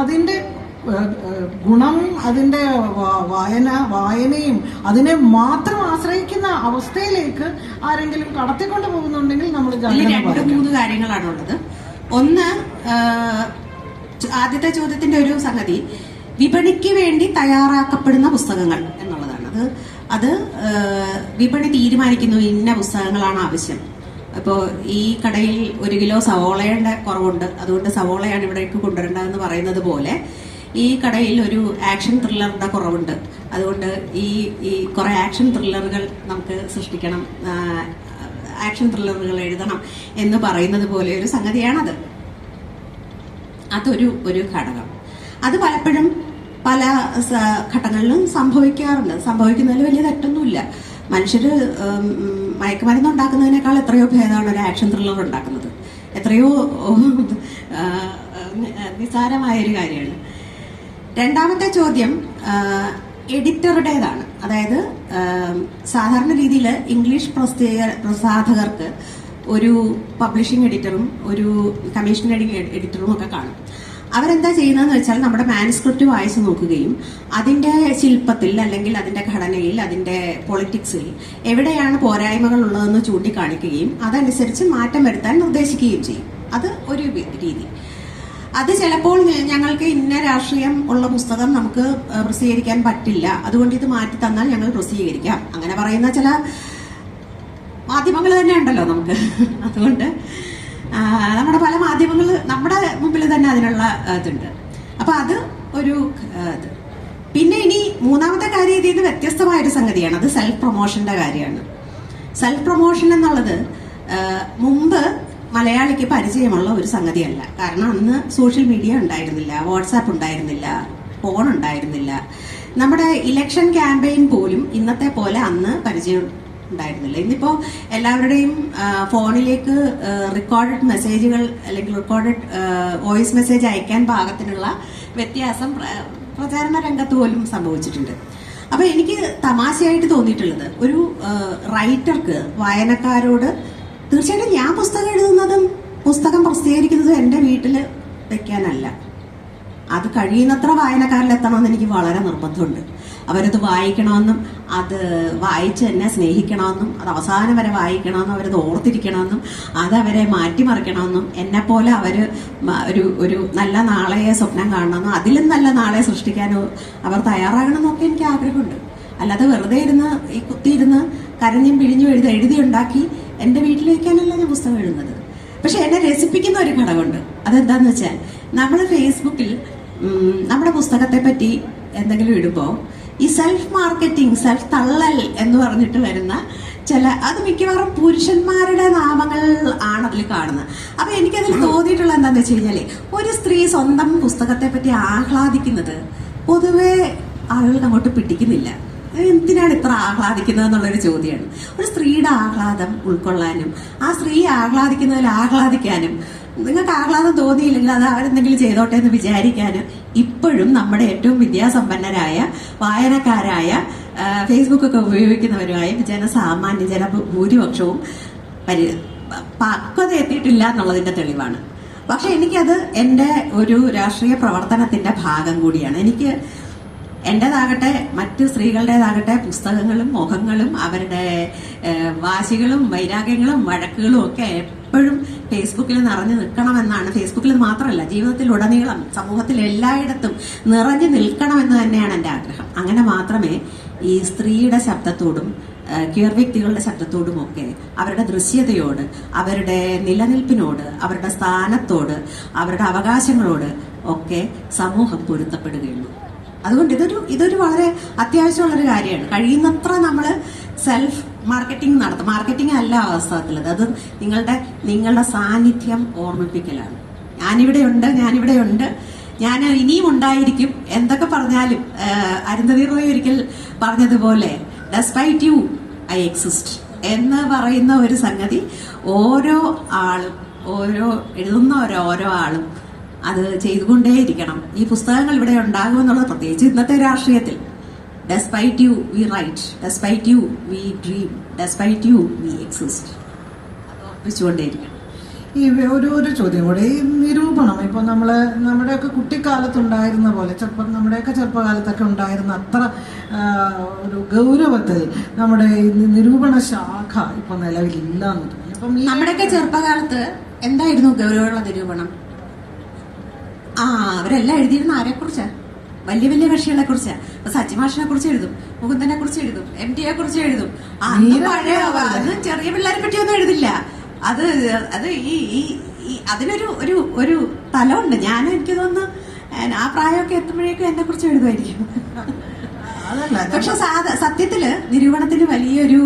അതിൻ്റെ ഗുണം, അതിൻ്റെ വായനയും അതിനെ മാത്രം ആശ്രയിക്കുന്ന അവസ്ഥയിലേക്ക് ആരെങ്കിലും കടത്തിക്കൊണ്ട് പോകുന്നുണ്ടെങ്കിൽ നമ്മൾ രണ്ട് മൂന്ന് കാര്യങ്ങളാണുള്ളത്. ഒന്ന്, ആദ്യത്തെ ചോദ്യത്തിന്റെ ഒരു സംഗതി വിപണിക്ക് വേണ്ടി തയ്യാറാക്കപ്പെടുന്ന പുസ്തകങ്ങൾ എന്നുള്ളതാണ്. അത് വിപണി തീരുമാനിക്കുന്നു ഇന്ന പുസ്തകങ്ങളാണ് ആവശ്യം. ഇപ്പോൾ ഈ കടയിൽ 1 കിലോ സവോളയുടെ കുറവുണ്ട്, അതുകൊണ്ട് സവോളയാണ് ഇവിടേക്ക് കൊണ്ടുവരേണ്ടതെന്ന് പറയുന്നത് പോലെ ഈ കടയിൽ ഒരു ആക്ഷൻ ത്രില്ലറുടെ കുറവുണ്ട്, അതുകൊണ്ട് ഈ കുറെ ആക്ഷൻ ത്രില്ലറുകൾ നമുക്ക് സൃഷ്ടിക്കണം, ആക്ഷൻ ത്രില്ലറുകൾ എഴുതണം എന്ന് പറയുന്നത് പോലെ ഒരു സംഗതിയാണത്. അതൊരു ഘടകം. അത് പലപ്പോഴും പല ഘട്ടങ്ങളിലും സംഭവിക്കുന്നതിൽ വലിയ തെറ്റൊന്നുമില്ല. മനുഷ്യര് മയക്കുമരുന്ന് ഉണ്ടാക്കുന്നതിനേക്കാൾ എത്രയോ ഭേദമാണ് ഒരു ആക്ഷൻ ത്രില്ലർ ഉണ്ടാക്കുന്നത്. എത്രയോ നിസ്സാരമായൊരു കാര്യമാണ്. രണ്ടാമത്തെ ചോദ്യം എഡിറ്ററുടേതാണ്. അതായത് സാധാരണ രീതിയിൽ ഇംഗ്ലീഷ് പ്രസാധകർക്ക് ഒരു പബ്ലിഷിംഗ് എഡിറ്ററും ഒരു കമ്മീഷനിങ് എഡിറ്ററും ഒക്കെ കാണും. അവരെന്താ ചെയ്യുന്നതെന്ന് വെച്ചാൽ നമ്മുടെ മാനുസ്ക്രിപ്റ്റ് വായിച്ചു നോക്കുകയും അതിന്റെ ശില്പത്തിൽ അല്ലെങ്കിൽ അതിന്റെ ഘടനയിൽ അതിന്റെ പൊളിറ്റിക്സിൽ എവിടെയാണ് പോരായ്മകൾ ഉള്ളതെന്ന് ചൂണ്ടിക്കാണിക്കുകയും അതനുസരിച്ച് മാറ്റം വരുത്താൻ നിർദ്ദേശിക്കുകയും ചെയ്യും. അത് ഒരു രീതി. അത് ചിലപ്പോൾ ഞങ്ങൾക്ക് ഇന്ന രാഷ്ട്രീയം ഉള്ള പുസ്തകം നമുക്ക് പ്രസിദ്ധീകരിക്കാൻ പറ്റില്ല, അതുകൊണ്ട് ഇത് മാറ്റി തന്നാൽ ഞങ്ങൾ പ്രസിദ്ധീകരിക്കാം, അങ്ങനെ പറയുന്ന ചില മാധ്യമങ്ങൾ തന്നെ ഉണ്ടല്ലോ നമുക്ക്. അതുകൊണ്ട് നമ്മുടെ പല മാധ്യമങ്ങൾ നമ്മുടെ മുമ്പിൽ തന്നെ അതിനുള്ള ഇതുണ്ട്. അപ്പൊ അത് ഒരു ഇത്. പിന്നെ ഇനി മൂന്നാമത്തെ കാര്യം ഇതിൽ നിന്ന് വ്യത്യസ്തമായൊരു സംഗതിയാണ്. അത് സെൽഫ് പ്രൊമോഷന്റെ കാര്യമാണ്. സെൽഫ് പ്രൊമോഷൻ എന്നുള്ളത് മുമ്പ് മലയാളിക്ക് പരിചയമുള്ള ഒരു സംഗതിയല്ല. കാരണം അന്ന് സോഷ്യൽ മീഡിയ ഉണ്ടായിരുന്നില്ല, വാട്സാപ്പ് ഉണ്ടായിരുന്നില്ല, ഫോൺ ഉണ്ടായിരുന്നില്ല. നമ്മുടെ ഇലക്ഷൻ ക്യാമ്പയിൻ പോലും ഇന്നത്തെ പോലെ അന്ന് പരിചയം ഉണ്ടായിരുന്നില്ല. ഇന്നിപ്പോ എല്ലാവരുടെയും ഫോണിലേക്ക് റെക്കോർഡഡ് മെസ്സേജുകൾ അല്ലെങ്കിൽ റെക്കോർഡഡ് വോയിസ് മെസ്സേജ് അയക്കാൻ പാകത്തിനുള്ള വ്യത്യാസം പ്രചാരണ രംഗത്ത് പോലും സംഭവിച്ചിട്ടുണ്ട്. അപ്പൊ എനിക്ക് തമാശയായിട്ട് തോന്നിയിട്ടുള്ളത്, ഒരു റൈറ്റർക്ക് വായനക്കാരോട് തീർച്ചയായിട്ടും ഞാൻ പുസ്തകം എഴുതുന്നതും പുസ്തകം പ്രസിദ്ധീകരിക്കുന്നതും എൻ്റെ വീട്ടിൽ വെക്കാനല്ല, അത് കഴിയുന്നത്ര വായനക്കാരിലെത്തണമെന്ന് എനിക്ക് വളരെ നിർബന്ധമുണ്ട്. അവരത് വായിക്കണമെന്നും അത് വായിച്ച് എന്നെ സ്നേഹിക്കണമെന്നും അത് അവസാനം വരെ വായിക്കണമെന്നും അവരത് ഓർത്തിരിക്കണമെന്നും അതവരെ മാറ്റിമറിക്കണമെന്നും എന്നെപ്പോലെ അവർ ഒരു നല്ല നാളെയെ സ്വപ്നം കാണണമെന്നും അതിലും നല്ല നാളെ സൃഷ്ടിക്കാനോ അവർ തയ്യാറാകണമെന്നൊക്കെ എനിക്ക് ആഗ്രഹമുണ്ട്. അല്ലാതെ വെറുതെ ഇരുന്ന് ഈ കുത്തിയിരുന്ന് കരഞ്ഞും പിഴിഞ്ഞും എഴുതിയുണ്ടാക്കി എൻ്റെ വീട്ടിൽ വയ്ക്കാനല്ല ഞാൻ പുസ്തകം എഴുതുന്നത്. പക്ഷെ എന്നെ രസിപ്പിക്കുന്ന ഒരു ഘടകമുണ്ട്. അതെന്താന്ന് വെച്ചാൽ നമ്മൾ ഫേസ്ബുക്കിൽ നമ്മുടെ പുസ്തകത്തെ പറ്റി എന്തെങ്കിലും ഇടുമ്പോൾ ഈ സെൽഫ് മാർക്കറ്റിംഗ്, സെൽഫ് തള്ളൽ എന്ന് പറഞ്ഞിട്ട് വരുന്ന അത് മിക്കവാറും പുരുഷന്മാരുടെ നാമങ്ങൾ ആണ് അതിൽ കാണുന്നത്. അപ്പൊ എനിക്കതിൽ തോന്നിയിട്ടുള്ള എന്താന്ന് വെച്ച് കഴിഞ്ഞാല് ഒരു സ്ത്രീ സ്വന്തം പുസ്തകത്തെ പറ്റി ആഹ്ലാദിക്കുന്നത് പൊതുവെ ആളുകൾക്ക് അങ്ങോട്ട് പിടിക്കുന്നില്ല. എന്തിനാണ് ഇത്ര ആഹ്ലാദിക്കുന്നത് എന്നുള്ളൊരു ചോദ്യമാണ്. ഒരു സ്ത്രീയുടെ ആഹ്ലാദം ഉൾക്കൊള്ളാനും ആ സ്ത്രീ ആഹ്ലാദിക്കുന്നതിൽ ആഹ്ലാദിക്കാനും നിങ്ങൾക്ക് ആഹ്ലാദം തോന്നിയില്ലെങ്കിൽ അത് അവരെന്തെങ്കിലും ചെയ്തോട്ടെ എന്ന് വിചാരിക്കാനും ഇപ്പോഴും നമ്മുടെ ഏറ്റവും വിദ്യാസമ്പന്നരായ വായനക്കാരായ ഫേസ്ബുക്കൊക്കെ ഉപയോഗിക്കുന്നവരുമായ ജനസാമാന്യ ജനഭൂരിപക്ഷവും പക്വത എത്തിയിട്ടില്ല എന്നുള്ളതിന്റെ തെളിവാണ്. പക്ഷെ എനിക്കത് എൻ്റെ ഒരു രാഷ്ട്രീയ പ്രവർത്തനത്തിന്റെ ഭാഗം കൂടിയാണ്. എനിക്ക് എൻ്റെതാകട്ടെ മറ്റു സ്ത്രീകളുടേതാകട്ടെ പുസ്തകങ്ങളും മുഖങ്ങളും അവരുടെ വാശികളും വൈരാഗ്യങ്ങളും വഴക്കുകളും ഒക്കെ എപ്പോഴും ഫേസ്ബുക്കിൽ നിറഞ്ഞു നിൽക്കണമെന്നാണ്. ഫേസ്ബുക്കിൽ മാത്രമല്ല, ജീവിതത്തിലുടനീളം സമൂഹത്തിൽ എല്ലായിടത്തും നിറഞ്ഞു നിൽക്കണമെന്ന് തന്നെയാണ് എൻ്റെ ആഗ്രഹം. അങ്ങനെ മാത്രമേ ഈ സ്ത്രീയുടെ ശബ്ദത്തോടും ക്യൂർ വ്യക്തികളുടെ ശബ്ദത്തോടുമൊക്കെ അവരുടെ ദൃശ്യതയോട്, അവരുടെ നിലനിൽപ്പിനോട്, അവരുടെ സ്ഥാനത്തോട്, അവരുടെ അവകാശങ്ങളോട് ഒക്കെ സമൂഹം പൊരുത്തപ്പെടുകയുള്ളൂ. അതുകൊണ്ട് ഇതൊരു വളരെ അത്യാവശ്യമുള്ളൊരു കാര്യമാണ്. കഴിയുന്നത്ര നമ്മൾ സെൽഫ് മാർക്കറ്റിംഗ് നടത്തും. മാർക്കറ്റിംഗ് അല്ല വാസ്തവത്തിലത്, അത് നിങ്ങളുടെ സാന്നിധ്യം ഓർമ്മിപ്പിക്കലാണ്. ഞാനിവിടെയുണ്ട്, ഞാൻ ഇനിയും ഉണ്ടായിരിക്കും. എന്തൊക്കെ പറഞ്ഞാലും അരുന്ധതി റോയ് ഒരിക്കൽ പറഞ്ഞതുപോലെ ഡെസ്പൈറ്റ് യു ഐ എക്സിസ്റ്റ് എന്ന് പറയുന്ന ഒരു സംഗതി ഓരോ ആളും, എഴുതുന്ന ആളും അത് ചെയ്തുകൊണ്ടേയിരിക്കണം. ഈ പുസ്തകങ്ങൾ ഇവിടെ ഉണ്ടാകുമെന്നുള്ളത് പ്രത്യേകിച്ച് ഇന്നത്തെ രാഷ്ട്രീയത്തിൽ. Despite you we write, despite you we dream, despite you we exist. അത് ഓർപ്പിച്ചുകൊണ്ടേയിരിക്കണം. ഈ ഒരു ചോദ്യം കൂടെ, ഈ നിരൂപണം ഇപ്പൊ നമ്മുടെയൊക്കെ കുട്ടിക്കാലത്തുണ്ടായിരുന്ന പോലെ, നമ്മുടെയൊക്കെ ചെറുപ്പകാലത്തൊക്കെ ഉണ്ടായിരുന്ന അത്ര ഒരു ഗൗരവത്തിൽ നമ്മുടെ നിരൂപണ ശാഖ ഇപ്പൊ നിലവിലില്ല എന്ന് തോന്നി. അപ്പം നമ്മുടെയൊക്കെ ചെറുപ്പകാലത്ത് എന്തായിരുന്നു ഗൗരവമുള്ള നിരൂപണം? അവരെല്ലാം എഴുതിയിരുന്ന ആരെക്കുറിച്ചാ? വലിയ വലിയ കക്ഷികളെ കുറിച്ചാ. സച്ചിമാഷിനെ കുറിച്ച് എഴുതും, മുകുന്ദനെ കുറിച്ച് എഴുതും, MT യെ കുറിച്ച് എഴുതും. അന്ന് ചെറിയ പിള്ളേരെ പറ്റിയൊന്നും എഴുതില്ല. അത് അതിനൊരു തലമുണ്ട്. എനിക്ക് തോന്നുന്നു ആ പ്രായമൊക്കെ എത്തുമ്പോഴേക്കും എന്നെ കുറിച്ച് എഴുതുമായിരിക്കും. പക്ഷെ സത്യത്തില് നിരൂപണത്തിന് വലിയൊരു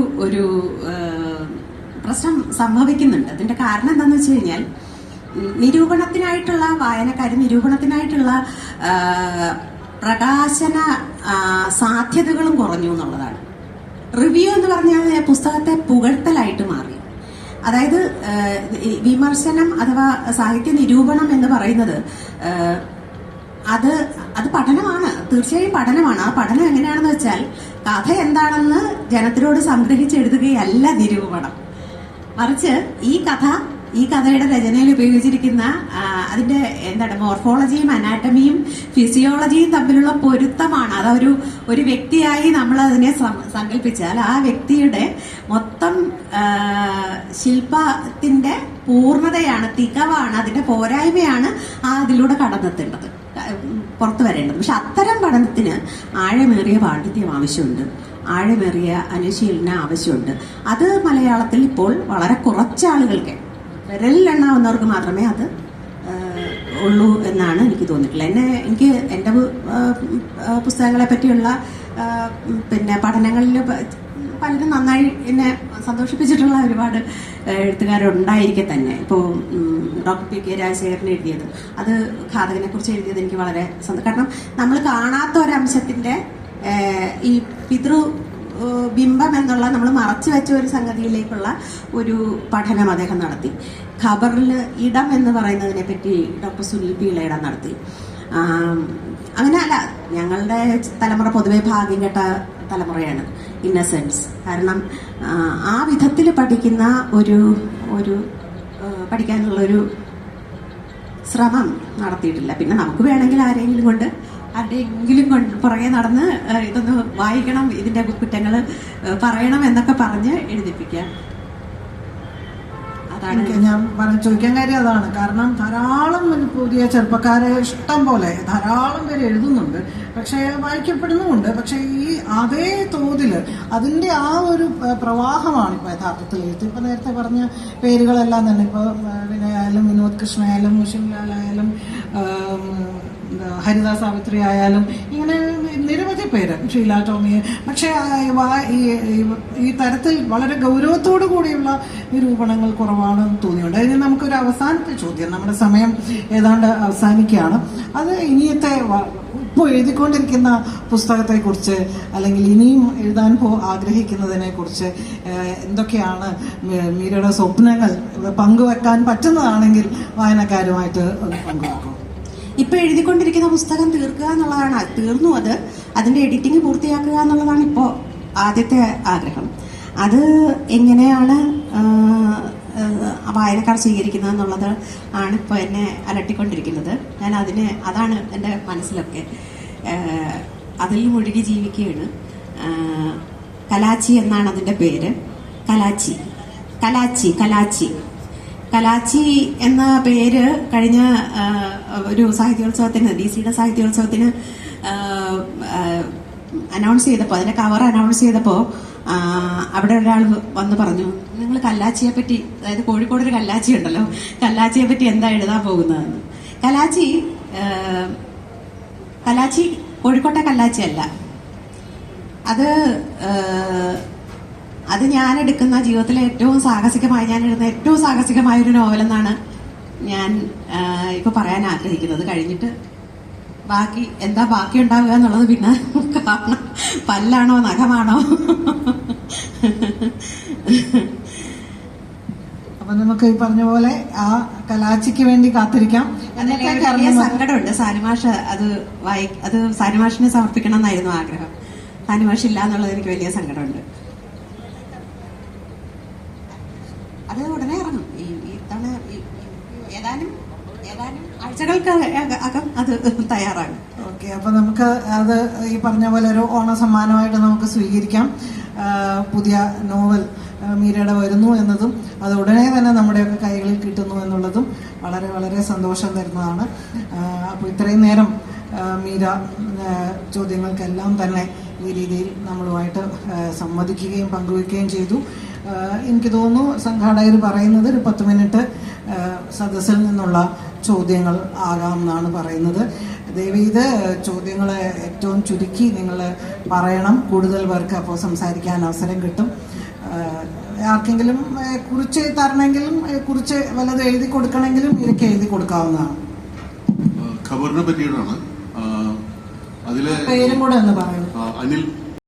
പ്രശ്നം സംഭവിക്കുന്നുണ്ട്. അതിന്റെ കാരണം എന്താന്ന് വെച്ച് കഴിഞ്ഞാൽ നിരൂപണത്തിനായിട്ടുള്ള നിരൂപണത്തിനായിട്ടുള്ള പ്രകാശന സാധ്യതകളും കുറഞ്ഞു എന്നുള്ളതാണ്. റിവ്യൂ എന്ന് പറഞ്ഞാൽ പുസ്തകത്തെ പുകഴ്ത്തലായിട്ട് മാറി. അതായത് വിമർശനം അഥവാ സാഹിത്യ നിരൂപണം എന്ന് പറയുന്നത് അത് പഠനമാണ്, തീർച്ചയായും പഠനമാണ്. ആ പഠനം എങ്ങനെയാണെന്ന് വെച്ചാൽ കഥ എന്താണെന്ന് ജനത്തിനോട് സംഗ്രഹിച്ചെഴുതുകയല്ല നിരൂപണം. മറിച്ച് ഈ കഥയുടെ രചനയിൽ ഉപയോഗിച്ചിരിക്കുന്ന അതിന്റെ മോർഫോളജിയും അനാറ്റമിയും ഫിസിയോളജിയും തമ്മിലുള്ള പൊരുത്തമാണ്. ഒരു വ്യക്തിയായി നമ്മൾ അതിനെ സങ്കല്പിച്ചാൽ ആ വ്യക്തിയുടെ മൊത്തം ശില്പത്തിന്റെ പൂർണ്ണതയാണ്, തികവാണ്, അതിന്റെ പോരായ്മയാണ് അതിലൂടെ കടന്നെത്തേണ്ടത്, പുറത്തു വരേണ്ടത്. പക്ഷെ അത്തരം പഠനത്തിന് ആഴമേറിയ പാണ്ഡിത്യം ആവശ്യമുണ്ട്, ആഴമേറിയ അനുശീലനം ആവശ്യമുണ്ട്. അത് മലയാളത്തിൽ ഇപ്പോൾ വളരെ കുറച്ചാളുകൾക്ക്, വിരലിലെണ്ണാവുന്നവർക്ക് മാത്രമേ അത് ഉള്ളൂ എന്നാണ് എനിക്ക് തോന്നിയിട്ടുള്ളത്. എനിക്ക് എൻ്റെ പുസ്തകങ്ങളെ പറ്റിയുള്ള പഠനങ്ങളിൽ പലരും നന്നായി എന്നെ സന്തോഷിപ്പിച്ചിട്ടുള്ള ഒരുപാട് എഴുത്തുകാരുണ്ടായിരിക്കെ തന്നെ. ഇപ്പോൾ ഡോക്ടർ PK രാജശേഖരൻ എഴുതിയത്, അത് ഘാതകനെ കുറിച്ച് എഴുതിയത് എനിക്ക് വളരെ കാരണം നമ്മൾ കാണാത്ത ഒരംശത്തിന്റെ ഈ ബിംബം എന്നുള്ള നമ്മൾ മറച്ചു വെച്ച ഒരു സംഗതിയിലേക്കുള്ള ഒരു പഠനം അദ്ദേഹം നടത്തി. ഖബറിൽ ഇടം എന്ന് പറയുന്നതിനെ പറ്റി ഡോക്ടർ സുനിൽ പീളയിടം നടത്തി. അങ്ങനെ അല്ല, ഞങ്ങളുടെ തലമുറ പൊതുവെ ഭാഗ്യം കെട്ട തലമുറയാണ്, ഇന്നസെൻസ്. കാരണം ആ വിധത്തിൽ പഠിക്കുന്ന ഒരു പഠിക്കാനുള്ളൊരു ശ്രമം നടത്തിയിട്ടില്ല. പിന്നെ നമുക്ക് വേണമെങ്കിൽ ആരെങ്കിലും കൊണ്ട് ആരുടെയെങ്കിലും പുറകെ നടന്ന് ഇതൊന്ന് വായിക്കണം, ഇതിന്റെ കുറ്റങ്ങൾ പറയണം എന്നൊക്കെ പറഞ്ഞ് എഴുതിപ്പിക്കുക. അതാണ് ഞാൻ ചോദിക്കാൻ കാര്യം അതാണ്. കാരണം ധാരാളം പുതിയ ചെറുപ്പക്കാരെ ഇഷ്ടം പോലെ ധാരാളം പേര് എഴുതുന്നുണ്ട്, പക്ഷെ വായിക്കപ്പെടുന്നുമുണ്ട്. പക്ഷെ ഈ അതേ തോതിൽ അതിന്റെ ആ ഒരു പ്രവാഹമാണ് ഇപ്പൊ യഥാർത്ഥത്തിൽ എഴുത്ത്. ഇപ്പൊ നേരത്തെ പറഞ്ഞ പേരുകളെല്ലാം തന്നെ ഇപ്പൊ വിനയായാലും വിനോദ് കൃഷ്ണയായാലും മുഷിൻലാലായാലും ഹരിദാ സാവിത്രി ആയാലും ഇങ്ങനെ നിരവധി പേര്, ഷീല ടോമിയെ. പക്ഷെ ഈ തരത്തിൽ വളരെ ഗൗരവത്തോടു കൂടിയുള്ള നിരൂപണങ്ങൾ കുറവാണെന്ന് തോന്നിയുണ്ട്. അതിന് നമുക്കൊരു അവസാനത്തെ ചോദ്യം, നമ്മുടെ സമയം ഏതാണ്ട് അവസാനിക്കുകയാണ്. അത് ഇനിയത്തെ ഇപ്പോൾ എഴുതിക്കൊണ്ടിരിക്കുന്ന പുസ്തകത്തെക്കുറിച്ച് അല്ലെങ്കിൽ ഇനിയും എഴുതാൻ ആഗ്രഹിക്കുന്നതിനെ കുറിച്ച് എന്തൊക്കെയാണ് മീരയുടെ സ്വപ്നങ്ങൾ പങ്കുവെക്കാൻ പറ്റുന്നതാണെങ്കിൽ വായനക്കാരുമായിട്ട് ഒന്ന് പങ്കുവെക്കും. ഇപ്പൊ എഴുതിക്കൊണ്ടിരിക്കുന്ന പുസ്തകം തീർക്കുക എന്നുള്ളതാണ്. തീർന്നു, അതിന്റെ എഡിറ്റിംഗ് പൂർത്തിയാക്കുക എന്നുള്ളതാണ് ഇപ്പോ ആദ്യത്തെ ആഗ്രഹം. അത് എങ്ങനെയാണ് വായനക്കാർ സ്വീകരിക്കുന്നത് എന്നുള്ളത് ആണ് ഇപ്പോൾ എന്നെ അലട്ടിക്കൊണ്ടിരിക്കുന്നത്. ഞാൻ അതാണ് എൻ്റെ മനസ്സിലൊക്കെ. അതിൽ മുഴുകി ജീവിക്കുകയാണ്. കലാച്ചി എന്നാണ് അതിൻ്റെ പേര്. കലാച്ചി എന്ന പേര് കഴിഞ്ഞ ഒരു സാഹിത്യോത്സവത്തിന്, DC-യുടെ സാഹിത്യോത്സവത്തിന് അനൗൺസ് ചെയ്തപ്പോൾ, അതിന്റെ കവർ അനൗൺസ് ചെയ്തപ്പോൾ അവിടെ ഒരാൾ വന്ന് പറഞ്ഞു, നിങ്ങൾ കല്ലാച്ചിയെ പറ്റി, അതായത് കോഴിക്കോട് ഒരു കല്ലാച്ചി ഉണ്ടല്ലോ, കല്ലാച്ചിയെ പറ്റി എന്താ എഴുതാൻ പോകുന്നതെന്ന്. കലാച്ചി കോഴിക്കോട്ടെ കല്ലാച്ചി അല്ല. അത് ഞാൻ എടുക്കുന്ന ജീവിതത്തിലെ ഏറ്റവും സാഹസികമായി ഞാൻ എഴുതുന്ന ഏറ്റവും സാഹസികമായ ഒരു നോവലെന്നാണ് ഞാൻ ഇപ്പൊ പറയാൻ ആഗ്രഹിക്കുന്നത്. കഴിഞ്ഞിട്ട് ബാക്കി ഉണ്ടാവുക എന്നുള്ളത് പിന്നെ കാണാം. പല്ലാണോ നഖമാണോ? അപ്പൊ നമുക്ക് ഈ പറഞ്ഞ പോലെ ആ കലാച്ചിക്ക് വേണ്ടി കാത്തിരിക്കാം. വലിയ സങ്കടമുണ്ട്. സാനിമാഷ് അത് സാനിമാഷിനെ സമർപ്പിക്കണം എന്നായിരുന്നു ആഗ്രഹം. സാനിമാഷ് ഇല്ല എന്നുള്ളത് എനിക്ക് വലിയ സങ്കടമുണ്ട്. അത് ഉടനെ ഇറങ്ങും. ഏതാനും ആഴ്ചകൾക്ക് അകം അത് തയ്യാറാകും. ഓക്കെ, അപ്പൊ നമുക്ക് അത് ഈ പറഞ്ഞ പോലെ ഒരു ഓണ സമ്മാനമായിട്ട് നമുക്ക് സ്വീകരിക്കാം. പുതിയ നോവൽ മീരയുടെ വരുന്നു എന്നതും അത് ഉടനെ തന്നെ നമ്മുടെയൊക്കെ കൈകളിൽ കിട്ടുന്നു എന്നുള്ളതും വളരെ വളരെ സന്തോഷം തരുന്നതാണ്. അപ്പോൾ ഇത്രയും നേരം മീര ചോദ്യങ്ങൾക്കെല്ലാം തന്നെ ഈ രീതിയിൽ നമ്മളുമായിട്ട് സംവദിക്കുകയും പങ്കുവയ്ക്കുകയും ചെയ്തു. എനിക്ക് തോന്നുന്നു സംഘാടകർ പറയുന്നത് ഒരു 10 മിനിറ്റ് സദസ്സിൽ നിന്നുള്ള ചോദ്യങ്ങൾ ആകാം എന്നാണ് പറയുന്നത്. ദയവീത് ചോദ്യങ്ങൾ ഏറ്റവും ചുരുക്കി നിങ്ങൾ പറയണം. കൂടുതൽ പേർക്ക് അപ്പോൾ സംസാരിക്കാൻ അവസരം കിട്ടും. ആർക്കെങ്കിലും കുറിച്ച് തരണമെങ്കിലും കുറിച്ച് വല്ലത് എഴുതി കൊടുക്കണമെങ്കിലും ഇതൊക്കെ എഴുതി കൊടുക്കാവുന്നതാണ്. ഖബറിനെ പറ്റിയിട്ടാണ്. അതിലെ പേരും കൂടെ ഒന്ന് പറയുന്നു. അനിൽ